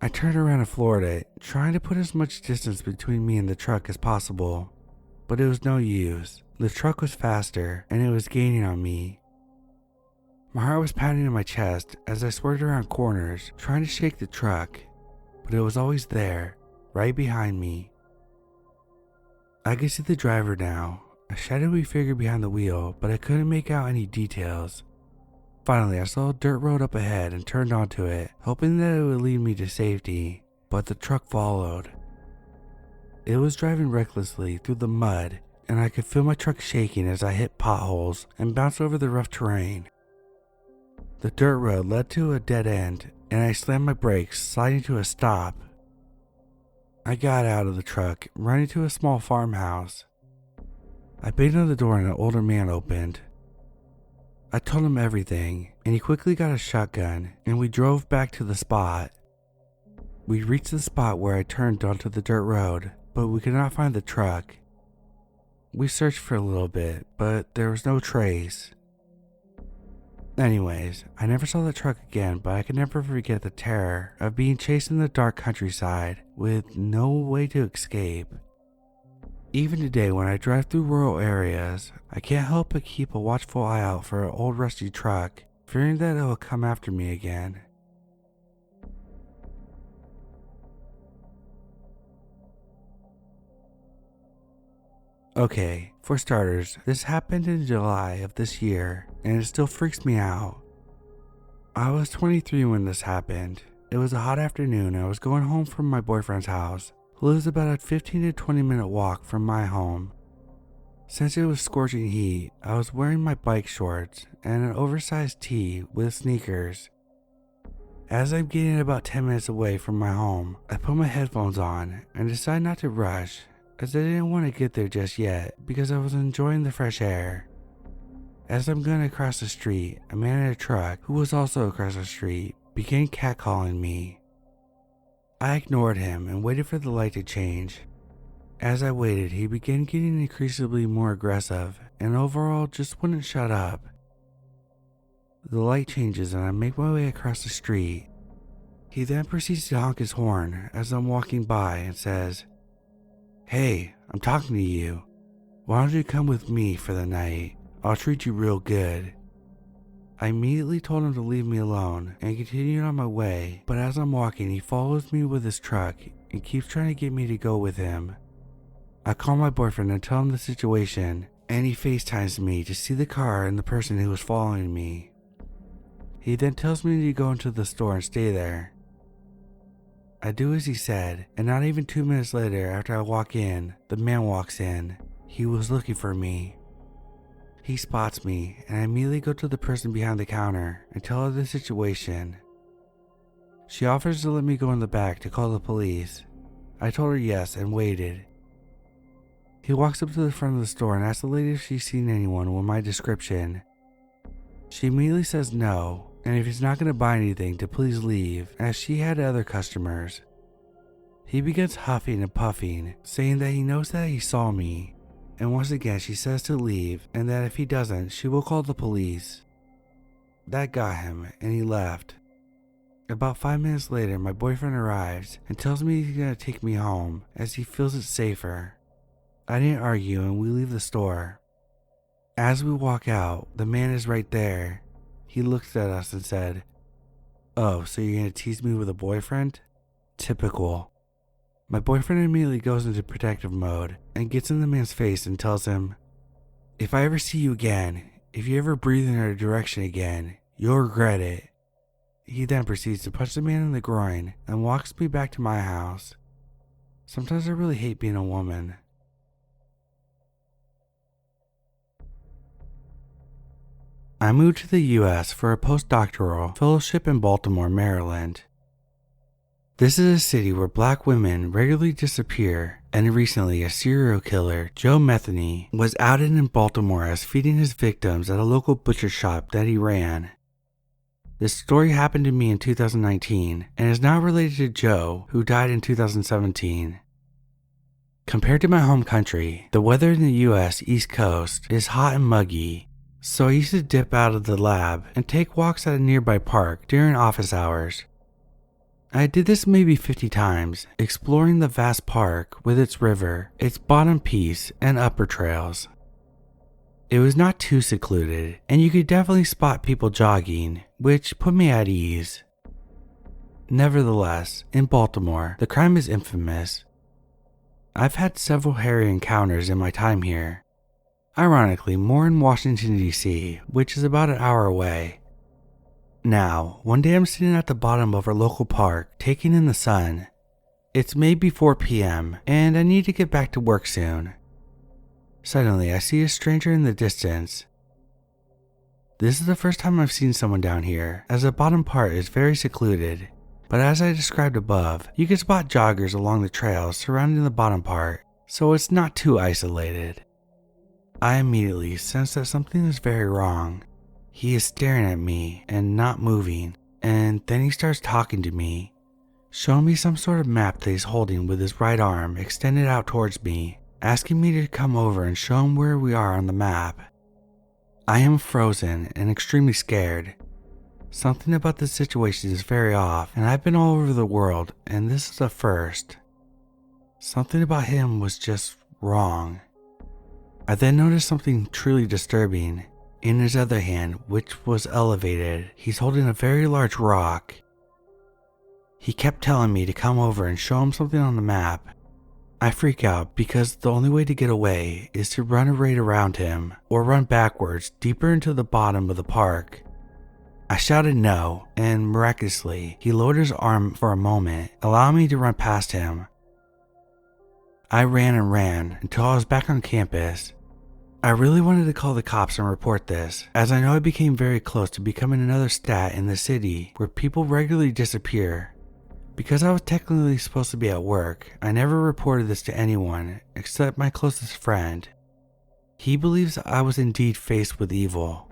I turned around and floored it, trying to put as much distance between me and the truck as possible, but it was no use. The truck was faster, and it was gaining on me. My heart was pounding in my chest as I swerved around corners, trying to shake the truck, but it was always there, right behind me. I could see the driver now, a shadowy figure behind the wheel, but I couldn't make out any details. Finally, I saw a dirt road up ahead and turned onto it, hoping that it would lead me to safety, but the truck followed. It was driving recklessly through the mud, and I could feel my truck shaking as I hit potholes and bounced over the rough terrain. The dirt road led to a dead end, and I slammed my brakes, sliding to a stop. I got out of the truck, running to a small farmhouse. I banged on the door and an older man opened. I told him everything, and he quickly got a shotgun, and we drove back to the spot. We reached the spot where I turned onto the dirt road, but we could not find the truck. We searched for a little bit, but there was no trace. Anyways, I never saw the truck again, but I could never forget the terror of being chased in the dark countryside with no way to escape. Even today, when I drive through rural areas, I can't help but keep a watchful eye out for an old rusty truck, fearing that it will come after me again. Okay, for starters, this happened in July of this year, and it still freaks me out. I was 23 when this happened. It was a hot afternoon and I was going home from my boyfriend's house, who lives about a 15 to 20 minute walk from my home. Since it was scorching heat, I was wearing my bike shorts and an oversized tee with sneakers. As I'm getting about 10 minutes away from my home, I put my headphones on and decide not to rush, as I didn't want to get there just yet because I was enjoying the fresh air. As I'm going across the street, a man in a truck, who was also across the street, began catcalling me. I ignored him and waited for the light to change. As I waited, he began getting increasingly more aggressive and overall just wouldn't shut up. The light changes and I make my way across the street. He then proceeds to honk his horn as I'm walking by and says, "Hey, I'm talking to you. Why don't you come with me for the night? I'll treat you real good." I immediately told him to leave me alone and continued on my way, but as I'm walking, he follows me with his truck and keeps trying to get me to go with him. I call my boyfriend and tell him the situation, and he FaceTimes me to see the car and the person who was following me. He then tells me to go into the store and stay there. I do as he said, and not even 2 minutes later after I walk in, the man walks in. He was looking for me. He spots me, and I immediately go to the person behind the counter and tell her the situation. She offers to let me go in the back to call the police. I told her yes and waited. He walks up to the front of the store and asks the lady if she's seen anyone with my description. She immediately says no, and if he's not going to buy anything to please leave, as she had other customers. He begins huffing and puffing, saying that he knows that he saw me, and once again she says to leave and that if he doesn't, she will call the police. That got him, and he left. About 5 minutes later, my boyfriend arrives and tells me he's going to take me home as he feels it's safer. I didn't argue and we leave the store. As we walk out, the man is right there. He looked at us and said, "Oh, so you're going to tease me with a boyfriend?" Typical. My boyfriend immediately goes into protective mode and gets in the man's face and tells him, "If I ever see you again, if you ever breathe in our direction again, you'll regret it." He then proceeds to punch the man in the groin and walks me back to my house. Sometimes I really hate being a woman. I moved to the US for a postdoctoral fellowship in Baltimore, Maryland. This is a city where black women regularly disappear, and recently a serial killer, Joe Metheny, was outed in Baltimore as feeding his victims at a local butcher shop that he ran. This story happened to me in 2019 and is now related to Joe, who died in 2017. Compared to my home country, the weather in the US East Coast is hot and muggy, so I used to dip out of the lab and take walks at a nearby park during office hours. I did this maybe 50 times, exploring the vast park with its river, its bottom piece, and upper trails. It was not too secluded, and you could definitely spot people jogging, which put me at ease. Nevertheless, in Baltimore, the crime is infamous. I've had several hairy encounters in my time here. Ironically, more in Washington, D.C., which is about an hour away. Now, one day I'm sitting at the bottom of our local park, taking in the sun. It's maybe 4 p.m., and I need to get back to work soon. Suddenly, I see a stranger in the distance. This is the first time I've seen someone down here, as the bottom part is very secluded, but as I described above, you can spot joggers along the trails surrounding the bottom part, so it's not too isolated. I immediately sense that something is very wrong. He is staring at me and not moving, and then he starts talking to me, showing me some sort of map that he's holding with his right arm extended out towards me, asking me to come over and show him where we are on the map. I am frozen and extremely scared. Something about this situation is very off, and I've been all over the world, and this is a first. Something about him was just wrong. I then noticed something truly disturbing. In his other hand, which was elevated, he's holding a very large rock. He kept telling me to come over and show him something on the map. I freak out because the only way to get away is to run right around him or run backwards deeper into the bottom of the park. I shouted no, and miraculously, he lowered his arm for a moment, allowing me to run past him. I ran and ran until I was back on campus. I really wanted to call the cops and report this, as I know I became very close to becoming another stat in the city where people regularly disappear. Because I was technically supposed to be at work, I never reported this to anyone except my closest friend. He believes I was indeed faced with evil,